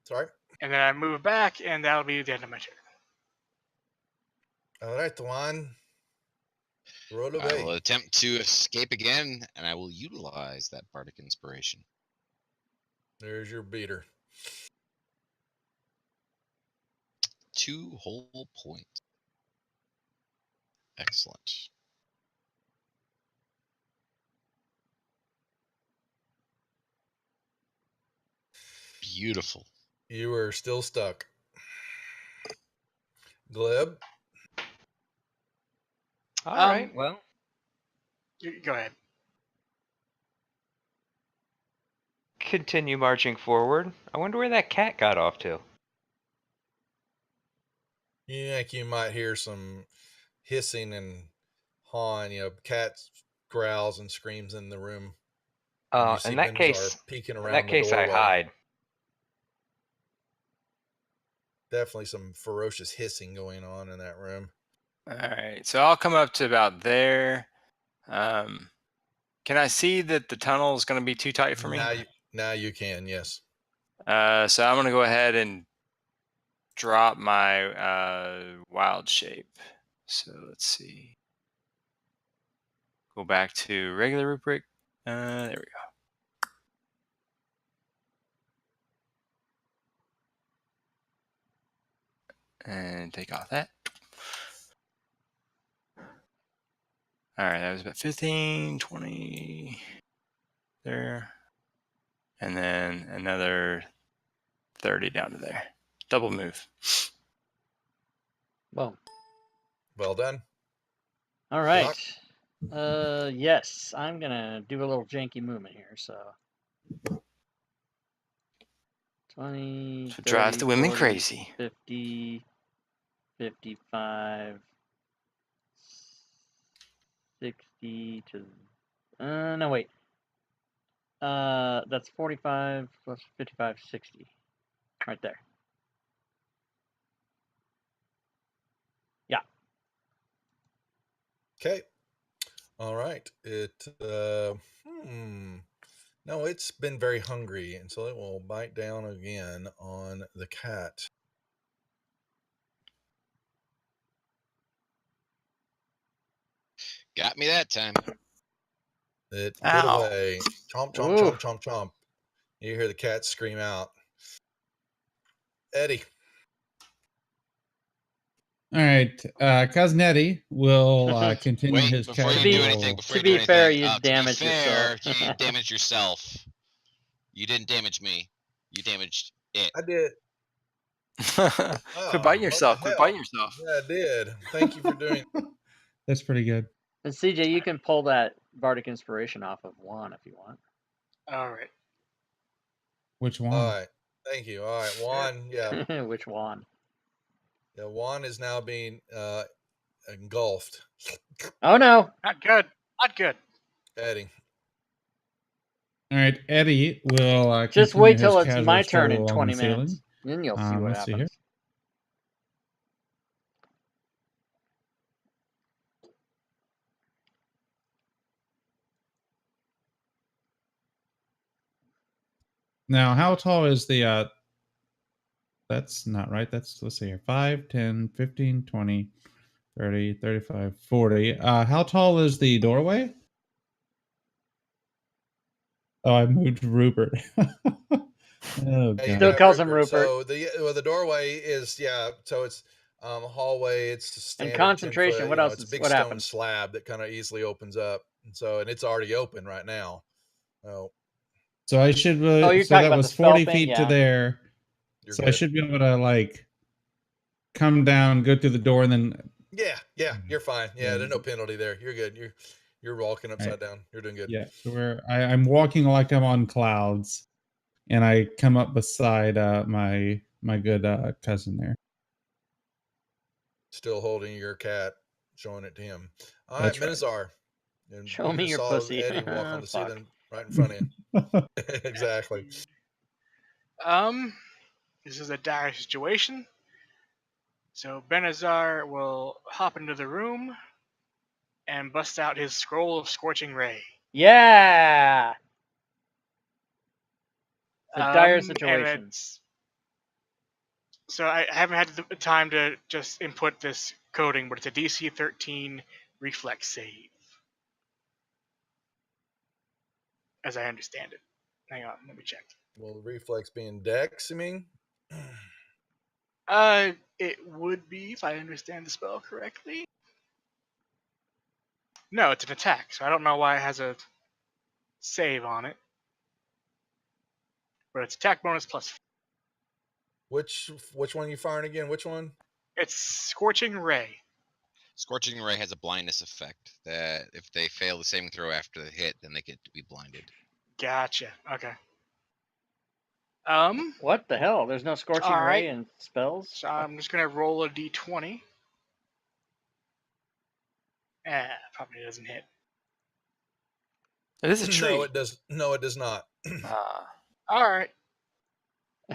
[SPEAKER 1] Sorry.
[SPEAKER 5] And then I move back, and that'll be the end of my turn.
[SPEAKER 1] All right, the line. Roll
[SPEAKER 6] I will
[SPEAKER 1] away.
[SPEAKER 6] attempt to escape again, and I will utilize that bardic inspiration.
[SPEAKER 1] There's your beater.
[SPEAKER 6] 2 whole points. Excellent. Beautiful.
[SPEAKER 1] You are still stuck. Gleb.
[SPEAKER 7] All right. Well,
[SPEAKER 5] Go ahead.
[SPEAKER 7] continue marching forward. I wonder where that cat got off to.
[SPEAKER 1] You think you might hear some hissing and hawing, cats growls and screams in the room. You see
[SPEAKER 7] In that
[SPEAKER 1] Benazar
[SPEAKER 7] case,
[SPEAKER 1] peeking
[SPEAKER 7] in
[SPEAKER 1] around
[SPEAKER 7] that
[SPEAKER 1] the
[SPEAKER 7] case, I
[SPEAKER 1] doorway.
[SPEAKER 7] hide.
[SPEAKER 1] Definitely some ferocious hissing going on in that room.
[SPEAKER 2] All right, so I'll come up to about there. Can I see that the tunnel is going to be too tight for me?
[SPEAKER 1] Now you can, yes.
[SPEAKER 2] So I'm going to go ahead and drop my wild shape. So let's see. Go back to regular rubric. There we go. And take off that. All right, that was about 15, 20 there. And then another 30 down to there. Double move.
[SPEAKER 4] Boom.
[SPEAKER 1] Well done.
[SPEAKER 4] All right. Yes, I'm gonna do a little janky movement here. So 20,
[SPEAKER 2] So
[SPEAKER 4] 30,
[SPEAKER 2] drive the women
[SPEAKER 4] 40,
[SPEAKER 2] crazy.
[SPEAKER 4] 50, 55, 60 to. No wait. That's 45 plus 55, 60. Right there. Yeah.
[SPEAKER 1] Okay. All right. No, it's been very hungry, and so it will bite down again on the cat.
[SPEAKER 6] Got me that time.
[SPEAKER 1] It
[SPEAKER 2] Ow.
[SPEAKER 1] put away. Chomp, chomp,
[SPEAKER 4] Ooh.
[SPEAKER 1] chomp, chomp, chomp. You hear the cat scream out. Eddie.
[SPEAKER 3] All right. Cousin Eddie will continue
[SPEAKER 6] Wait,
[SPEAKER 3] his
[SPEAKER 6] before you
[SPEAKER 3] casual.
[SPEAKER 6] do anything,
[SPEAKER 4] To be fair, you damaged yourself.
[SPEAKER 6] You damaged yourself. You didn't damage me. You damaged it.
[SPEAKER 1] I did.
[SPEAKER 2] Quit biting yourself. Quit biting yourself.
[SPEAKER 1] Yeah, I did. Thank you for doing it.
[SPEAKER 3] That's pretty good.
[SPEAKER 4] And CJ, you can pull that bardic inspiration off of Juan if you want.
[SPEAKER 5] All right.
[SPEAKER 3] Which one?
[SPEAKER 1] All right. Thank you. All right. Juan, yeah.
[SPEAKER 4] Which Juan?
[SPEAKER 1] Yeah, Juan is now being engulfed.
[SPEAKER 4] Oh no.
[SPEAKER 5] Not good. Not good.
[SPEAKER 1] Eddie.
[SPEAKER 3] All right, Eddie will
[SPEAKER 4] Just
[SPEAKER 3] continue
[SPEAKER 4] wait
[SPEAKER 3] his
[SPEAKER 4] till it's
[SPEAKER 3] casual
[SPEAKER 4] my turn
[SPEAKER 3] stroll
[SPEAKER 4] in
[SPEAKER 3] along
[SPEAKER 4] 20
[SPEAKER 3] the ceiling.
[SPEAKER 4] minutes. Then you'll see what
[SPEAKER 3] Let's see here.
[SPEAKER 4] happens.
[SPEAKER 3] Now, how tall is the that's not right. That's, let's see here, 5, 10, 15, 20, 30, 35, 40. How tall is the doorway? Oh, I moved Rupert. Oh,
[SPEAKER 1] Yeah, you
[SPEAKER 3] God.
[SPEAKER 4] Still
[SPEAKER 1] got
[SPEAKER 4] calls him Rupert.
[SPEAKER 1] So the doorway is so it's a hallway. It's a standard 10
[SPEAKER 4] concentration,
[SPEAKER 1] foot.
[SPEAKER 4] what
[SPEAKER 1] You know,
[SPEAKER 4] else
[SPEAKER 1] it's a
[SPEAKER 4] is-
[SPEAKER 1] big
[SPEAKER 4] what
[SPEAKER 1] stone
[SPEAKER 4] happened?
[SPEAKER 1] slab that kind of easily opens up, and it's already open right now. Oh,
[SPEAKER 3] So I should.
[SPEAKER 4] Oh, you're
[SPEAKER 3] so
[SPEAKER 4] talking
[SPEAKER 3] that
[SPEAKER 4] about
[SPEAKER 3] was
[SPEAKER 4] the spell
[SPEAKER 3] 40
[SPEAKER 4] thing?
[SPEAKER 3] feet to
[SPEAKER 4] Yeah.
[SPEAKER 3] there.
[SPEAKER 1] you're
[SPEAKER 3] So
[SPEAKER 1] good.
[SPEAKER 3] I should be able to like come down, go through the door, and then.
[SPEAKER 1] Yeah, you're fine. Yeah,
[SPEAKER 3] Yeah.
[SPEAKER 1] there's no penalty there. You're good. You're walking upside
[SPEAKER 3] Right.
[SPEAKER 1] down. You're doing good.
[SPEAKER 3] Yeah. So I'm walking like I'm on clouds, and I come up beside my good cousin there.
[SPEAKER 1] Still holding your cat, showing it to him. All
[SPEAKER 3] That's
[SPEAKER 1] right,
[SPEAKER 3] right.
[SPEAKER 1] Minazar. And
[SPEAKER 4] Show
[SPEAKER 1] you
[SPEAKER 4] me
[SPEAKER 1] just
[SPEAKER 4] your
[SPEAKER 1] saw
[SPEAKER 4] pussy.
[SPEAKER 1] Eddie walk on the
[SPEAKER 4] Fuck.
[SPEAKER 1] ceiling right in front of you. Exactly.
[SPEAKER 5] This is a dire situation. So Benazar will hop into the room and bust out his scroll of Scorching Ray.
[SPEAKER 4] Yeah. It's a dire
[SPEAKER 5] And
[SPEAKER 4] situation.
[SPEAKER 5] so I haven't had the time to just input this coding, but it's a DC 13 reflex save, as I understand it. Hang on, let me check.
[SPEAKER 1] Well, the reflex being dex, you mean?
[SPEAKER 5] It would be if I understand the spell correctly. No, it's an attack, so I don't know why it has a save on it. But it's attack bonus plus.
[SPEAKER 1] Which one are you firing again? Which one?
[SPEAKER 5] It's Scorching Ray.
[SPEAKER 6] Scorching Ray has a blindness effect that if they fail the saving throw after the hit, then they get to be blinded.
[SPEAKER 5] Gotcha. Okay.
[SPEAKER 4] What the hell? There's no Scorching
[SPEAKER 5] All right.
[SPEAKER 4] Ray in spells?
[SPEAKER 5] So I'm just gonna roll a d20. Probably doesn't hit.
[SPEAKER 2] It is a tree.
[SPEAKER 1] No, it does. No, it does not.
[SPEAKER 5] All right.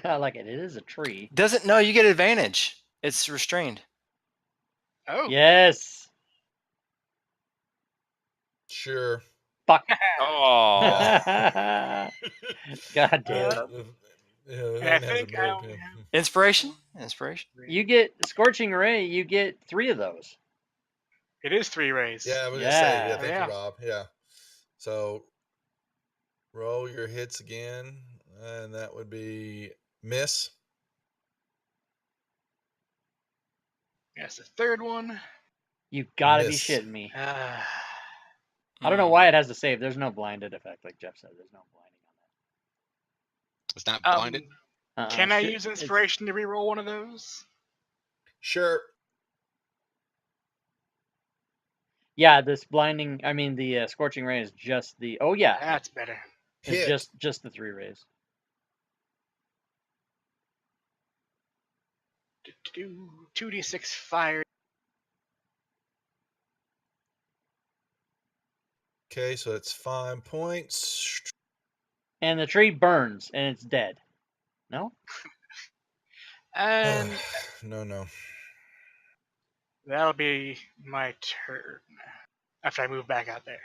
[SPEAKER 4] I like it. It is a tree.
[SPEAKER 2] Doesn't no, you get advantage. It's restrained.
[SPEAKER 5] Oh.
[SPEAKER 4] Yes.
[SPEAKER 1] Sure.
[SPEAKER 4] Fuck.
[SPEAKER 2] Oh.
[SPEAKER 4] God damn it.
[SPEAKER 5] And I think I only have
[SPEAKER 2] Inspiration?
[SPEAKER 5] 3.
[SPEAKER 4] You get Scorching Ray, you get 3 of those.
[SPEAKER 5] It is 3 rays.
[SPEAKER 1] Yeah, I was gonna say. Yeah,
[SPEAKER 4] Yeah.
[SPEAKER 1] thank
[SPEAKER 5] Yeah.
[SPEAKER 1] you, Rob. Yeah. So roll your hits again, and that would be miss.
[SPEAKER 5] That's the third one.
[SPEAKER 4] You gotta be
[SPEAKER 1] Miss.
[SPEAKER 4] shitting me.
[SPEAKER 5] Uh,
[SPEAKER 4] I don't know why it has to save. There's no blinded effect, like Jeff said. There's no blinding
[SPEAKER 6] It's not
[SPEAKER 5] um,
[SPEAKER 6] blinded.
[SPEAKER 4] on that.
[SPEAKER 5] can I
[SPEAKER 4] Shit,
[SPEAKER 5] use
[SPEAKER 4] it's-
[SPEAKER 5] inspiration to reroll one of those?
[SPEAKER 1] Sure.
[SPEAKER 4] Yeah, this blinding. I mean, the Scorching Ray is just the. Oh yeah,
[SPEAKER 5] That's better.
[SPEAKER 4] it's
[SPEAKER 1] Hit.
[SPEAKER 4] just the 3 rays.
[SPEAKER 5] 2d6 fire.
[SPEAKER 1] Okay, so that's 5 points.
[SPEAKER 4] And the tree burns and it's dead. No?
[SPEAKER 5] And
[SPEAKER 1] No.
[SPEAKER 5] that'll be my turn after I move back out there.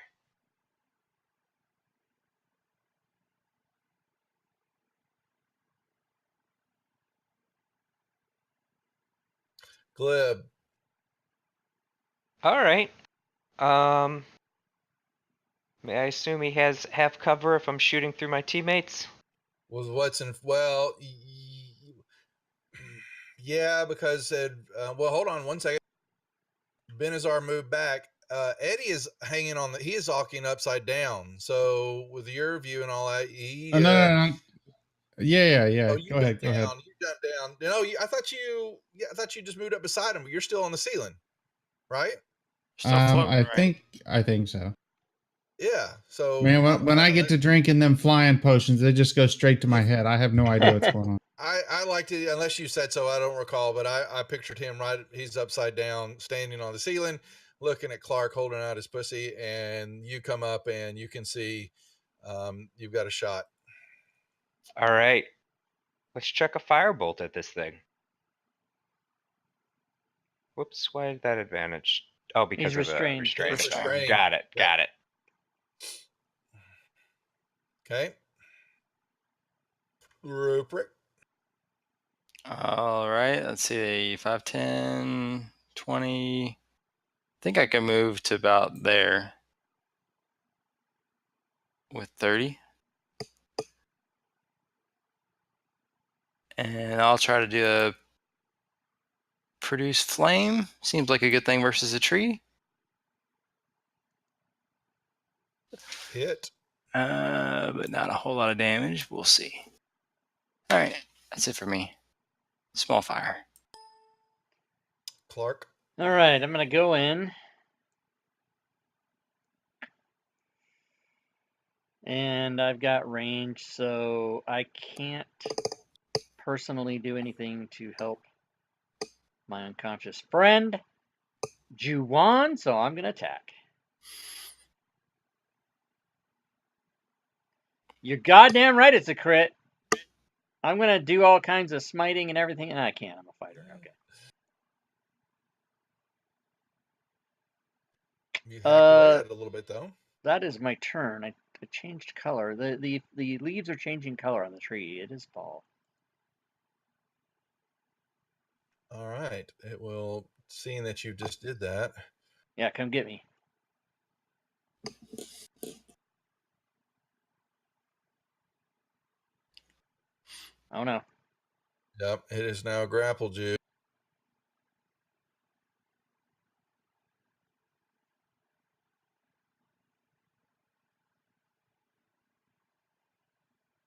[SPEAKER 1] Glib.
[SPEAKER 7] All right. May I assume he has half cover if I'm shooting through my teammates?
[SPEAKER 1] Was what's in? Well, yeah, because well, hold on one second. Benazar moved back. Eddie is hanging on he is walking upside down. So with your view and all that, he.
[SPEAKER 3] Oh, no. Yeah.
[SPEAKER 1] Oh, you
[SPEAKER 3] Go ahead.
[SPEAKER 1] jumped down. You jumped down. No, I thought you just moved up beside him, but you're still on the ceiling, right?
[SPEAKER 2] Still floating,
[SPEAKER 3] I
[SPEAKER 2] right?
[SPEAKER 3] think so.
[SPEAKER 1] Yeah. So
[SPEAKER 3] Man, when I get to drinking them flying potions, they just go straight to my head. I have no idea what's going on.
[SPEAKER 1] I like to, unless you said so, I don't recall, but I pictured him he's upside down, standing on the ceiling, looking at Clark holding out his pussy, and you come up and you can see you've got a shot.
[SPEAKER 7] All right. Let's chuck a firebolt at this thing. Whoops, why did that advantage? Oh, because of
[SPEAKER 4] restrained.
[SPEAKER 7] the restraint.
[SPEAKER 1] He's restrained.
[SPEAKER 7] Got it.
[SPEAKER 1] Yep.
[SPEAKER 7] Got it.
[SPEAKER 1] Okay. Rupert.
[SPEAKER 2] All right, let's see. 5, 10, 20. I think I can move to about there with 30. And I'll try to do a produce flame. Seems like a good thing versus a tree.
[SPEAKER 1] Hit.
[SPEAKER 2] But not a whole lot of damage. We'll see. All right, that's it for me. Small fire.
[SPEAKER 1] Clark.
[SPEAKER 4] All right, I'm going to go in. And I've got range, so I can't personally do anything to help my unconscious friend, Juwan, so I'm going to attack. You're goddamn right it's a crit. I'm going to do all kinds of smiting and everything. I can't. I'm a fighter. Okay.
[SPEAKER 1] You hacked away at it a little bit, though.
[SPEAKER 4] That is my turn. I changed color. The leaves are changing color on the tree. It is fall.
[SPEAKER 1] All right. It will, seeing that you just did that.
[SPEAKER 4] Yeah, come get me. Oh, no.
[SPEAKER 1] Yep, it is now grappled you.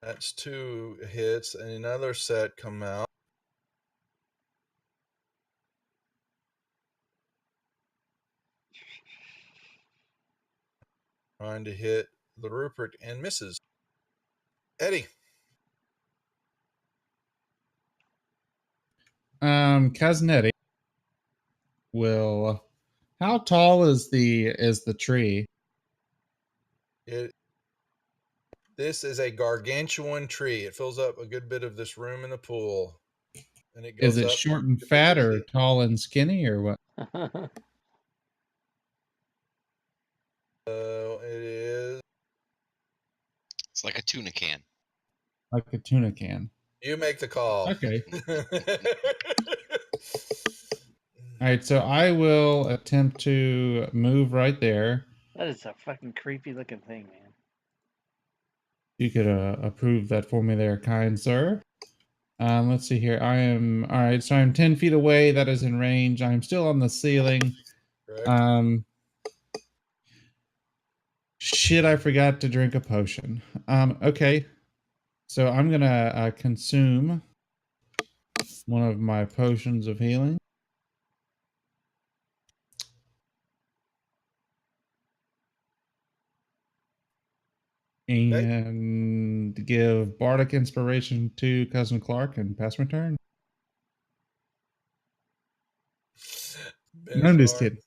[SPEAKER 1] That's 2 hits, and another set come out. Trying to hit the Rupert and misses. Eddie.
[SPEAKER 3] Casnetti will. How tall is the tree?
[SPEAKER 1] This is a gargantuan tree. It fills up a good bit of this room in the pool. And it
[SPEAKER 3] Is
[SPEAKER 1] goes
[SPEAKER 3] it
[SPEAKER 1] up
[SPEAKER 3] short and
[SPEAKER 1] 50
[SPEAKER 3] fat or
[SPEAKER 1] feet.
[SPEAKER 3] tall and skinny or what?
[SPEAKER 1] It is.
[SPEAKER 6] It's like a tuna can.
[SPEAKER 3] Like a tuna can.
[SPEAKER 1] You make the call.
[SPEAKER 3] Okay. All right, so I will attempt to move right there.
[SPEAKER 4] That is a fucking creepy looking thing, man.
[SPEAKER 3] You could approve that for me there, kind sir. Let's see here. I am all right. So I'm 10 feet away. That is in range. I'm still on the ceiling.
[SPEAKER 1] Correct.
[SPEAKER 3] Shit, I forgot to drink a potion. Okay. So I'm gonna consume one of my potions of healing. And give Bardic Inspiration to Cousin Clark and pass my turn. No, I'm just kidding.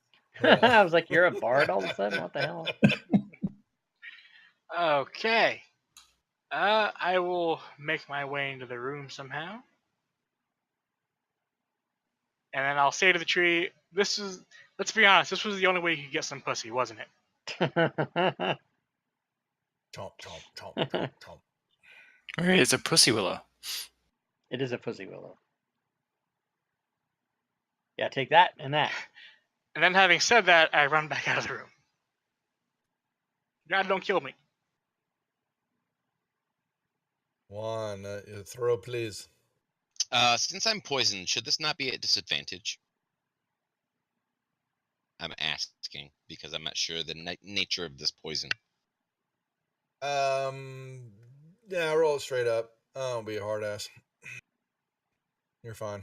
[SPEAKER 4] I was like, you're a bard all of a sudden? What the hell?
[SPEAKER 5] Okay. I will make my way into the room somehow. And then I'll say to the tree, let's be honest, this was the only way you could get some pussy, wasn't it?
[SPEAKER 1] Chomp, chomp, chomp, chomp, chomp.
[SPEAKER 2] All right, it's a pussy willow.
[SPEAKER 4] It is a pussy willow. Yeah, take that and that.
[SPEAKER 5] And then having said that, I run back out of the room. God, don't kill me.
[SPEAKER 1] One, throw, please.
[SPEAKER 6] Since I'm poisoned, should this not be at disadvantage? I'm asking because I'm not sure the nature of this poison.
[SPEAKER 1] Yeah, roll it straight up. Don't be a hard ass. You're fine.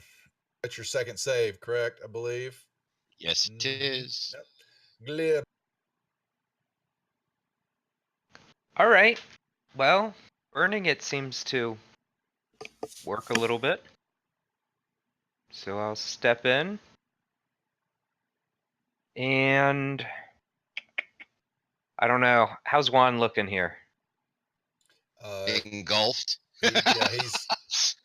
[SPEAKER 1] That's your second save, correct? I believe.
[SPEAKER 6] Yes, it is.
[SPEAKER 1] Yep. Glib.
[SPEAKER 7] All right. Well, burning it seems to work a little bit. So I'll step in. And I don't know. How's Juan looking here?
[SPEAKER 6] Engulfed.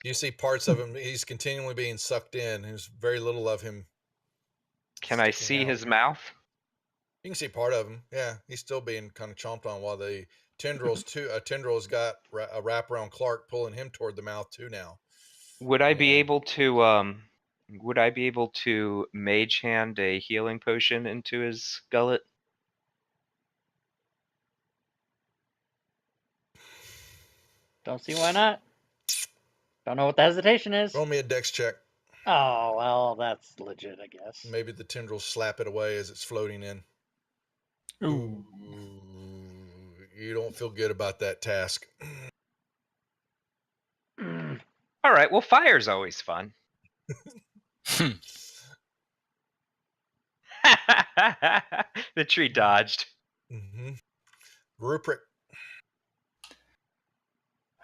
[SPEAKER 1] You see parts of him. He's continually being sucked in. There's very little of him.
[SPEAKER 7] Can I
[SPEAKER 1] sticking
[SPEAKER 7] see
[SPEAKER 1] out.
[SPEAKER 7] his mouth?
[SPEAKER 1] You can see part of him. Yeah, he's still being kind of chomped on while the tendrils too. A tendril's got a wrap around Clark, pulling him toward the mouth too now.
[SPEAKER 7] Would I be
[SPEAKER 1] Yeah.
[SPEAKER 7] able to mage hand a healing potion into his gullet?
[SPEAKER 4] Don't see why not. Don't know what the hesitation is.
[SPEAKER 1] Roll me a dex check.
[SPEAKER 4] Oh, well, that's legit, I guess.
[SPEAKER 1] Maybe the tendrils slap it away as it's floating in.
[SPEAKER 2] Ooh.
[SPEAKER 1] You don't feel good about that task.
[SPEAKER 7] All right. Well, fire's always fun. The tree dodged.
[SPEAKER 1] Mm-hmm. Rupert.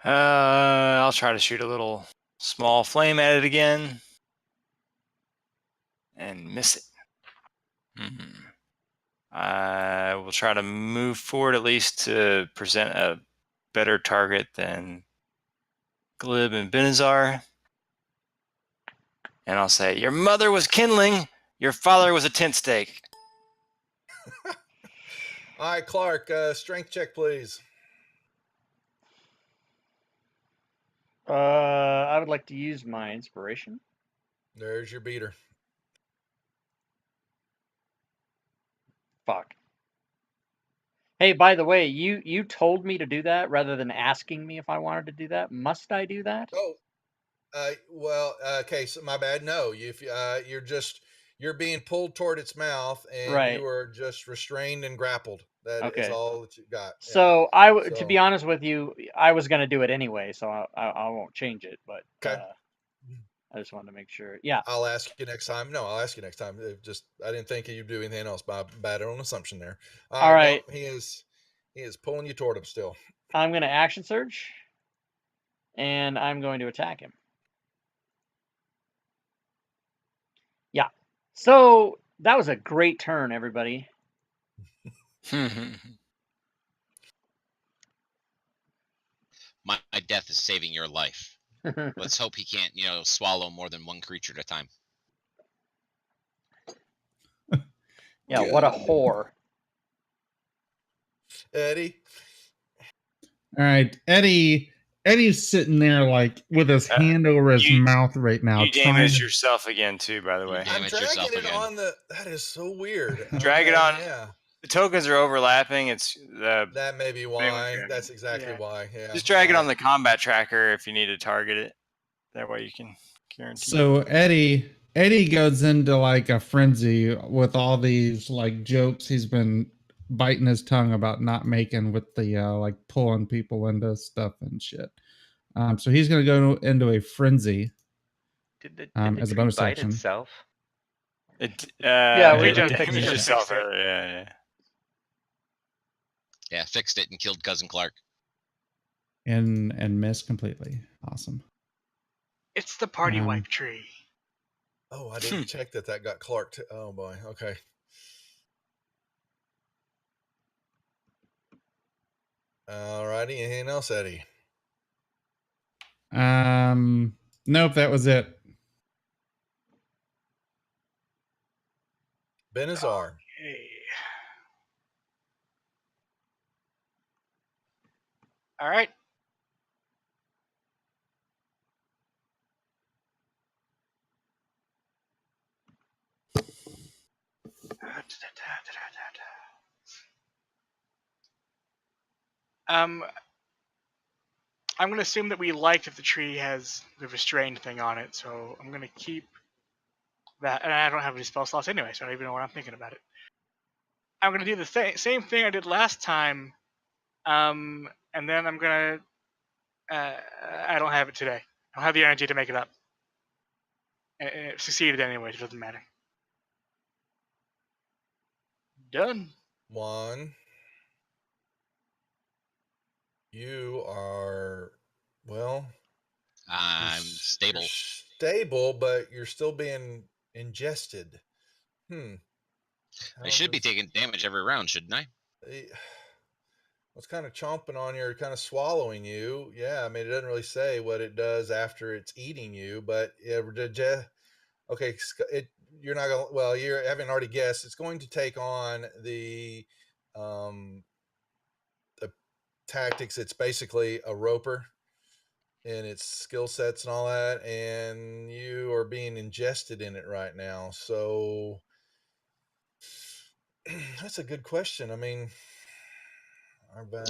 [SPEAKER 2] I'll try to shoot a little small flame at it again and miss it. I will try to move forward at least to present a better target than Glib and Benazar. And I'll say, your mother was kindling, your father was a tent stake.
[SPEAKER 1] All right, Clark, strength check, please.
[SPEAKER 4] I would like to use my inspiration.
[SPEAKER 1] There's your beater.
[SPEAKER 4] Fuck. Hey, by the way, you told me to do that rather than asking me if I wanted to do that. Must I do that?
[SPEAKER 1] Oh, well, okay, so my bad. No, you're being pulled toward its mouth, and
[SPEAKER 4] Right.
[SPEAKER 1] you are just restrained and grappled. That is
[SPEAKER 4] Okay.
[SPEAKER 1] all that you got. Yeah.
[SPEAKER 4] So to be honest with you, I was gonna do it anyway, so I won't change it. But
[SPEAKER 1] Okay.
[SPEAKER 4] I just wanted to make sure. Yeah.
[SPEAKER 1] I'll ask you next time. No, I'll ask you next time. I didn't think you'd do anything else. By bad on assumption there.
[SPEAKER 4] All right.
[SPEAKER 1] Well, he is pulling you toward him still.
[SPEAKER 4] I'm gonna action surge, and I'm going to attack him. Yeah. So that was a great turn, everybody.
[SPEAKER 6] My death is saving your life. Let's hope he can't, swallow more than one creature at a time.
[SPEAKER 4] Yeah, what a whore.
[SPEAKER 1] Eddie.
[SPEAKER 3] All right, Eddie's sitting there like with his hand over his mouth right now.
[SPEAKER 2] You damaged yourself again too, by the way.
[SPEAKER 1] I'm dragging it on the. That is so weird.
[SPEAKER 2] Drag it on.
[SPEAKER 1] Yeah.
[SPEAKER 2] The tokens are overlapping. It's
[SPEAKER 1] that may be why. That's exactly why. Yeah.
[SPEAKER 2] Just drag it on the combat tracker if you need to target it. That way you can guarantee.
[SPEAKER 3] So Eddie goes into like a frenzy with all these like jokes he's been biting his tongue about not making with the like pulling people into stuff and shit. So he's gonna go into a frenzy.
[SPEAKER 7] Did the
[SPEAKER 3] as a bonus
[SPEAKER 7] bite
[SPEAKER 3] action.
[SPEAKER 7] itself?
[SPEAKER 4] Yeah, we just
[SPEAKER 2] damaged yourself.
[SPEAKER 6] Yeah, fixed it and killed Cousin Clark.
[SPEAKER 3] And missed completely. Awesome.
[SPEAKER 5] It's the party wipe tree.
[SPEAKER 1] Oh, I didn't check that got Clark too. Oh boy. Okay. All righty. Anything else, Eddie?
[SPEAKER 3] Nope, that was it.
[SPEAKER 1] Benazar.
[SPEAKER 5] Okay. All right. I'm going to assume that we liked if the tree has the restrained thing on it, so I'm going to keep that. And I don't have any spell slots anyway, so I don't even know what I'm thinking about it. I'm going to do the same thing I did last time, and then I'm going to... I don't have it today. I don't have the energy to make it up. It succeeded anyway, it doesn't matter. Done.
[SPEAKER 1] 1. You are, well...
[SPEAKER 6] I'm stable.
[SPEAKER 1] You're stable, but you're still being ingested.
[SPEAKER 6] I should be taking damage every round, shouldn't I?
[SPEAKER 1] It's kind of chomping on you, or kind of swallowing you. Yeah, I mean, it doesn't really say what it does after it's eating you, but okay, you're not going. Well, you haven't already guessed. It's going to take on the tactics. It's basically a roper and its skill sets and all that, and you are being ingested in it right now. So that's a good question. I mean,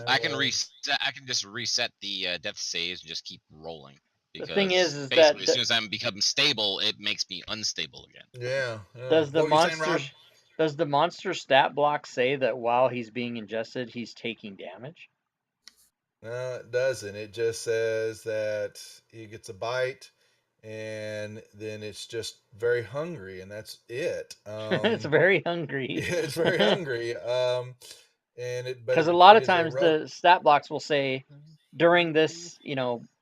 [SPEAKER 6] I can reset. I can just reset the death saves and just keep rolling.
[SPEAKER 4] The
[SPEAKER 6] Because
[SPEAKER 4] thing is that
[SPEAKER 6] basically, as soon as I'm become stable, it makes me unstable again.
[SPEAKER 1] Yeah.
[SPEAKER 4] does the
[SPEAKER 1] What were you saying,
[SPEAKER 4] monster
[SPEAKER 1] Rob?
[SPEAKER 4] does the monster stat block say that while he's being ingested, he's taking damage?
[SPEAKER 1] No, it doesn't. It just says that he gets a bite, and then it's just very hungry, and that's it.
[SPEAKER 4] It's very hungry.
[SPEAKER 1] Yeah, it's very hungry.
[SPEAKER 4] Because a
[SPEAKER 1] But
[SPEAKER 4] lot
[SPEAKER 1] it
[SPEAKER 4] of
[SPEAKER 1] is a
[SPEAKER 4] times the stat blocks will say during this,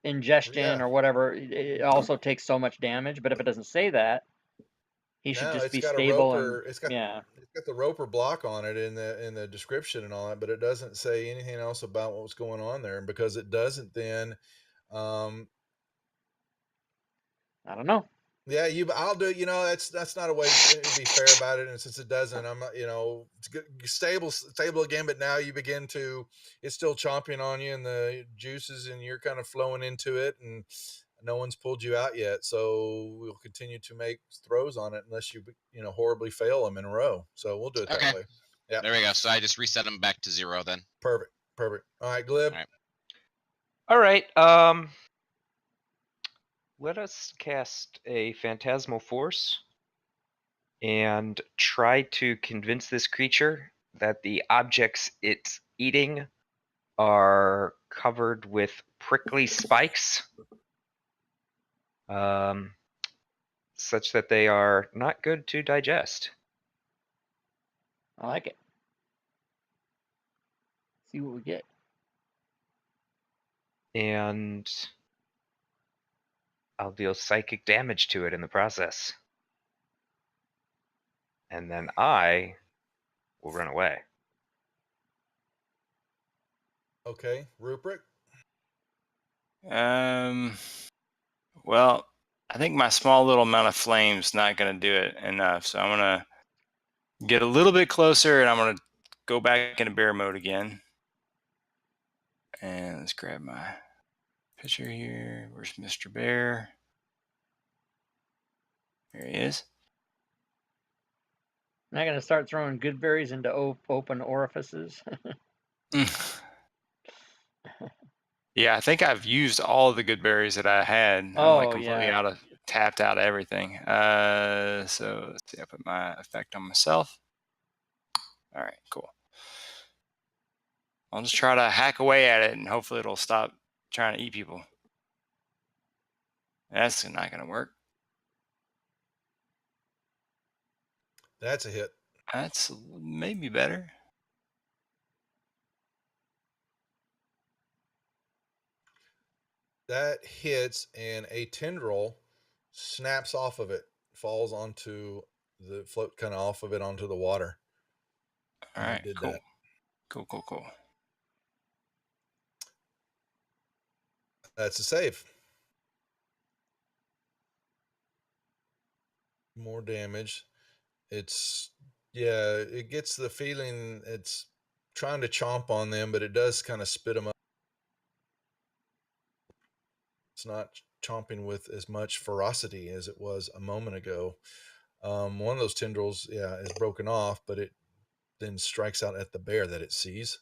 [SPEAKER 4] ingestion
[SPEAKER 1] Yeah.
[SPEAKER 4] or whatever, it also takes so much damage. But if it doesn't say that, he should
[SPEAKER 1] No,
[SPEAKER 4] just
[SPEAKER 1] it's
[SPEAKER 4] be
[SPEAKER 1] got a
[SPEAKER 4] stable and
[SPEAKER 1] roper. It's got
[SPEAKER 4] yeah.
[SPEAKER 1] the roper block on it in the description and all that, but it doesn't say anything else about what's going on there. And because it doesn't, then
[SPEAKER 4] I don't know.
[SPEAKER 1] yeah, I'll do. That's not a way to be fair about it. And since it doesn't, I'm not. It's good, stable again. But now you begin to, it's still chomping on you, and the juices, and you're kind of flowing into it, and no one's pulled you out yet. So we'll continue to make throws on it unless you horribly fail them in a row. So we'll do it
[SPEAKER 6] Okay.
[SPEAKER 1] that way. Yeah.
[SPEAKER 6] There we go. So I just reset them back to 0 then.
[SPEAKER 1] Perfect. All right, Glib.
[SPEAKER 6] All right.
[SPEAKER 7] All right. Let us cast a phantasmal force and try to convince this creature that the objects it's eating are covered with prickly spikes, such that they are not good to digest.
[SPEAKER 4] I like it. See what we get.
[SPEAKER 7] And I'll deal psychic damage to it in the process. And then I will run away.
[SPEAKER 1] Okay, Rupert.
[SPEAKER 2] Well, I think my small little amount of flame's not going to do it enough. So I'm going to get a little bit closer, and I'm going to go back into bear mode again. And let's grab my picture here. Where's Mr. Bear? There he is.
[SPEAKER 4] I'm not gonna start throwing good berries into open orifices.
[SPEAKER 2] Yeah, I think I've used all the good berries that I had. I'm
[SPEAKER 4] Oh,
[SPEAKER 2] like completely
[SPEAKER 4] yeah.
[SPEAKER 2] tapped out of everything. So let's see, I put my effect on myself. All right, cool. I'll just try to hack away at it, and hopefully it'll stop trying to eat people. That's not going to work.
[SPEAKER 1] That's a hit.
[SPEAKER 2] That's maybe better.
[SPEAKER 1] That hits, and a tendril snaps off of it, falls onto the float, kind of off of it onto the water.
[SPEAKER 2] All right,
[SPEAKER 1] did
[SPEAKER 2] cool.
[SPEAKER 1] that.
[SPEAKER 2] Cool.
[SPEAKER 1] That's a save. More damage. It gets the feeling it's trying to chomp on them, but it does kind of spit them up. It's not chomping with as much ferocity as it was a moment ago. One of those tendrils, is broken off, but it then strikes out at the bear that it sees.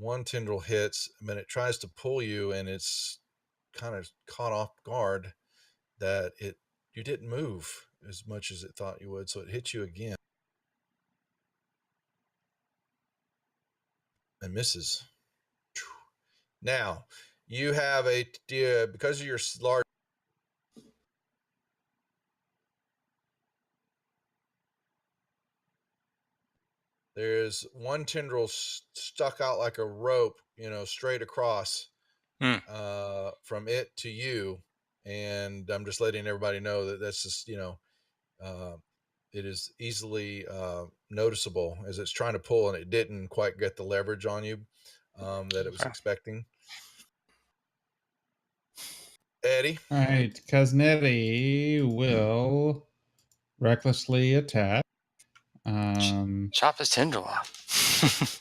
[SPEAKER 1] One tendril hits, and then it tries to pull you, and it's kind of caught off guard that you didn't move as much as it thought you would, so it hits you again and misses. Now you have because of your large. There's one tendril stuck out like a rope, straight across from it to you, and I'm just letting everybody know that that's just it is easily noticeable as it's trying to pull, and it didn't quite get the leverage on you that it was expecting. Eddie.
[SPEAKER 3] All right, Cosnetti will recklessly attack.
[SPEAKER 2] Chop his tendril off.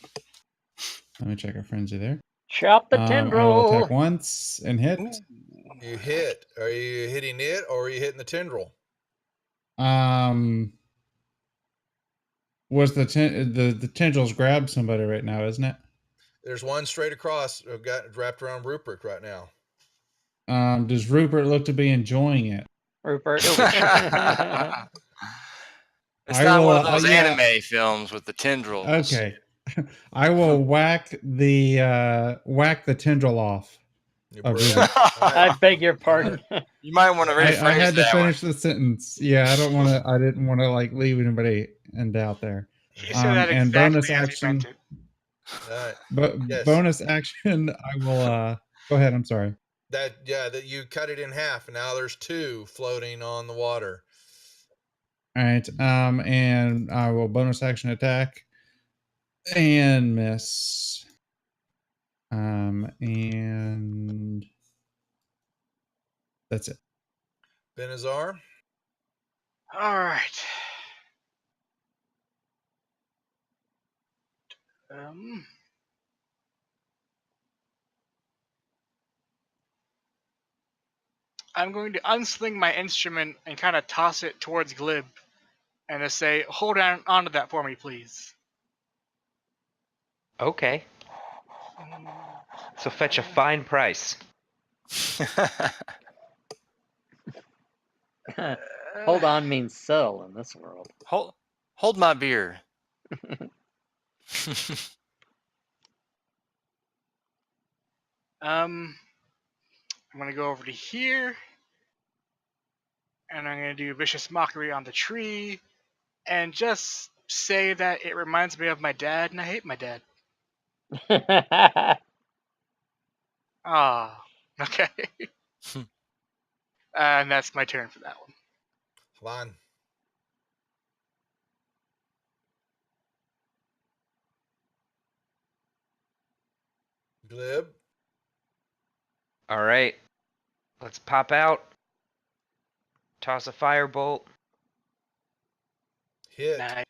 [SPEAKER 3] Let me check our frenzy there.
[SPEAKER 4] Chop the
[SPEAKER 3] I will
[SPEAKER 4] tendril.
[SPEAKER 3] attack once and hit.
[SPEAKER 1] You hit. Are you hitting it, or are you hitting the tendril?
[SPEAKER 3] Was the tendrils grab somebody right now, isn't it?
[SPEAKER 1] There's one straight across, got wrapped around Rupert right now.
[SPEAKER 3] Does Rupert look to be enjoying it?
[SPEAKER 4] Rupert.
[SPEAKER 2] It's not one of those anime films with the tendrils.
[SPEAKER 3] Okay. I will whack the tendril off.
[SPEAKER 4] I beg your pardon.
[SPEAKER 2] You might want to rephrase
[SPEAKER 3] I had to
[SPEAKER 2] that
[SPEAKER 3] finish the sentence. Yeah, I didn't want to like leave anybody in doubt there.
[SPEAKER 5] He said that
[SPEAKER 3] and
[SPEAKER 5] exactly
[SPEAKER 3] bonus
[SPEAKER 5] as he
[SPEAKER 3] action.
[SPEAKER 5] meant it.
[SPEAKER 3] But
[SPEAKER 1] Yes.
[SPEAKER 3] bonus action, I will go ahead, I'm sorry.
[SPEAKER 1] That you cut it in half, and now there's two floating on the water.
[SPEAKER 3] All right, and I will bonus action attack and miss. And that's it.
[SPEAKER 1] Benazar.
[SPEAKER 5] All right. I'm going to unsling my instrument and kind of toss it towards Glib, and to say, "Hold on to that for me, please."
[SPEAKER 7] Okay. So fetch a fine price.
[SPEAKER 4] Hold on means sell in this world.
[SPEAKER 2] Hold my beer.
[SPEAKER 5] I'm going to go over to here, and I'm going to do Vicious Mockery on the tree, and just say that it reminds me of my dad, and I hate my dad. Ah, okay. And that's my turn for that one.
[SPEAKER 1] Hold on. Glib.
[SPEAKER 7] All right. Let's pop out. Toss a firebolt.
[SPEAKER 1] Hit.
[SPEAKER 5] Nice.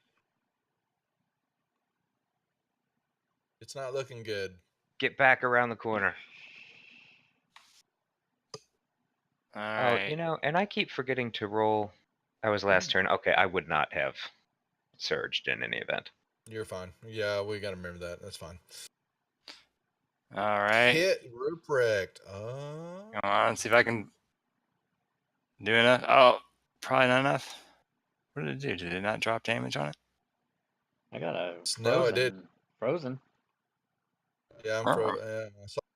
[SPEAKER 1] It's not looking good.
[SPEAKER 7] Get back around the corner.
[SPEAKER 2] All right.
[SPEAKER 7] Oh, and I keep forgetting to roll. That was last turn. Okay, I would not have surged in any event.
[SPEAKER 1] You're fine. Yeah, we got to remember that. That's fine.
[SPEAKER 2] All right.
[SPEAKER 1] Hit Ruprecht.
[SPEAKER 2] Come on, see if I can do enough. Oh, probably not enough. What did it do? Did it not drop damage on it?
[SPEAKER 4] I got a
[SPEAKER 1] No, I did.
[SPEAKER 4] Frozen.
[SPEAKER 1] Yeah, I'm frozen.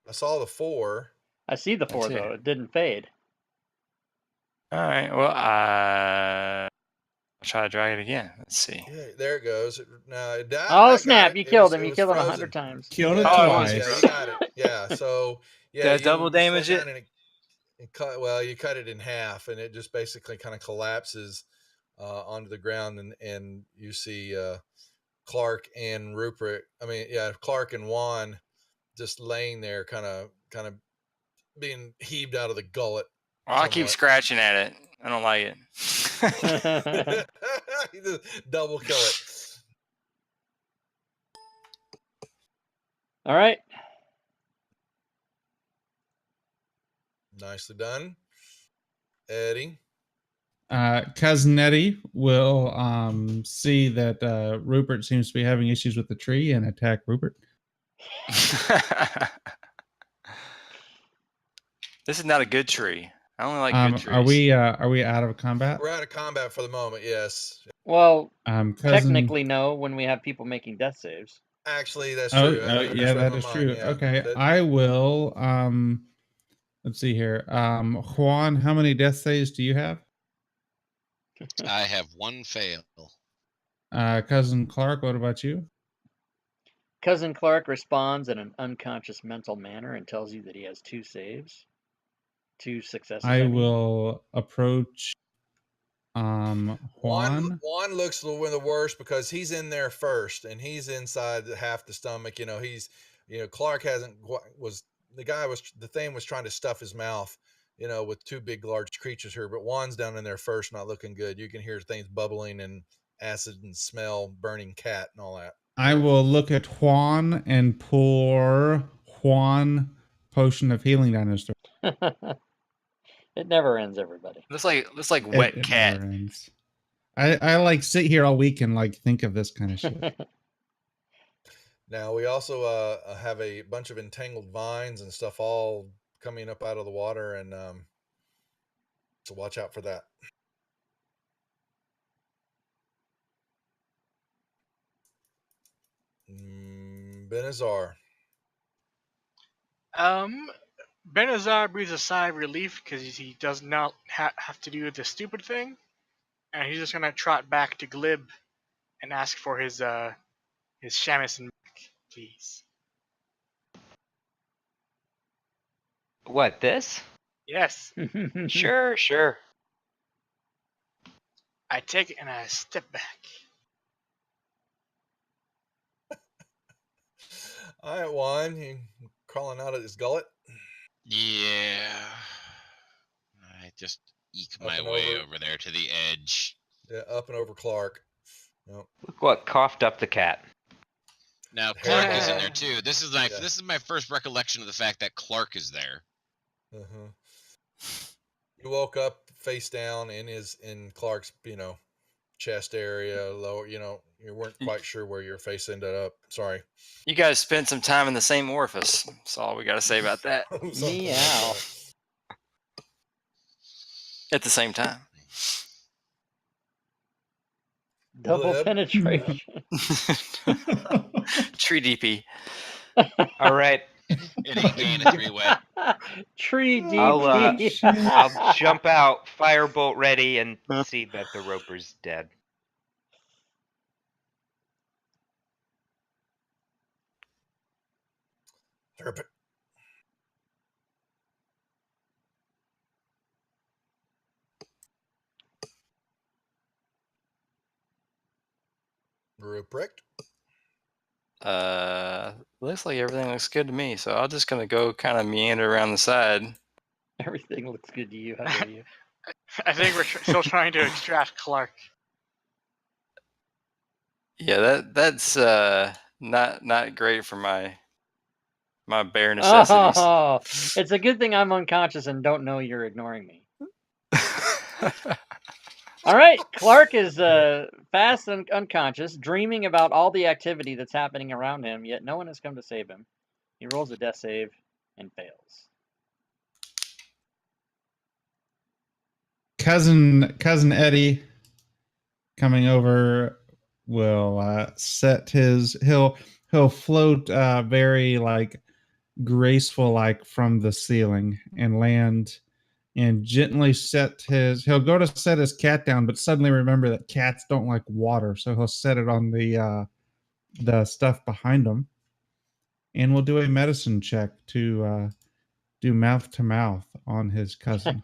[SPEAKER 1] I saw the 4.
[SPEAKER 4] I see the 4 though. It didn't fade.
[SPEAKER 2] All right. Well, I'll try to drag it again. Let's see.
[SPEAKER 1] Yeah, there it goes. No, it died.
[SPEAKER 4] Oh snap! You killed him. You killed him
[SPEAKER 1] frozen.
[SPEAKER 4] 100 times.
[SPEAKER 3] Killed it
[SPEAKER 1] twice.
[SPEAKER 3] twice.
[SPEAKER 1] Yeah, you got it. Yeah. So yeah,
[SPEAKER 2] Did I double damage it?
[SPEAKER 1] You cut it in half, and it just basically kind of collapses onto the ground, and you see Clark and Rupert. Clark and Juan just laying there, kind of being heaved out of the gullet.
[SPEAKER 2] Well, I keep scratching at it. I don't like it.
[SPEAKER 1] You just double kill it.
[SPEAKER 4] All right.
[SPEAKER 1] Nicely done, Eddie.
[SPEAKER 3] Cosnetti will see that Rupert seems to be having issues with the tree and attack Rupert.
[SPEAKER 2] This is not a good tree. I only like good trees.
[SPEAKER 3] Are we out of combat?
[SPEAKER 1] We're out of combat for the moment. Yes.
[SPEAKER 4] Well, technically no. When we have people making death saves.
[SPEAKER 1] Actually, that's true.
[SPEAKER 3] Yeah, that is true. Yeah. Okay, I will. Let's see here. Juan, how many death saves do you have?
[SPEAKER 6] I have 1 fail.
[SPEAKER 3] Cousin Clark, what about you?
[SPEAKER 4] Cousin Clark responds in an unconscious mental manner and tells you that he has 2 saves. 2 successes,
[SPEAKER 3] I
[SPEAKER 4] mean.
[SPEAKER 3] will approach Juan.
[SPEAKER 1] Juan looks one of the worst because he's in there first and he's inside half the stomach. Clark the thing was trying to stuff his mouth, with 2 big, large creatures here, but Juan's down in there first, not looking good. You can hear things bubbling and acid and smell burning cat and all that.
[SPEAKER 3] I will look at Juan and pour Juan potion of healing down his throat.
[SPEAKER 4] It never ends, everybody.
[SPEAKER 2] Looks like wet
[SPEAKER 3] It
[SPEAKER 2] cat.
[SPEAKER 3] never ends. I like sit here all week and like think of this kind of shit.
[SPEAKER 1] Now we also have a bunch of entangled vines and stuff all coming up out of the water, and so watch out for that. Benazar.
[SPEAKER 5] Benazar breathes a sigh of relief because he does not have to do the stupid thing, and he's just gonna trot back to Glib and ask for his shamisen back, please.
[SPEAKER 7] What, this?
[SPEAKER 5] Yes,
[SPEAKER 7] Sure.
[SPEAKER 5] I take it and I step back.
[SPEAKER 1] All right, Juan, he crawling out of his gullet.
[SPEAKER 6] Yeah. I just eke
[SPEAKER 1] Up
[SPEAKER 6] my
[SPEAKER 1] and
[SPEAKER 6] way
[SPEAKER 1] over.
[SPEAKER 6] over there to the edge.
[SPEAKER 1] Yeah, up and over Clark. Yep.
[SPEAKER 7] Look what coughed up the cat.
[SPEAKER 6] Now Clark is in
[SPEAKER 1] Yeah.
[SPEAKER 6] there too. This is my first recollection of the fact that Clark is there.
[SPEAKER 1] You woke up face down in Clark's, chest area, lower, you weren't quite sure where your face ended up. Sorry.
[SPEAKER 2] You guys spent some time in the same orifice. That's all we got to say about that.
[SPEAKER 4] Meow.
[SPEAKER 2] At the same time.
[SPEAKER 4] Double
[SPEAKER 1] Glib.
[SPEAKER 4] penetration.
[SPEAKER 2] Tree DP.
[SPEAKER 7] All right,
[SPEAKER 6] It ain't being a 3-way.
[SPEAKER 4] Tree
[SPEAKER 7] I'll,
[SPEAKER 4] DP.
[SPEAKER 7] I'll jump out, firebolt ready, and see that the roper's dead.
[SPEAKER 1] Ruprecht.
[SPEAKER 2] Looks like everything looks good to me, so I'm just gonna go kind of meander around the side.
[SPEAKER 4] Everything looks good to you. How about you?
[SPEAKER 5] I think we're still trying to extract Clark.
[SPEAKER 2] Yeah, that's not great for my bare necessities.
[SPEAKER 4] Oh, it's a good thing I'm unconscious and don't know you're ignoring me. All right, Clark is fast and unconscious, dreaming about all the activity that's happening around him, yet no one has come to save him. He rolls a death save and fails.
[SPEAKER 3] Cousin Eddie coming over will set his he'll float very like graceful like from the ceiling and land and gently he'll go to set his cat down, but suddenly remember that cats don't like water, so he'll set it on the stuff behind him, and we'll do a medicine check to do mouth to mouth on his cousin.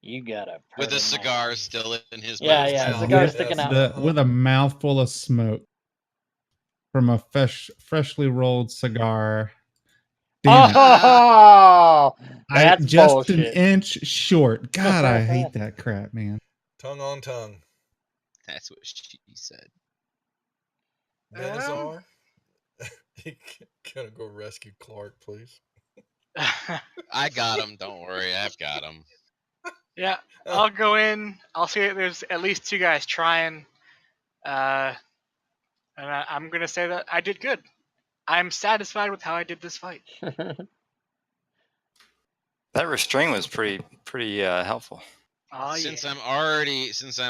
[SPEAKER 4] You gotta
[SPEAKER 6] With a cigar still in his
[SPEAKER 4] Yeah,
[SPEAKER 6] mouth.
[SPEAKER 4] yeah,
[SPEAKER 1] Wow.
[SPEAKER 4] cigar
[SPEAKER 1] Yes.
[SPEAKER 4] sticking out.
[SPEAKER 3] With a mouthful of smoke from a freshly rolled cigar. Damn it.
[SPEAKER 4] Oh, that's
[SPEAKER 3] just
[SPEAKER 4] bullshit.
[SPEAKER 3] an inch short. God, I hate that crap, man.
[SPEAKER 1] Tongue on tongue.
[SPEAKER 6] That's what she said.
[SPEAKER 1] Benazar. Gonna go rescue Clark, please.
[SPEAKER 6] I got him. Don't worry, I've got him.
[SPEAKER 5] Yeah, I'll go in. I'll see that there's at least 2 guys trying. And I'm going to say that I did good. I'm satisfied with how I did this fight.
[SPEAKER 2] That restraint was pretty helpful.
[SPEAKER 5] Oh,
[SPEAKER 6] Since
[SPEAKER 5] yeah.
[SPEAKER 6] I'm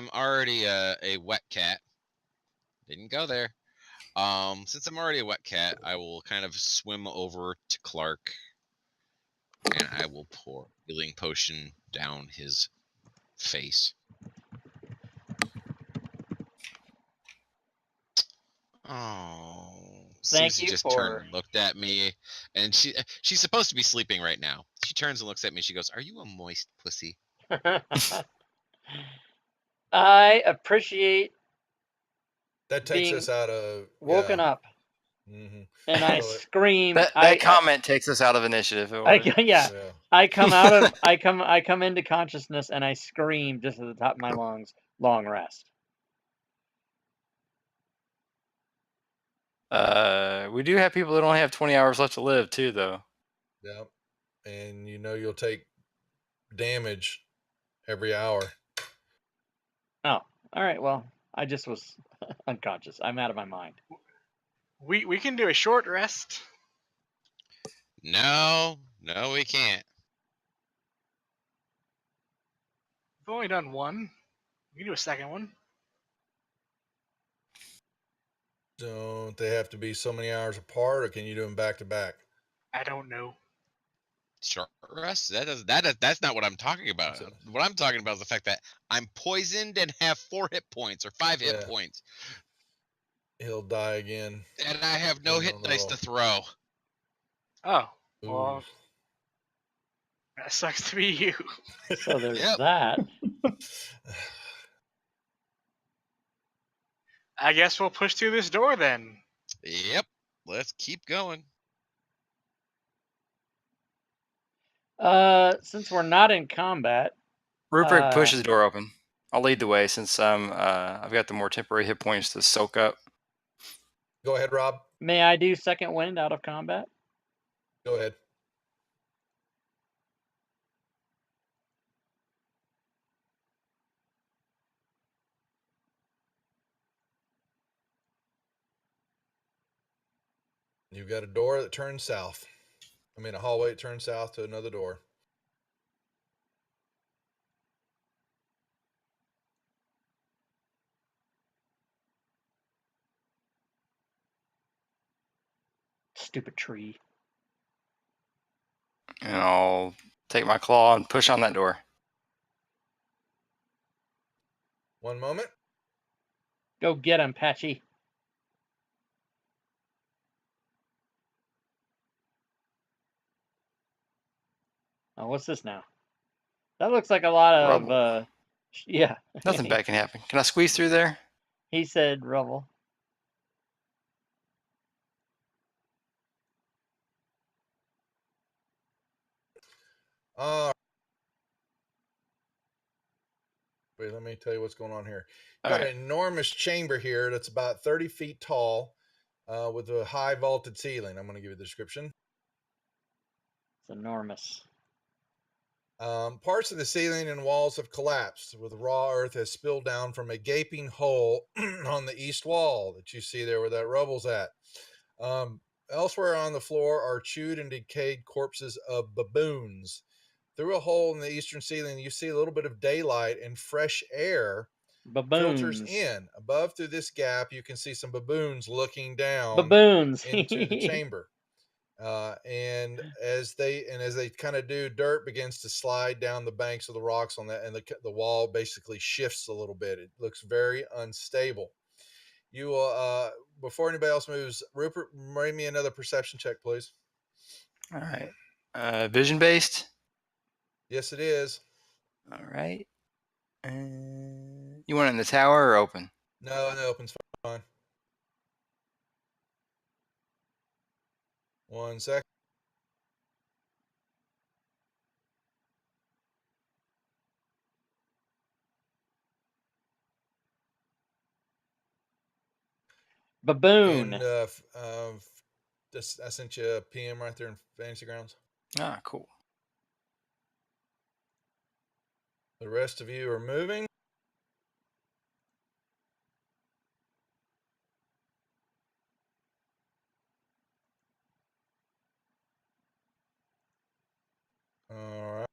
[SPEAKER 6] already a wet cat, didn't go there. Since I'm already a wet cat, I will kind of swim over to Clark, and I will pour healing potion down his face. Oh,
[SPEAKER 4] Thank
[SPEAKER 6] Susie
[SPEAKER 4] you
[SPEAKER 6] just
[SPEAKER 4] for-
[SPEAKER 6] turned and looked at me, and she's supposed to be sleeping right now. She turns and looks at me. She goes, "Are you a moist pussy?"
[SPEAKER 4] I appreciate
[SPEAKER 1] That takes
[SPEAKER 4] being
[SPEAKER 1] us out of
[SPEAKER 4] woken up,
[SPEAKER 1] Mm-hmm.
[SPEAKER 4] and I
[SPEAKER 1] So
[SPEAKER 4] scream.
[SPEAKER 2] That comment takes us out of initiative.
[SPEAKER 4] Yeah, I come out of I come into consciousness and I scream just at the top of my lungs. Long rest.
[SPEAKER 2] We do have people that only have 20 hours left to live too, though.
[SPEAKER 1] Yeah, and you know you'll take damage every hour.
[SPEAKER 4] Oh, all right. Well, I just was unconscious. I'm out of my mind.
[SPEAKER 5] We can do a short rest.
[SPEAKER 6] No, we can't.
[SPEAKER 5] We've only done one. We can do a second one.
[SPEAKER 1] Don't they have to be so many hours apart, or can you do them back to back?
[SPEAKER 5] I don't know.
[SPEAKER 6] Short rest? That's not what I'm talking about. What I'm talking about is the fact that I'm poisoned and have 4 hit points or 5 hit points.
[SPEAKER 1] He'll die again.
[SPEAKER 6] And I have no hit dice to throw.
[SPEAKER 5] Oh, well, that sucks to be you.
[SPEAKER 4] So there's that.
[SPEAKER 5] I guess we'll push through this door then.
[SPEAKER 6] Yep. Let's keep going.
[SPEAKER 4] Since we're not in combat,
[SPEAKER 2] Rupert pushes the door open. I'll lead the way since I've got the more temporary hit points to soak up.
[SPEAKER 1] Go ahead, Rob.
[SPEAKER 4] May I do second wind out of combat?
[SPEAKER 1] Go ahead. You've got a door that turns south. I mean, a hallway that turns south to another door.
[SPEAKER 4] Stupid tree.
[SPEAKER 2] And I'll take my claw and push on that door.
[SPEAKER 1] One moment.
[SPEAKER 4] Go get him, Patchy. Oh, what's this now? That looks like a lot of
[SPEAKER 2] Rubble.
[SPEAKER 4] yeah.
[SPEAKER 2] Nothing bad can happen. Can I squeeze through there?
[SPEAKER 4] He said rubble.
[SPEAKER 1] Wait, let me tell you what's going on here. You've got an enormous chamber here that's about 30 feet tall with a high vaulted ceiling. I'm going to give you the description.
[SPEAKER 4] It's enormous.
[SPEAKER 1] Parts of the ceiling and walls have collapsed, with raw earth has spilled down from a gaping hole on the east wall that you see there where that rubble's at. Elsewhere on the floor are chewed and decayed corpses of baboons. Through a hole in the eastern ceiling, you see a little bit of daylight and fresh air filters in. Above through this gap, you can see some baboons looking down into the chamber. And as they kind of do, dirt begins to slide down the banks of the rocks on that, and the wall basically shifts a little bit. It looks very unstable. You will, before anybody else moves, Rupert, bring me another perception check, please.
[SPEAKER 2] All right. Vision based?
[SPEAKER 1] Yes, it is.
[SPEAKER 2] All right. You want it in the tower or open?
[SPEAKER 1] No, open's fine. 1 second.
[SPEAKER 4] Baboon.
[SPEAKER 1] And I sent you a PM right there in Fantasy Grounds.
[SPEAKER 2] Ah, cool.
[SPEAKER 1] The rest of you are moving. All right.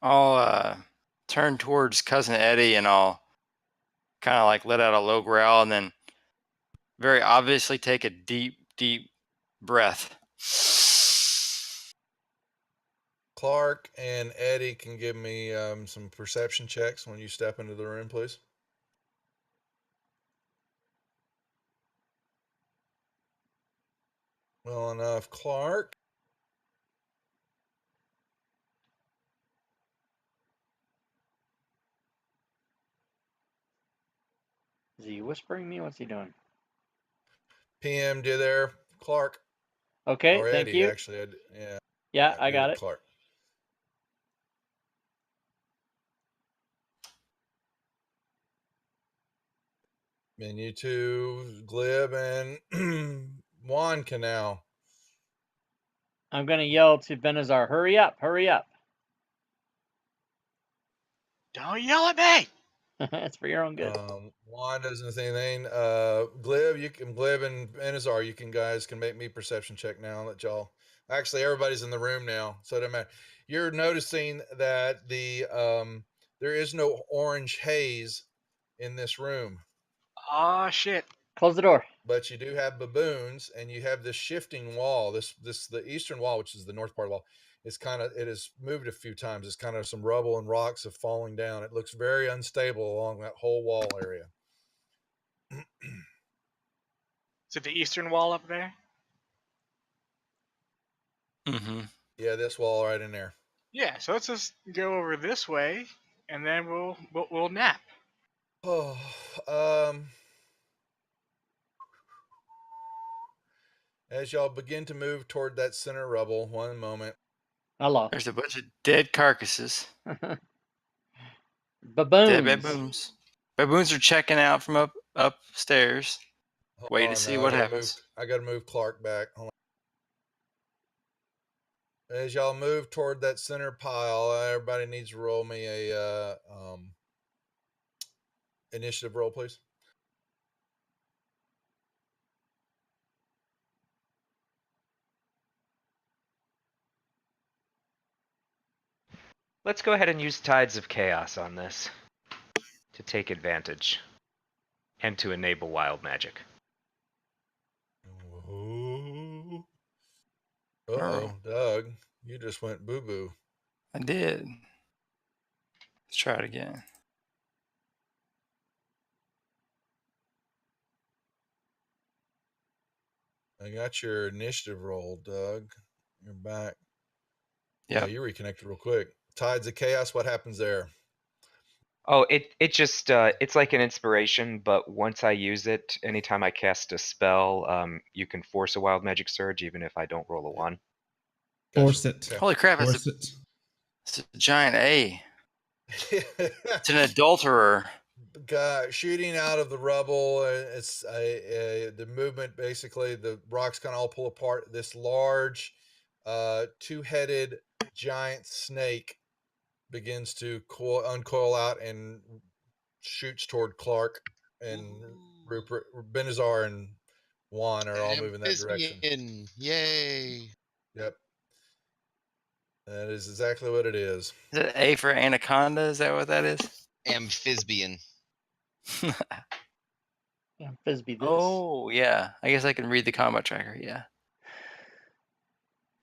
[SPEAKER 2] I'll turn towards Cousin Eddie and I'll kind of like let out a low growl and then very obviously take a deep, deep breath.
[SPEAKER 1] Clark and Eddie can give me some perception checks when you step into the room, please. Well enough, Clark.
[SPEAKER 4] Is he whispering me? What's he doing?
[SPEAKER 1] PM'd you there, Clark.
[SPEAKER 4] Okay,
[SPEAKER 1] Or
[SPEAKER 4] thank
[SPEAKER 1] Eddie,
[SPEAKER 4] you.
[SPEAKER 1] actually. Yeah.
[SPEAKER 4] Yeah, I
[SPEAKER 1] you're
[SPEAKER 4] got it.
[SPEAKER 1] Clark. And you two, Glib and Juan can now.
[SPEAKER 4] I'm going to yell to Benazar, hurry up, hurry up.
[SPEAKER 5] Don't yell at me.
[SPEAKER 4] It's for your own good.
[SPEAKER 1] Juan doesn't say anything. Glib and Benazar, you guys can make me perception check now. Let y'all. Actually, everybody's in the room now, so it doesn't matter. You're noticing that there is no orange haze in this room.
[SPEAKER 5] Oh shit.
[SPEAKER 4] Close the door.
[SPEAKER 1] But you do have baboons, and you have this shifting wall. The eastern wall, which is the north part of the wall, it has moved a few times. It's kind of some rubble and rocks have falling down. It looks very unstable along that whole wall area.
[SPEAKER 5] Is it the eastern wall up there?
[SPEAKER 2] Mm-hmm.
[SPEAKER 1] Yeah, this wall right in there.
[SPEAKER 5] Yeah, so let's just go over this way, and then we'll nap.
[SPEAKER 1] Oh, as y'all begin to move toward that center rubble, one moment.
[SPEAKER 4] Hello.
[SPEAKER 2] There's a bunch of dead carcasses.
[SPEAKER 4] Baboons.
[SPEAKER 2] Dead baboons. Baboons are checking out from upstairs. Wait to see what happens.
[SPEAKER 1] I gotta move Clark back. Hold on. As y'all move toward that center pile, everybody needs to roll me a initiative roll, please.
[SPEAKER 7] Let's go ahead and use Tides of Chaos on this to take advantage and to enable wild magic.
[SPEAKER 1] Uh-oh, Doug, you just went boo-boo.
[SPEAKER 2] I did. Let's try it again.
[SPEAKER 1] I got your initiative roll, Doug. You're back.
[SPEAKER 2] Yep.
[SPEAKER 1] Yeah, you reconnected real quick. Tides of Chaos, what happens there?
[SPEAKER 7] Oh, it just it's like an inspiration, but once I use it, anytime I cast a spell, you can force a wild magic surge even if I don't roll a 1.
[SPEAKER 3] Force it.
[SPEAKER 1] Okay.
[SPEAKER 2] Holy crap,
[SPEAKER 3] Force
[SPEAKER 2] it's a giant A. It's an adulterer.
[SPEAKER 1] Guy shooting out of the rubble. It's the movement. Basically, the rocks kind of all pull apart. This large, two-headed giant snake begins to uncoil out and shoots toward Clark, and Rupert, Benazar, and Juan are all moving that direction.
[SPEAKER 6] Yay!
[SPEAKER 1] Yep, that is exactly what it is.
[SPEAKER 2] Is it A for anaconda? Is that what that is?
[SPEAKER 6] Amphisbian.
[SPEAKER 4] Yeah, Frisbee this.
[SPEAKER 2] Oh, yeah. I guess I can read the combat tracker. Yeah.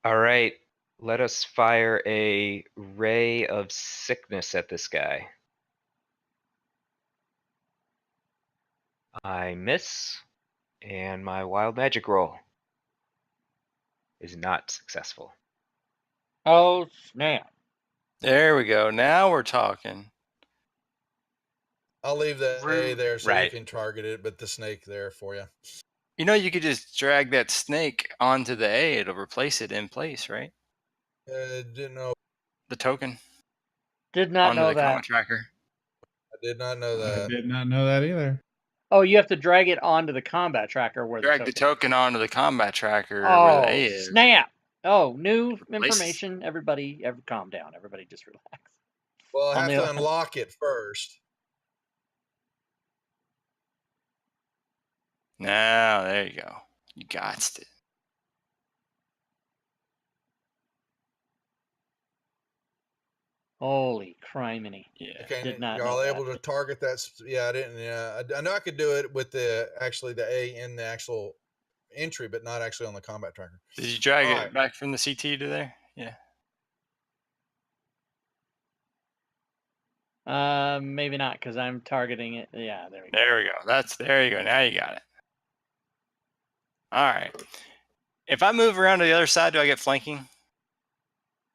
[SPEAKER 7] All right, let us fire a ray of sickness at this guy. I miss, and my wild magic roll is not successful.
[SPEAKER 4] Oh, snap.
[SPEAKER 2] There we go. Now we're talking.
[SPEAKER 1] I'll leave the A there so you
[SPEAKER 7] Right.
[SPEAKER 1] can target it, but the snake there for you.
[SPEAKER 2] You know, you could just drag that snake onto the A. It'll replace it in place, right?
[SPEAKER 1] Didn't know.
[SPEAKER 2] The token
[SPEAKER 4] Did not
[SPEAKER 2] onto
[SPEAKER 4] know
[SPEAKER 2] the
[SPEAKER 4] that.
[SPEAKER 2] combat tracker.
[SPEAKER 1] I did not know
[SPEAKER 3] I
[SPEAKER 1] that.
[SPEAKER 3] did not know that either.
[SPEAKER 4] Oh, you have to drag it onto the combat tracker where
[SPEAKER 2] Drag
[SPEAKER 4] the
[SPEAKER 2] the token onto the combat tracker where
[SPEAKER 4] Oh,
[SPEAKER 2] the A is.
[SPEAKER 4] snap. Oh, new
[SPEAKER 2] Replace-
[SPEAKER 4] information. Everybody, calm down. Everybody just relax.
[SPEAKER 1] Well, I
[SPEAKER 4] On
[SPEAKER 1] have
[SPEAKER 4] the-
[SPEAKER 1] to unlock it first.
[SPEAKER 2] Now, there you go. You got it.
[SPEAKER 4] Holy criminy.
[SPEAKER 2] Yeah.
[SPEAKER 1] Okay,
[SPEAKER 4] Did not
[SPEAKER 1] y'all
[SPEAKER 4] know
[SPEAKER 1] able
[SPEAKER 4] that.
[SPEAKER 1] to target that? Yeah, I didn't. Yeah, I know I could do it with the A in the actual entry, but not actually on the combat tracker.
[SPEAKER 2] Did you drag
[SPEAKER 1] All
[SPEAKER 2] it
[SPEAKER 1] right.
[SPEAKER 2] back from the CT to there? Yeah.
[SPEAKER 4] Maybe not, because I'm targeting it. Yeah, there we go.
[SPEAKER 2] There we go. There you go. Now you got it. All right. If I move around to the other side, do I get flanking?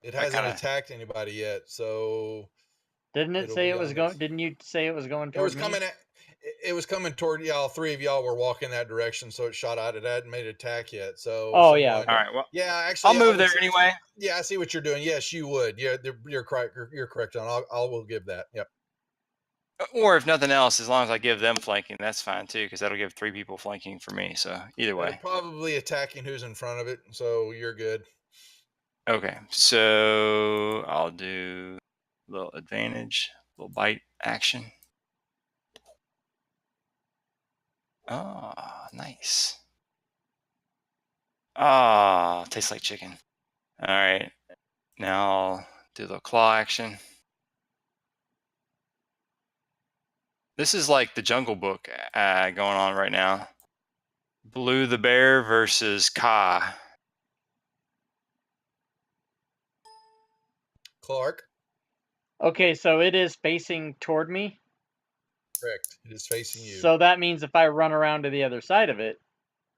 [SPEAKER 1] It hasn't attacked anybody yet, so
[SPEAKER 4] didn't it say it was going? Didn't you say it was going toward
[SPEAKER 1] It was coming it was coming toward y'all. 3 of y'all were walking that direction, so it shot out. It hadn't made an attack yet. So
[SPEAKER 4] oh yeah,
[SPEAKER 2] okay. All right. Well,
[SPEAKER 1] yeah, actually,
[SPEAKER 2] I'll move there anyway.
[SPEAKER 1] Yeah, I see what you're doing. Yes, you would. Yeah, you're correct. You're correct on. I will give that. Yep.
[SPEAKER 2] Or if nothing else, as long as I give them flanking, that's fine too, because that'll give 3 people flanking for me. So either way,
[SPEAKER 1] they're probably attacking who's in front of it, so you're good.
[SPEAKER 2] Okay, so I'll do a little advantage, a little bite action. Oh, nice. Ah, tastes like chicken. All right, now I'll do the claw action. This is like the Jungle Book going on right now. Blue the Bear versus Ka.
[SPEAKER 1] Clark.
[SPEAKER 4] Okay, so it is facing toward me.
[SPEAKER 1] Correct. It is facing you.
[SPEAKER 4] So that means if I run around to the other side of it,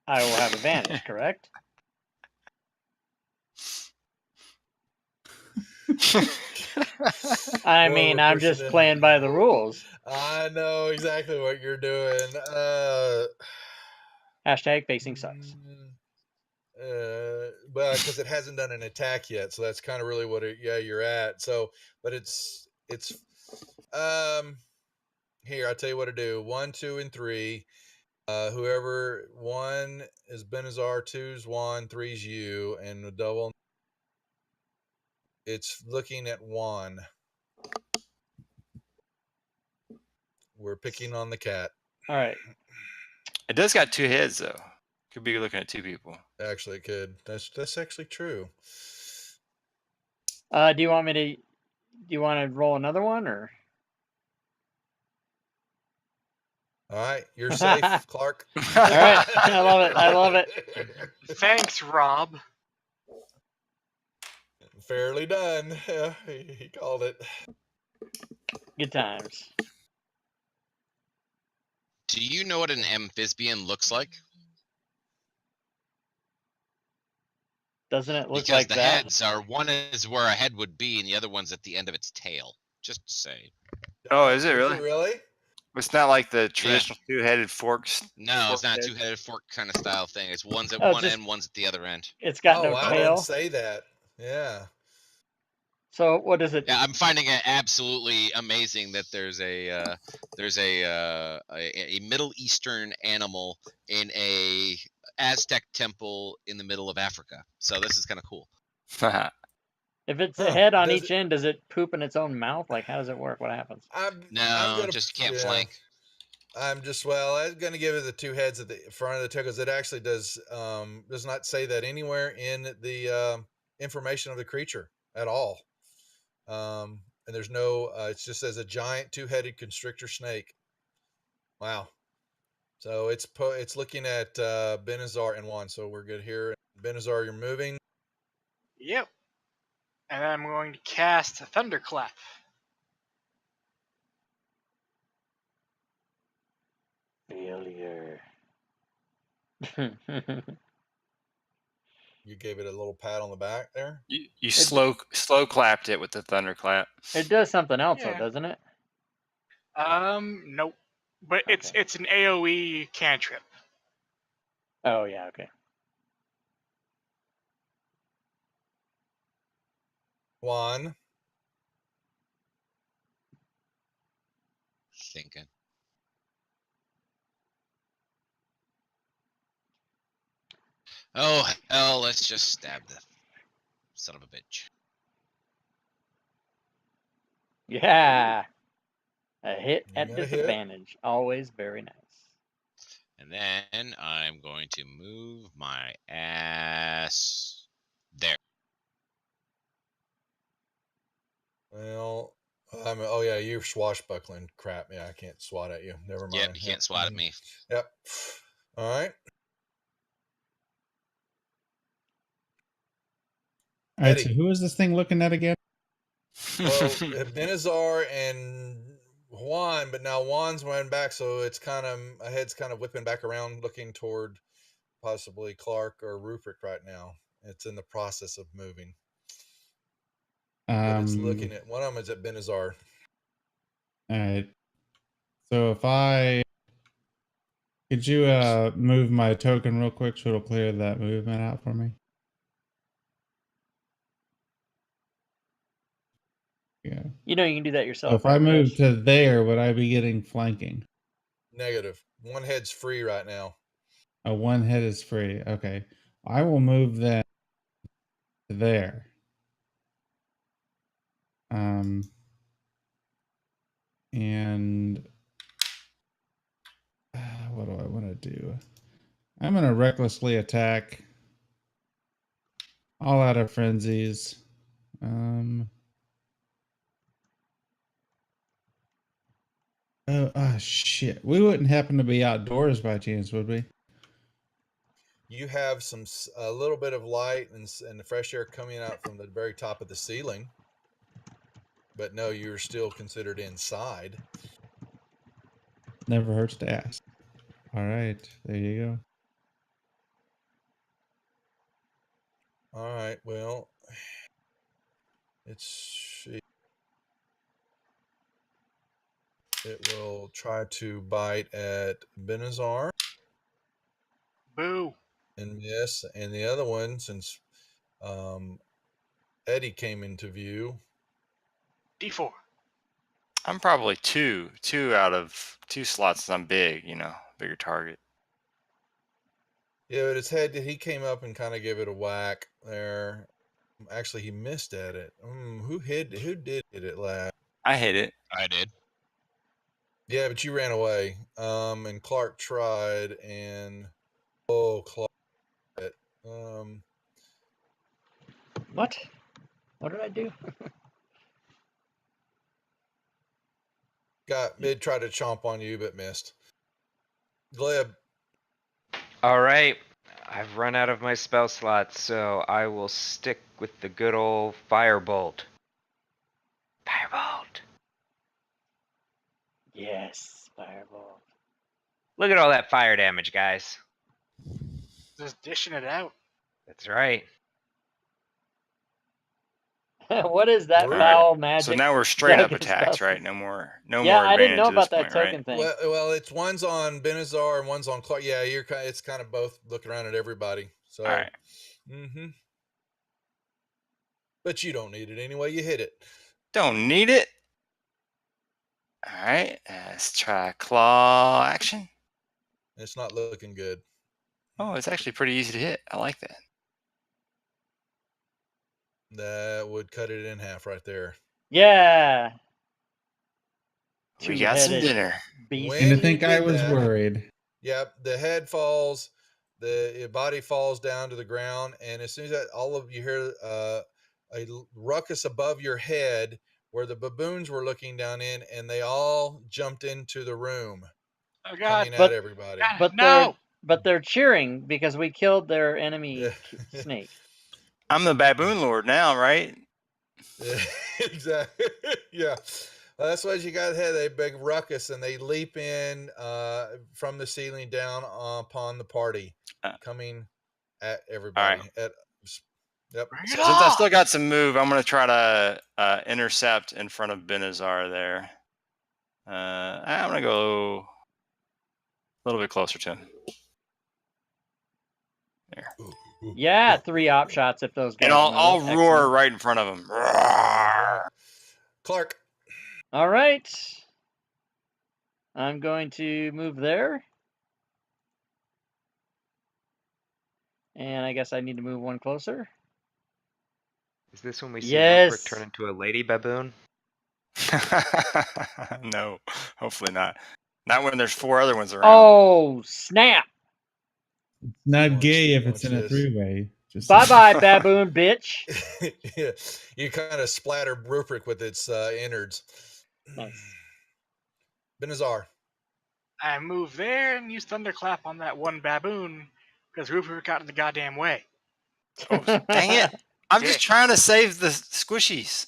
[SPEAKER 4] I will have advantage, correct? I mean, I'm just playing by the rules.
[SPEAKER 1] I know exactly what you're doing.
[SPEAKER 4] Hashtag facing sucks.
[SPEAKER 1] Well, because it hasn't done an attack yet, so that's kind of really what you're at. So, but it's here, I'll tell you what to do. 1, 2, and 3. Whoever 1 is Benazar, 2's Juan, 3's you, and the double. It's looking at 1. We're picking on the cat.
[SPEAKER 4] All right.
[SPEAKER 2] It does got 2 heads though. Could be looking at 2 people.
[SPEAKER 1] Actually, it could. That's actually true.
[SPEAKER 4] Do you want to roll another one or?
[SPEAKER 1] All right, you're safe, Clark.
[SPEAKER 4] All right, I love it. I love it.
[SPEAKER 5] Thanks, Rob.
[SPEAKER 1] Fairly done. He called it.
[SPEAKER 4] Good times.
[SPEAKER 6] Do you know what an amphibian looks like?
[SPEAKER 4] Doesn't it look
[SPEAKER 6] because
[SPEAKER 4] like
[SPEAKER 6] the
[SPEAKER 4] that?
[SPEAKER 6] heads are, one is where a head would be, and the other one's at the end of its tail. Just to say.
[SPEAKER 2] Oh, is it really?
[SPEAKER 1] Really?
[SPEAKER 2] It's not like the traditional 2-headed forks.
[SPEAKER 6] No, it's not a 2-headed fork kind of style thing. It's one's at
[SPEAKER 4] Oh,
[SPEAKER 6] one
[SPEAKER 4] just-
[SPEAKER 6] end, one's at the other end.
[SPEAKER 4] It's got no
[SPEAKER 1] I
[SPEAKER 4] tail.
[SPEAKER 1] didn't say that. Yeah.
[SPEAKER 4] So what is it?
[SPEAKER 6] Yeah, I'm finding it absolutely amazing that there's a Middle Eastern animal in a Aztec temple in the middle of Africa. So this is kind of cool.
[SPEAKER 4] If it's a head on each end, does it poop in its own mouth? Like, how does it work? What happens?
[SPEAKER 6] Just can't flank.
[SPEAKER 1] I'm going to give it the 2 heads at the front of the tail because it actually does not say that anywhere in the information of the creature at all. And there's no, it just says a giant 2-headed constrictor snake. Wow. So it's looking at Benazar and 1. So we're good here. Benazar, you're moving.
[SPEAKER 5] Yep. And then I'm going to cast a Thunderclap.
[SPEAKER 4] Failure.
[SPEAKER 1] You gave it a little pat on the back there.
[SPEAKER 2] You slow clapped it with the thunderclap.
[SPEAKER 4] It does something else, though, doesn't it?
[SPEAKER 5] Nope. But it's an AOE cantrip.
[SPEAKER 4] Oh yeah, okay.
[SPEAKER 1] 1.
[SPEAKER 6] Thinking. Oh hell! Let's just stab the son of a bitch.
[SPEAKER 4] Yeah. A hit at disadvantage. Always very nice.
[SPEAKER 6] And then I'm going to move my ass there.
[SPEAKER 1] Well, oh yeah, you're swashbuckling crap. Yeah, I can't swat at you. Never mind.
[SPEAKER 6] Yep, you can't swat at me.
[SPEAKER 1] Yep. All right.
[SPEAKER 3] All right, so who is this thing looking at again?
[SPEAKER 1] Well, Benazar and Juan, but now Juan's went back, so it's kind of my head's kind of whipping back around, looking toward possibly Clark or Rupert right now. It's in the process of moving, but it's looking at one of them is at Benazar.
[SPEAKER 3] All right. So if could you move my token real quick so it'll clear that movement out for me? Yeah.
[SPEAKER 4] You know, you can do that yourself.
[SPEAKER 3] So if I move to there, would I be getting flanking?
[SPEAKER 1] Negative. One head's free right now.
[SPEAKER 3] Oh, one head is free. Okay. I will move that to there. And what do I want to do? I'm going to recklessly attack all out of frenzies. Oh, shit. We wouldn't happen to be outdoors by chance, would we?
[SPEAKER 1] You have a little bit of light and the fresh air coming out from the very top of the ceiling. But no, you're still considered inside.
[SPEAKER 3] Never hurts to ask. All right. There you go.
[SPEAKER 1] All right. Well, it will try to bite at Benazar.
[SPEAKER 5] Boo.
[SPEAKER 1] And miss. And the other one, since Eddie came into view.
[SPEAKER 5] D4.
[SPEAKER 2] I'm probably two out of 2 slots. I'm big, bigger target.
[SPEAKER 1] Yeah, but his head, he came up and kind of gave it a whack there. Actually, he missed at it. Who did hit it last?
[SPEAKER 2] I hit it.
[SPEAKER 6] I did.
[SPEAKER 1] Yeah, but you ran away. And Clark tried, and Clark.
[SPEAKER 4] What? What did I do?
[SPEAKER 1] Mid tried to chomp on you, but missed. Gleb.
[SPEAKER 7] All right. I've run out of my spell slots, so I will stick with the good old Firebolt. Firebolt.
[SPEAKER 4] Yes, Firebolt.
[SPEAKER 7] Look at all that fire damage, guys.
[SPEAKER 5] Just dishing it out.
[SPEAKER 7] That's right.
[SPEAKER 4] What is that
[SPEAKER 1] Right.
[SPEAKER 4] foul magic?
[SPEAKER 2] So now we're straight up
[SPEAKER 4] Dragon
[SPEAKER 2] attacks,
[SPEAKER 4] spells?
[SPEAKER 2] right? No more
[SPEAKER 4] Yeah, I didn't know
[SPEAKER 2] advantage at
[SPEAKER 4] about
[SPEAKER 2] this
[SPEAKER 4] that
[SPEAKER 2] point,
[SPEAKER 4] token thing.
[SPEAKER 1] Well, it's one's on Benazar and one's on Clark. Yeah, it's kind of both looking around at everybody. So,
[SPEAKER 2] all right.
[SPEAKER 1] But you don't need it anyway. You hit it.
[SPEAKER 2] Don't need it. All right, let's try claw action.
[SPEAKER 1] It's not looking good.
[SPEAKER 2] Oh, it's actually pretty easy to hit. I like that.
[SPEAKER 1] That would cut it in half right there.
[SPEAKER 4] Yeah.
[SPEAKER 2] We got some dinner.
[SPEAKER 4] Beast.
[SPEAKER 3] And to think I was worried.
[SPEAKER 1] Yep, the head falls, the body falls down to the ground, and as soon as that, all of you hear a ruckus above your head where the baboons were looking down in, and they all jumped into the room.
[SPEAKER 5] Oh God!
[SPEAKER 1] Coming at everybody.
[SPEAKER 4] But they're cheering because we killed their enemy snake.
[SPEAKER 2] I'm the baboon lord now, right?
[SPEAKER 1] Yeah, exactly. Yeah. That's why you got a big ruckus, and they leap in from the ceiling down upon the party, coming at everybody.
[SPEAKER 2] All right.
[SPEAKER 1] Yep.
[SPEAKER 2] So since I still got some move, I'm going to try to intercept in front of Benazar there. I'm going to go a little bit closer to him. There.
[SPEAKER 4] Yeah, 3 op shots if those guys.
[SPEAKER 2] And I'll roar right in front of him.
[SPEAKER 1] Clark.
[SPEAKER 4] All right. I'm going to move there. And I guess I need to move one closer.
[SPEAKER 7] Is this when we see Rupert turn into a lady baboon?
[SPEAKER 2] No, hopefully not. Not when there's 4 other ones around.
[SPEAKER 4] Oh, snap.
[SPEAKER 3] It's not gay if it's in a 3-way.
[SPEAKER 4] Bye-bye, baboon bitch.
[SPEAKER 1] Yeah, you kind of splatter Rupert with its innards.
[SPEAKER 4] Nice.
[SPEAKER 1] Benazar.
[SPEAKER 5] I move there and use Thunderclap on that one baboon because Rupert got in the goddamn way.
[SPEAKER 2] Oh, dang it. I'm just trying to save the squishies.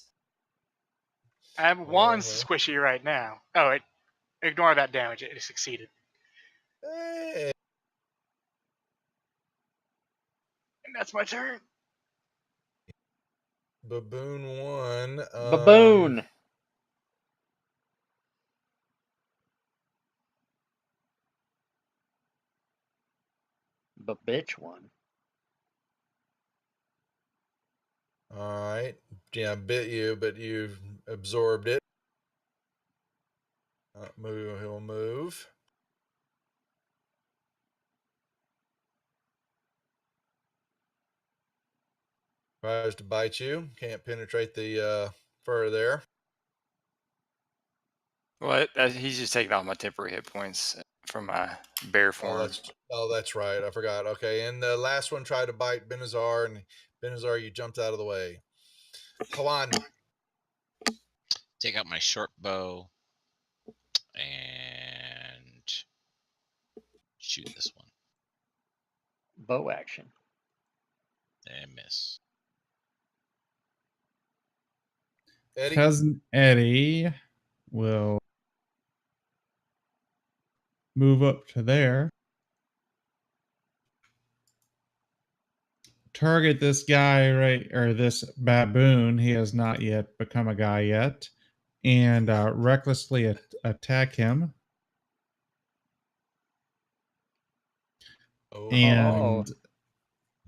[SPEAKER 5] Juan's squishy right now. Oh, ignore that damage. It succeeded.
[SPEAKER 1] Hey.
[SPEAKER 5] And that's my turn.
[SPEAKER 1] Baboon 1.
[SPEAKER 4] Baboon. Bitch 1.
[SPEAKER 1] All right. Yeah, bit you, but you've absorbed it. He'll move. Tries to bite you. Can't penetrate the fur there.
[SPEAKER 2] Well, he's just taking off my temporary hit points from my bear form.
[SPEAKER 1] That's right. I forgot. Okay, and the last one tried to bite Benazar, and Benazar, you jumped out of the way. Kawan.
[SPEAKER 6] Take out my short bow and shoot this one.
[SPEAKER 4] Bow action.
[SPEAKER 6] And miss.
[SPEAKER 1] Eddie.
[SPEAKER 3] Cousin Eddie will move up to there. Target this guy or this baboon. He has not yet become a guy yet. And recklessly attack him. And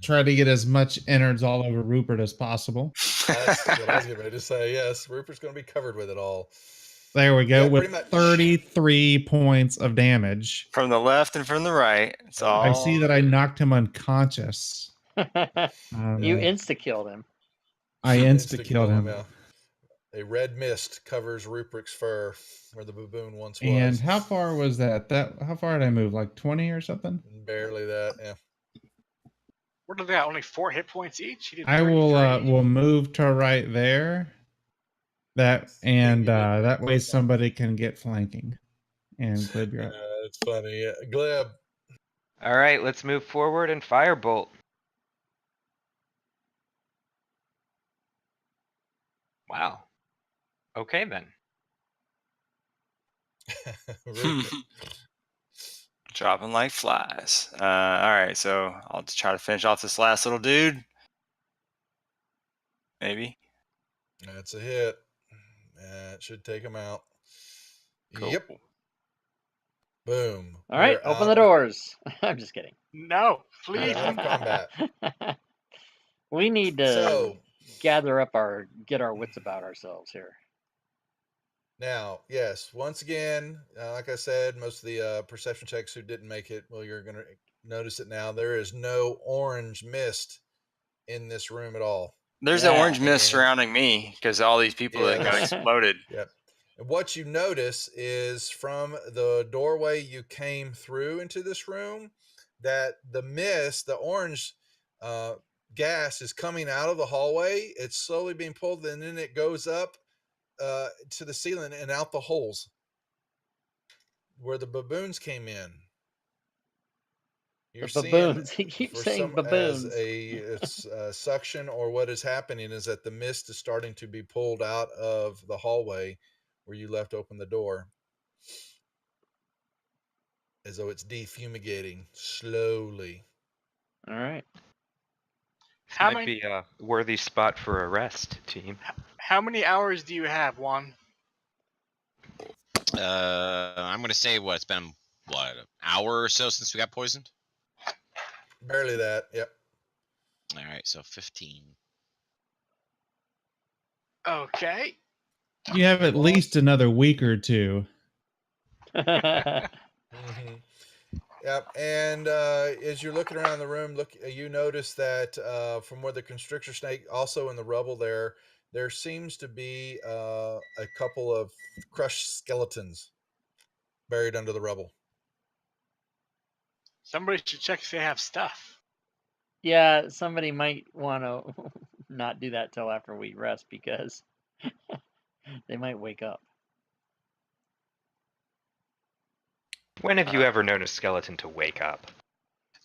[SPEAKER 3] try to get as much innards all over Rupert as possible.
[SPEAKER 1] That's what I was getting ready to say. Yes, Rupert's going to be covered with it all.
[SPEAKER 3] There we go, with 33 points of damage.
[SPEAKER 2] From the left and from the right. It's all...
[SPEAKER 3] I see that I knocked him unconscious.
[SPEAKER 4] You insta-killed him.
[SPEAKER 3] I insta-killed him.
[SPEAKER 1] Yeah. A red mist covers Rupert's fur where the baboon once was.
[SPEAKER 3] And how far was that? How far did I move? Like 20 or something?
[SPEAKER 1] Barely that, yeah.
[SPEAKER 5] What did they got? Only 4 hit points each? He did
[SPEAKER 3] I will move to right there. That way somebody can get flanking. And Glib, you're up.
[SPEAKER 1] That's funny. Yeah. Glib.
[SPEAKER 7] All right, let's move forward and firebolt. Wow. Okay then.
[SPEAKER 2] Dropping like flies. All right, so I'll just try to finish off this last little dude. Maybe.
[SPEAKER 1] That's a hit. It should take him out.
[SPEAKER 2] Cool.
[SPEAKER 1] Yep. Boom.
[SPEAKER 4] All right, open the doors. I'm just kidding.
[SPEAKER 5] No, please.
[SPEAKER 1] Combat.
[SPEAKER 4] We need to get our wits about ourselves here.
[SPEAKER 1] Now, yes, once again, like I said, most of the perception checks who didn't make it, well, you're going to notice it now. There is no orange mist in this room at all.
[SPEAKER 2] There's an orange mist surrounding me because all these people that got exploded.
[SPEAKER 1] Yep. And what you notice is from the doorway you came through into this room that the mist, the orange gas is coming out of the hallway. It's slowly being pulled, and then it goes up to the ceiling and out the holes where the baboons came in. You're
[SPEAKER 4] the baboons. He keeps saying baboons.
[SPEAKER 1] As a suction, or what is happening is that the mist is starting to be pulled out of the hallway where you left open the door, as though it's defumigating slowly.
[SPEAKER 4] All right.
[SPEAKER 7] Might be a worthy spot for a rest, team.
[SPEAKER 5] How many hours do you have, Juan?
[SPEAKER 6] I'm gonna say it's been an hour or so since we got poisoned.
[SPEAKER 1] Barely that. Yep.
[SPEAKER 6] All right, so 15.
[SPEAKER 5] Okay.
[SPEAKER 3] You have at least another week or two.
[SPEAKER 1] Mm-hmm. Yep. And as you're looking around the room, you notice that from where the constrictor snake, also in the rubble there seems to be a couple of crushed skeletons buried under the rubble.
[SPEAKER 5] Somebody should check if they have stuff.
[SPEAKER 4] Yeah, somebody might want to not do that till after we rest because they might wake up.
[SPEAKER 7] When have you ever known a skeleton to wake up?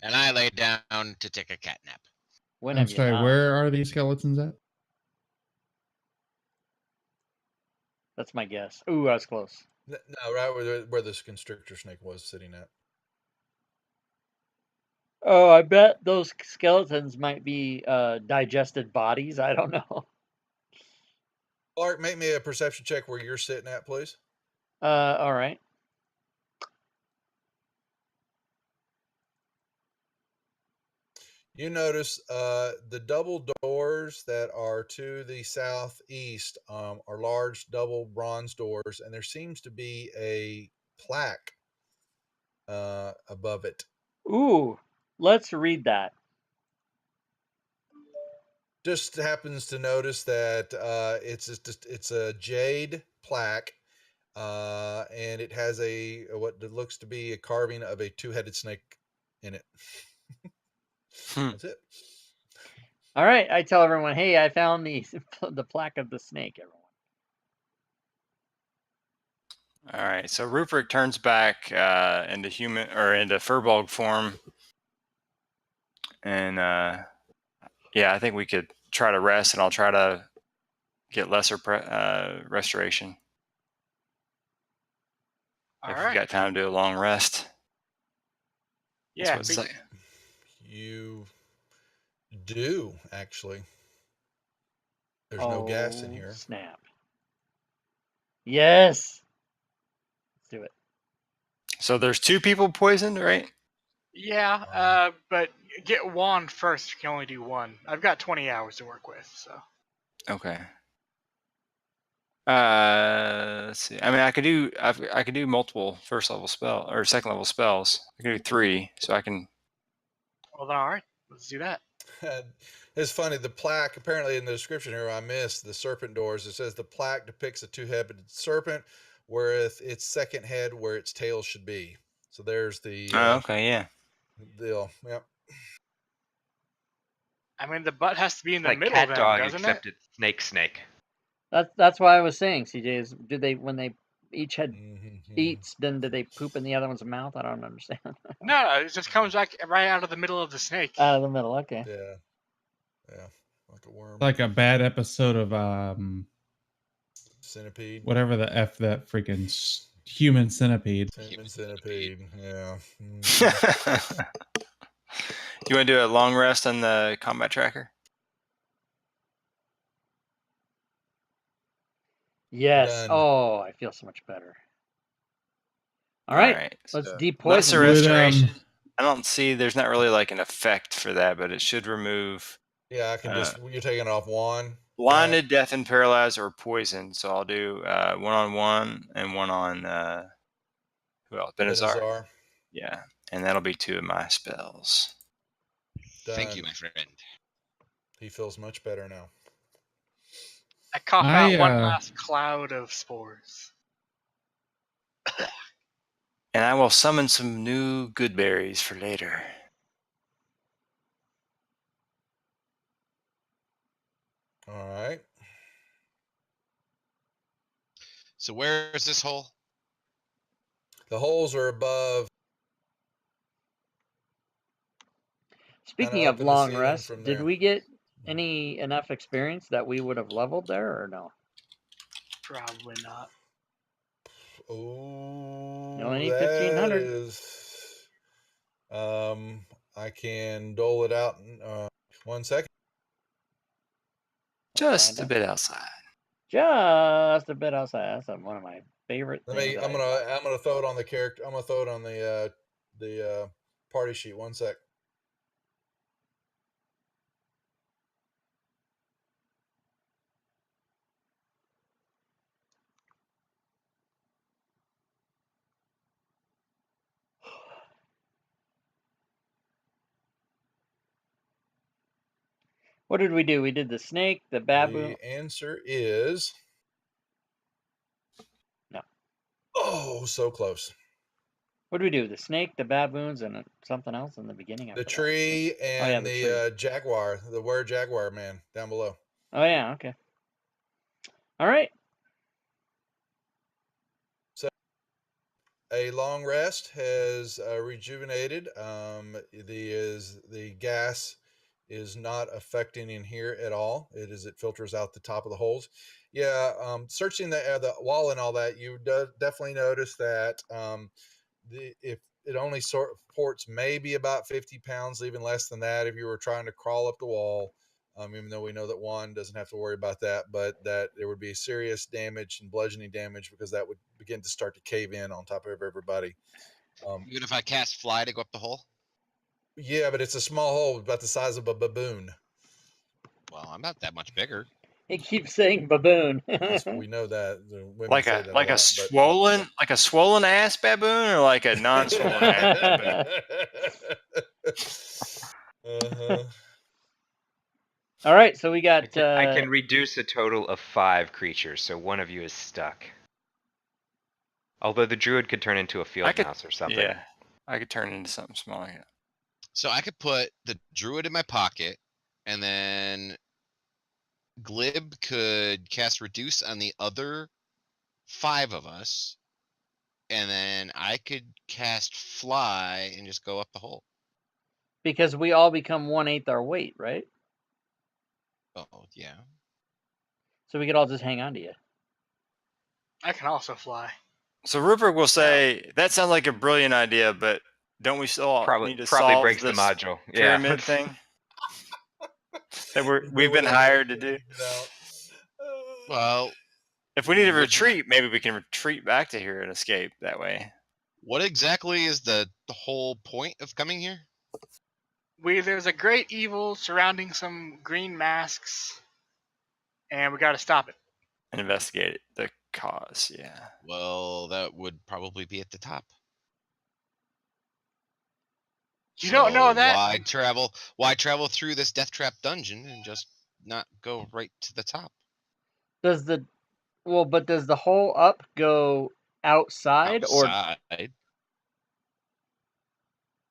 [SPEAKER 6] And I lay down to take a cat nap.
[SPEAKER 3] I'm sorry, where are these skeletons at?
[SPEAKER 4] That's my guess. Ooh, I was close.
[SPEAKER 1] No, right where this constrictor snake was sitting at.
[SPEAKER 4] Oh, I bet those skeletons might be digested bodies. I don't know.
[SPEAKER 1] Clark, make me a perception check where you're sitting at, please.
[SPEAKER 4] All right.
[SPEAKER 1] You notice the double doors that are to the southeast are large double bronze doors, and there seems to be a plaque above it.
[SPEAKER 4] Ooh, let's read that.
[SPEAKER 1] Just happens to notice that it's a jade plaque, and it has what looks to be a carving of a two-headed snake in it. That's it.
[SPEAKER 4] All right, I tell everyone, hey, I found the plaque of the snake. Everyone.
[SPEAKER 2] All right, so Rupert turns back into human or into Furbolg form, and yeah, I think we could try to rest, and I'll try to get lesser restoration.
[SPEAKER 5] All
[SPEAKER 2] if
[SPEAKER 5] right.
[SPEAKER 2] we've got time to do a long rest.
[SPEAKER 5] Yeah.
[SPEAKER 1] You do, actually. There's no gas in here.
[SPEAKER 4] Snap. Yes. Let's do it.
[SPEAKER 2] So there's 2 people poisoned, right?
[SPEAKER 5] Yeah, but get one first. You can only do one. I've got 20 hours to work with, so.
[SPEAKER 2] Okay. Let's see. I mean, I could do multiple first level spell or second level spells. I can do 3, so I can.
[SPEAKER 5] Well then, all right. Let's do that.
[SPEAKER 1] It's funny. The plaque, apparently in the description here, I missed the serpent doors. It says the plaque depicts a two-headed serpent, with its second head where its tail should be. So there's the.
[SPEAKER 2] Okay, yeah.
[SPEAKER 1] Deal. Yep.
[SPEAKER 5] I mean, the butt has to be in the
[SPEAKER 7] Like
[SPEAKER 5] middle,
[SPEAKER 7] cat
[SPEAKER 5] then,
[SPEAKER 7] dog,
[SPEAKER 5] doesn't
[SPEAKER 7] except
[SPEAKER 5] it?
[SPEAKER 7] it's snake.
[SPEAKER 4] That's why I was saying, CJ, is did they when they each had eats, then did they poop in the other one's mouth? I don't understand.
[SPEAKER 5] No, it just comes back right out of the middle of the snake.
[SPEAKER 4] Out of the middle, okay.
[SPEAKER 1] Yeah, like a worm.
[SPEAKER 3] Like a bad episode of
[SPEAKER 1] Centipede.
[SPEAKER 3] Whatever the F that freaking human centipede.
[SPEAKER 1] Human centipede. Yeah.
[SPEAKER 2] You want to do a long rest on the combat tracker?
[SPEAKER 4] Yes.
[SPEAKER 1] Done.
[SPEAKER 4] Oh, I feel so much better. All right. Let's
[SPEAKER 2] so
[SPEAKER 4] depoison.
[SPEAKER 2] lesser restoration. I don't see. There's not really like an effect for that, but it should remove.
[SPEAKER 1] Yeah, I can just. You're taking off one.
[SPEAKER 2] Blinded, death, and paralyzed, or poisoned. So I'll do 1 on 1 and 1 on who else? Benazar. Yeah, and that'll be 2 of my spells.
[SPEAKER 1] Done.
[SPEAKER 6] Thank you, my friend.
[SPEAKER 1] He feels much better now.
[SPEAKER 5] I cough out one last cloud of spores.
[SPEAKER 2] And I will summon some new good berries for later.
[SPEAKER 1] All right.
[SPEAKER 6] So where is this hole?
[SPEAKER 1] The holes are above.
[SPEAKER 4] Speaking of long rest, did we get enough experience that we would have leveled there or no?
[SPEAKER 5] Probably not.
[SPEAKER 1] Oh,
[SPEAKER 4] you only need 1,500.
[SPEAKER 1] Is, I can dole it out in 1 second.
[SPEAKER 2] Just a bit outside.
[SPEAKER 4] Just a bit outside. That's one of my favorite things.
[SPEAKER 1] I'm gonna throw it on the character. I'm gonna throw it on the party sheet. 1 sec.
[SPEAKER 4] What did we do? We did the snake, the baboon.
[SPEAKER 1] The answer is
[SPEAKER 4] no.
[SPEAKER 1] Oh, so close.
[SPEAKER 4] What did we do? The snake, the baboons, and something else in the beginning.
[SPEAKER 1] The tree and the jaguar, the were-jaguar man down below.
[SPEAKER 4] Oh yeah, okay. All right.
[SPEAKER 1] So a long rest has rejuvenated. The gas is not affecting in here at all. It filters out the top of the holes. searching the wall and all that, you definitely notice that if it only supports maybe about 50 pounds, even less than that, if you were trying to crawl up the wall. Even though we know that one doesn't have to worry about that, but that there would be serious damage and bludgeoning damage because that would begin to start to cave in on top of everybody.
[SPEAKER 6] Even if I cast fly to go up the hole?
[SPEAKER 1] Yeah, but it's a small hole about the size of a baboon.
[SPEAKER 6] Well, I'm not that much bigger.
[SPEAKER 4] He keeps saying baboon.
[SPEAKER 1] We know that. The women
[SPEAKER 2] Like
[SPEAKER 1] say
[SPEAKER 2] a
[SPEAKER 1] that
[SPEAKER 2] like
[SPEAKER 1] a lot,
[SPEAKER 2] like a swollen ass baboon, or like a non-swollen ass baboon.
[SPEAKER 1] Uh-huh.
[SPEAKER 4] All right, so we got.
[SPEAKER 7] I can reduce a total of 5 creatures, so one of you is stuck. Although the druid could turn into a field mouse or something.
[SPEAKER 2] Yeah, I could turn into something small. Yeah.
[SPEAKER 6] So I could put the druid in my pocket, and then Glib could cast reduce on the other 5 of us, and then I could cast fly and just go up the hole.
[SPEAKER 4] Because we all become 1/8 our weight, right?
[SPEAKER 6] Oh, yeah.
[SPEAKER 4] So we could all just hang on to you.
[SPEAKER 5] I can also fly.
[SPEAKER 2] So Rupert will say that sounds like a brilliant idea, but don't we still need to
[SPEAKER 7] Probably
[SPEAKER 2] solve
[SPEAKER 7] breaks
[SPEAKER 2] this
[SPEAKER 7] the module.
[SPEAKER 2] pyramid thing that we've been hired to do?
[SPEAKER 6] Well,
[SPEAKER 2] if we need to retreat, maybe we can retreat back to here and escape that way.
[SPEAKER 6] What exactly is the whole point of coming here?
[SPEAKER 5] There's a great evil surrounding some green masks, and we got to stop it.
[SPEAKER 2] And investigate the cause, yeah.
[SPEAKER 6] Well, that would probably be at the top.
[SPEAKER 5] You don't know that?
[SPEAKER 6] Why travel through this death trap dungeon and just not go right to the top?
[SPEAKER 4] Does the hole up go outside, or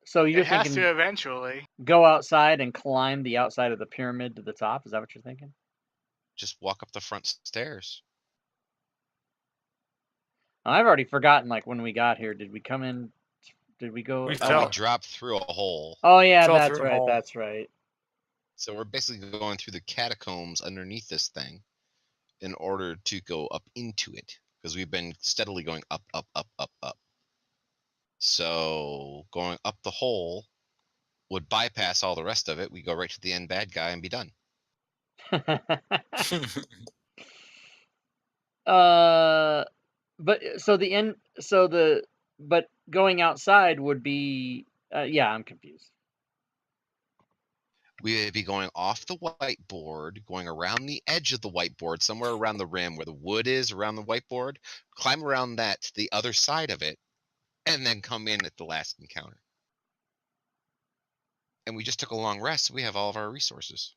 [SPEAKER 4] so you're
[SPEAKER 5] thinking? It has to eventually
[SPEAKER 4] go outside and climb the outside of the pyramid to the top. Is that what you're thinking?
[SPEAKER 6] Just walk up the front stairs.
[SPEAKER 4] I've already forgotten. Like when we got here, did we come in? Did we go?
[SPEAKER 6] We dropped through a hole.
[SPEAKER 4] Oh yeah, that's right. That's right.
[SPEAKER 6] So we're basically going through the catacombs underneath this thing in order to go up into it, because we've been steadily going up, up, up, up, up. So going up the hole would bypass all the rest of it. We go right to the end bad guy and be done.
[SPEAKER 4] But going outside would be yeah, I'm confused.
[SPEAKER 6] We would be going off the whiteboard, going around the edge of the whiteboard, somewhere around the rim where the wood is around the whiteboard, climb around that to the other side of it, and then come in at the last encounter. And we just took a long rest, so we have all of our resources.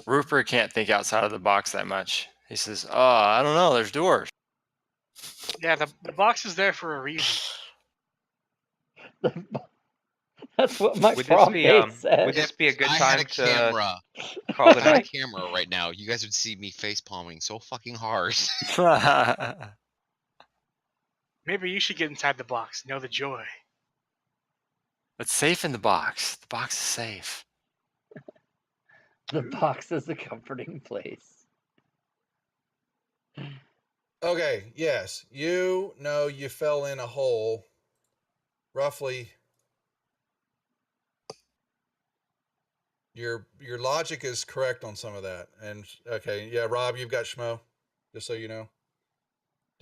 [SPEAKER 2] Rupert can't think outside of the box that much. He says, "Oh, I don't know. There's doors."
[SPEAKER 5] Yeah, the box is there for a reason.
[SPEAKER 4] That's what my prompt said.
[SPEAKER 7] Would this be a good time to
[SPEAKER 6] call the night? Camera right now, you guys would see me face palming so fucking hard.
[SPEAKER 5] Maybe you should get inside the box. Know the joy.
[SPEAKER 2] It's safe in the box. The box is safe.
[SPEAKER 4] The box is a comforting place.
[SPEAKER 1] Okay, yes. You know you fell in a hole roughly. Your logic is correct on some of that. And okay, yeah, Rob, you've got Schmo, just so you know.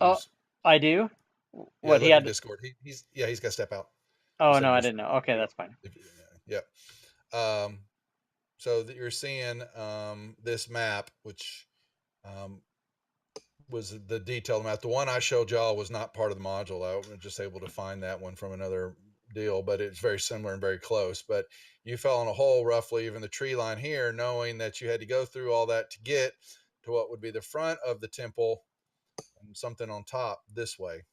[SPEAKER 4] Oh, I do?
[SPEAKER 1] What he had Discord. He's got to step out.
[SPEAKER 4] Oh no, I didn't know. Okay, that's fine.
[SPEAKER 1] Yeah. So that you're seeing this map, which was the detailed map. The one I showed y'all was not part of the module. I was just able to find that one from another deal, but it's very similar and very close. But you fell in a hole roughly, even the tree line here, knowing that you had to go through all that to get to what would be the front of the temple and something on top this way.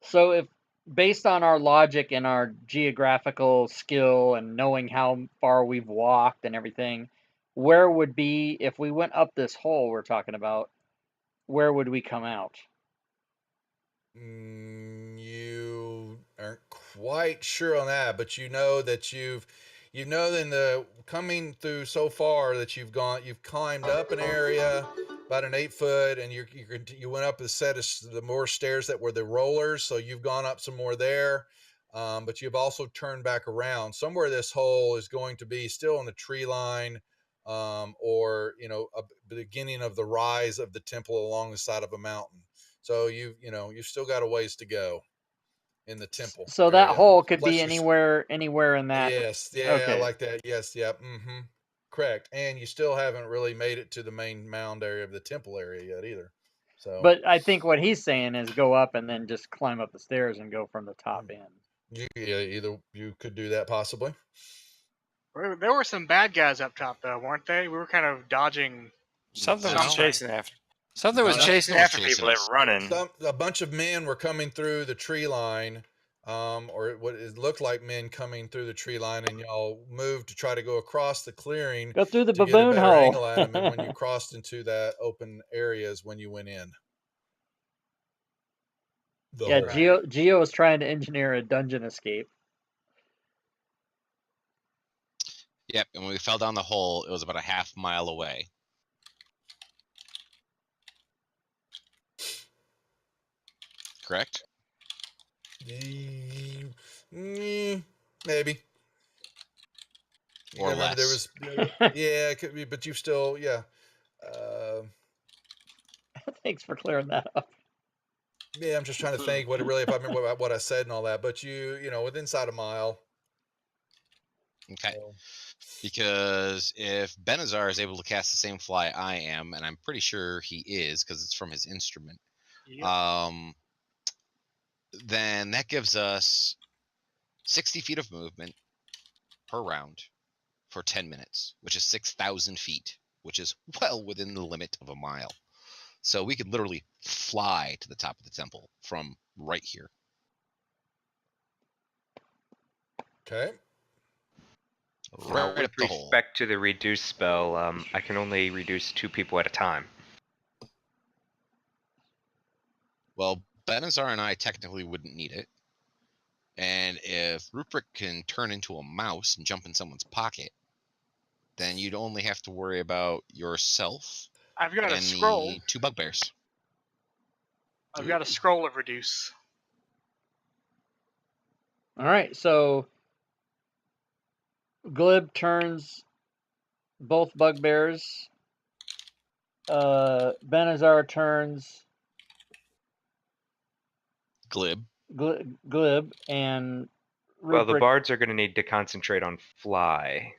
[SPEAKER 4] So if based on our logic and our geographical skill and knowing how far we've walked and everything, where would be, if we went up this hole we're talking about, where would we come out?
[SPEAKER 1] You aren't quite sure on that, but you know that you've you know, then the coming through so far that you've climbed up an area about an 8 foot, and you went up a set of the more stairs that were the rollers. So you've gone up some more there. But you've also turned back around. Somewhere this hole is going to be still in the tree line, or a beginning of the rise of the temple along the side of a mountain. So you've still got a ways to go in the temple.
[SPEAKER 4] So that
[SPEAKER 1] area.
[SPEAKER 4] hole could
[SPEAKER 1] Plus
[SPEAKER 4] be anywhere in that.
[SPEAKER 1] Yes, yeah,
[SPEAKER 4] Okay.
[SPEAKER 1] I like that. Yes, yeah, correct. And you still haven't really made it to the main mound area of the temple area yet either. So,
[SPEAKER 4] But I think what he's saying is go up and then just climb up the stairs and go from the top in.
[SPEAKER 1] either you could do that possibly.
[SPEAKER 5] There were some bad guys up top, though, weren't they? We were kind of dodging.
[SPEAKER 2] Something was
[SPEAKER 5] Something.
[SPEAKER 2] chasing after. Something was
[SPEAKER 6] No,
[SPEAKER 2] chasing
[SPEAKER 6] nothing was
[SPEAKER 2] after
[SPEAKER 6] chasing
[SPEAKER 2] people that
[SPEAKER 6] us.
[SPEAKER 2] were running.
[SPEAKER 1] A bunch of men were coming through the tree line, or what it looked like men coming through the tree line, and y'all moved to try to go across the clearing
[SPEAKER 4] Go through the
[SPEAKER 1] to get a
[SPEAKER 4] baboon
[SPEAKER 1] better
[SPEAKER 4] hole.
[SPEAKER 1] angle at them. And when you crossed into that open areas, when you went in.
[SPEAKER 4] Yeah,
[SPEAKER 1] hole.
[SPEAKER 4] Geo is trying to engineer a dungeon escape.
[SPEAKER 6] Yep, and when we fell down the hole, it was about a half mile away. Correct?
[SPEAKER 1] Maybe.
[SPEAKER 6] Or less.
[SPEAKER 1] There was, yeah, it could be, but you still, yeah.
[SPEAKER 4] Thanks for clearing that up.
[SPEAKER 1] Yeah, I'm just trying to think if I remember what I said and all that, but within inside a mile.
[SPEAKER 6] Okay.
[SPEAKER 1] So.
[SPEAKER 6] Because if Benazar is able to cast the same fly I am, and I'm pretty sure he is because it's from his instrument,
[SPEAKER 5] Yep.
[SPEAKER 6] then that gives us 60 feet of movement per round for 10 minutes, which is 6,000 feet, which is well within the limit of a mile. So we could literally fly to the top of the temple from right here.
[SPEAKER 1] Okay.
[SPEAKER 6] Right
[SPEAKER 7] with
[SPEAKER 6] up the hole.
[SPEAKER 7] respect to the reduce spell, I can only reduce 2 people at a time.
[SPEAKER 6] Well, Benazar and I technically wouldn't need it. And if Rupert can turn into a mouse and jump in someone's pocket, then you'd only have to worry about yourself
[SPEAKER 5] I've got a
[SPEAKER 6] and
[SPEAKER 5] scroll.
[SPEAKER 6] the 2 bugbears.
[SPEAKER 5] I've got a scroll of reduce.
[SPEAKER 4] All right, so Glib turns both bugbears. Benazar turns
[SPEAKER 6] Glib.
[SPEAKER 4] Glib, and Rupert.
[SPEAKER 7] Well, the bards are going to need to concentrate on fly,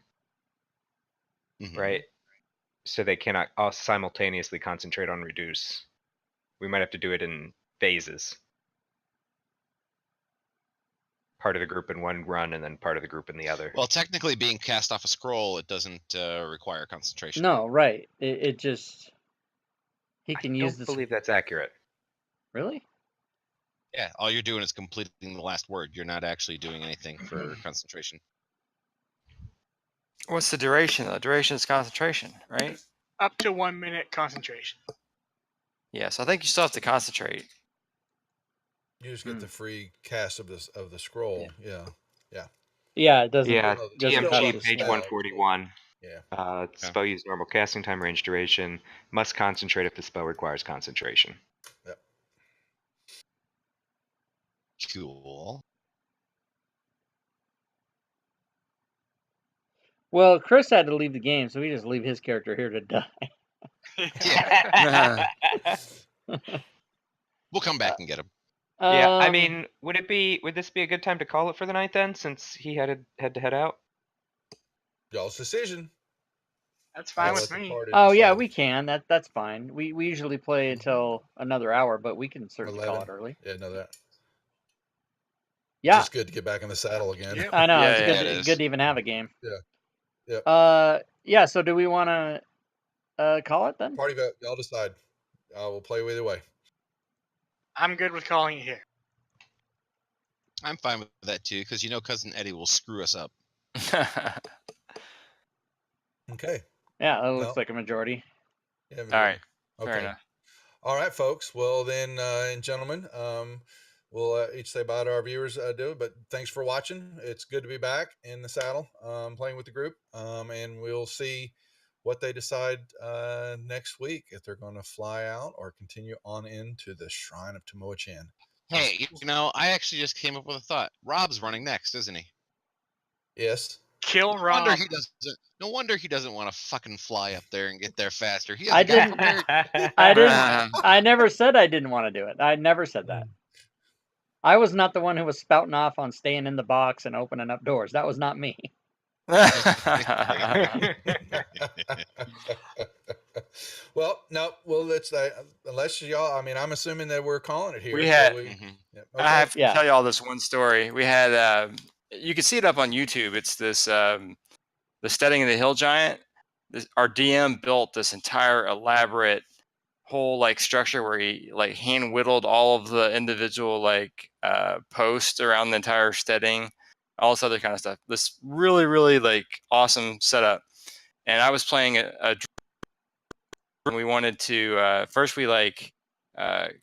[SPEAKER 7] right? So they cannot all simultaneously concentrate on reduce. We might have to do it in phases. Part of the group in one run, and then part of the group in the other.
[SPEAKER 6] Well, technically, being cast off a scroll, it doesn't require concentration.
[SPEAKER 4] No, right. It just he can use this.
[SPEAKER 7] I don't believe that's accurate.
[SPEAKER 4] Really?
[SPEAKER 6] Yeah, all you're doing is completing the last word. You're not actually doing anything for concentration.
[SPEAKER 2] What's the duration though? Duration is concentration, right?
[SPEAKER 5] Up to 1 minute concentration.
[SPEAKER 2] Yes, I think you still have to concentrate.
[SPEAKER 1] You just get the free cast of the scroll. Yeah.
[SPEAKER 4] Yeah, it doesn't.
[SPEAKER 7] Yeah,
[SPEAKER 4] doesn't cost
[SPEAKER 7] DMG
[SPEAKER 4] us
[SPEAKER 7] page
[SPEAKER 4] spell.
[SPEAKER 7] 141.
[SPEAKER 1] Yeah.
[SPEAKER 7] Spell use normal casting time, range duration. Must concentrate if the spell requires concentration.
[SPEAKER 1] Yep.
[SPEAKER 6] Cool.
[SPEAKER 4] Well, Chris had to leave the game, so we just leave his character here to die.
[SPEAKER 6] Yeah. We'll come back and get him.
[SPEAKER 7] Yeah, I mean, would this be a good time to call it for the night then, since he had to head out?
[SPEAKER 1] Y'all's decision.
[SPEAKER 5] That's fine with me.
[SPEAKER 4] Oh yeah, we can. That's fine. We usually play until another hour, but we can certainly call it early.
[SPEAKER 1] Yeah, know that.
[SPEAKER 4] Yeah.
[SPEAKER 1] It's just good to get back in the saddle again.
[SPEAKER 5] Yep.
[SPEAKER 4] I know.
[SPEAKER 2] Yeah,
[SPEAKER 4] It's good to even have a game.
[SPEAKER 1] Yeah.
[SPEAKER 4] Yeah. So do we want to call it then?
[SPEAKER 1] Party vote. Y'all decide. We'll play either way.
[SPEAKER 5] I'm good with calling it here.
[SPEAKER 6] I'm fine with that too, because Cousin Eddie will screw us up.
[SPEAKER 1] Okay.
[SPEAKER 4] Yeah, that looks like a majority.
[SPEAKER 1] Yeah,
[SPEAKER 2] All right.
[SPEAKER 1] Okay.
[SPEAKER 2] Fair enough.
[SPEAKER 1] All right, folks. Well then, and gentlemen, we'll each say bye to our viewers. Do, but thanks for watching. It's good to be back in the saddle, playing with the group, and we'll see what they decide next week, if they're going to fly out or continue on into the Shrine of Tamoachan.
[SPEAKER 6] Hey, I actually just came up with a thought. Rob's running next, isn't he?
[SPEAKER 1] Yes.
[SPEAKER 5] Kill
[SPEAKER 6] No wonder
[SPEAKER 5] Rob.
[SPEAKER 6] he doesn't. No wonder he doesn't want to fucking fly up there and get there faster. He
[SPEAKER 4] I
[SPEAKER 6] hasn't got
[SPEAKER 4] didn't-
[SPEAKER 6] prepared.
[SPEAKER 4] I didn't. I never said I didn't want to do it. I never said that. I was not the one who was spouting off on staying in the box and opening up doors. That was not me.
[SPEAKER 1] Well, no, well, let's unless y'all. I mean, I'm assuming that we're calling it here.
[SPEAKER 2] We had-
[SPEAKER 1] Yeah,
[SPEAKER 2] I have to
[SPEAKER 4] Yeah.
[SPEAKER 2] tell you all this one story. We had, you can see it up on YouTube. It's this, the Steading of the Hill Giant. Our DM built this entire elaborate whole like structure where he like hand whittled all of the individual like posts around the entire steading, all this other kind of stuff. This really, really like awesome setup. And I was playing a and we wanted to first we like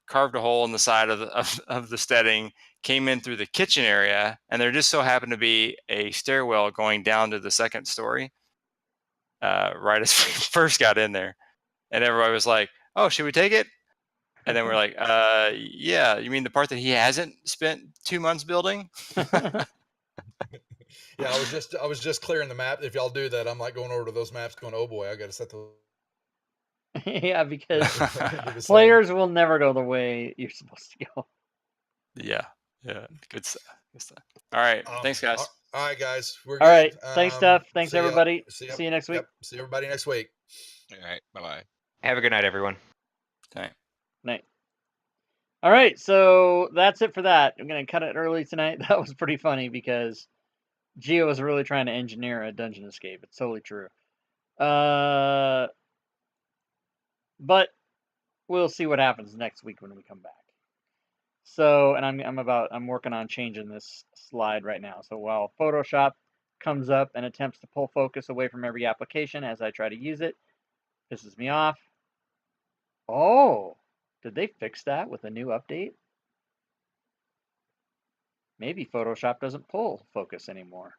[SPEAKER 2] carved a hole in the side of the steading, came in through the kitchen area, and there just so happened to be a stairwell going down to the second story right as we first got in there. And everybody was like, oh, should we take it? And then we're like, yeah, you mean the part that he hasn't spent 2 months building?
[SPEAKER 1] Yeah, I was just clearing the map. If y'all do that, I'm like going over to those maps going, oh boy, I got to set the
[SPEAKER 4] Yeah, because
[SPEAKER 1] do the same.
[SPEAKER 4] players will never go the way you're supposed to go.
[SPEAKER 2] Yeah, good stuff. All right, thanks guys.
[SPEAKER 1] All right, guys, we're good.
[SPEAKER 4] All right, thanks, Steph. Thanks,
[SPEAKER 1] see ya.
[SPEAKER 4] everybody. See you next week.
[SPEAKER 1] Yep, see everybody next week.
[SPEAKER 6] All right, bye-bye.
[SPEAKER 7] Have a good night, everyone.
[SPEAKER 4] Night. All right, so that's it for that. I'm going to cut it early tonight. That was pretty funny because Geo was really trying to engineer a dungeon escape. It's totally true. But we'll see what happens next week when we come back. So, and I'm working on changing this slide right now. So while Photoshop comes up and attempts to pull focus away from every application as I try to use it, pisses me off. Oh, did they fix that with a new update? Maybe Photoshop doesn't pull focus anymore.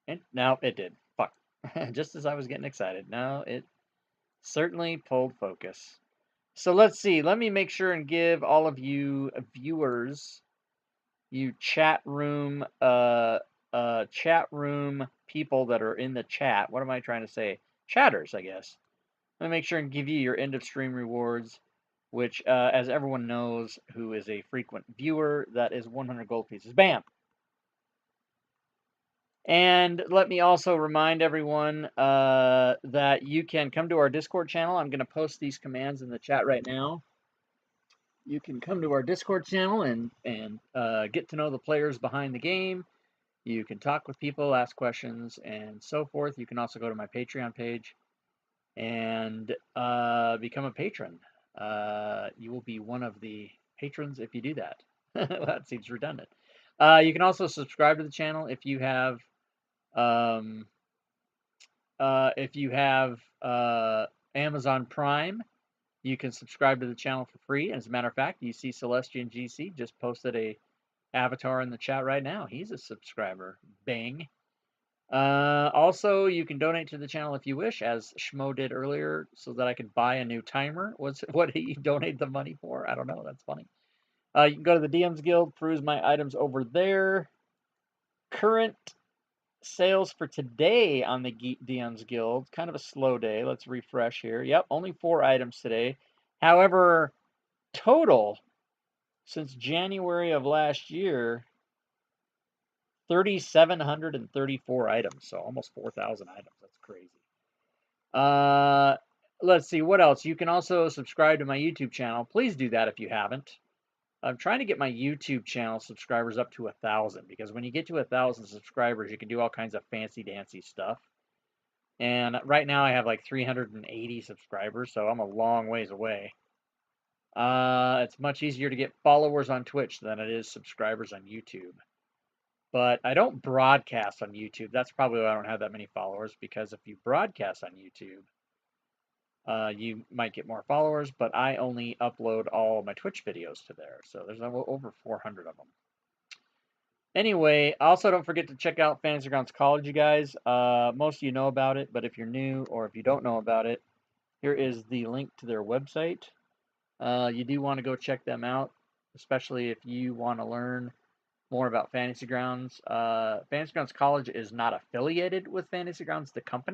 [SPEAKER 4] And now it did. Fuck. Just as I was getting excited. No, it certainly pulled focus. So let's see. Let me make sure and give all of you viewers, you chat room people that are in the chat. What am I trying to say? Chatters, I guess. Let me make sure and give you your end of stream rewards, which, as everyone knows who is a frequent viewer, that is 100 gold pieces. Bam! And let me also remind everyone that you can come to our Discord channel. I'm going to post these commands in the chat right now. You can come to our Discord channel and get to know the players behind the game. You can talk with people, ask questions, and so forth. You can also go to my Patreon page and become a patron. You will be one of the patrons if you do that. That seems redundant. You can also subscribe to the channel if you have Amazon Prime. You can subscribe to the channel for free. As a matter of fact, you see Celestian GC just posted a avatar in the chat right now. He's a subscriber. Bang. Also, you can donate to the channel if you wish, as Schmo did earlier, so that I could buy a new timer. What he donated the money for? I don't know. That's funny. You can go to the DM's Guild, peruse my items over there. Current sales for today on the DM's Guild. Kind of a slow day. Let's refresh here. Yep, only 4 items today. However, total since January of last year, 3,734 items. So almost 4,000 items. That's crazy. Let's see what else. You can also subscribe to my YouTube channel. Please do that if you haven't. I'm trying to get my YouTube channel subscribers up to 1,000, because when you get to 1,000 subscribers, you can do all kinds of fancy dancy stuff. And right now I have like 380 subscribers, so I'm a long ways away. It's much easier to get followers on Twitch than it is subscribers on YouTube. But I don't broadcast on YouTube. That's probably why I don't have that many followers, because if you broadcast on YouTube, you might get more followers, but I only upload all my Twitch videos to there. So there's over 400 of them. Anyway, also don't forget to check out Fantasy Grounds College, you guys. Most of you know about it, but if you're new or if you don't know about it, here is the link to their website. You do want to go check them out, especially if you want to learn more about Fantasy Grounds. Fantasy Grounds College is not affiliated with Fantasy Grounds, the company.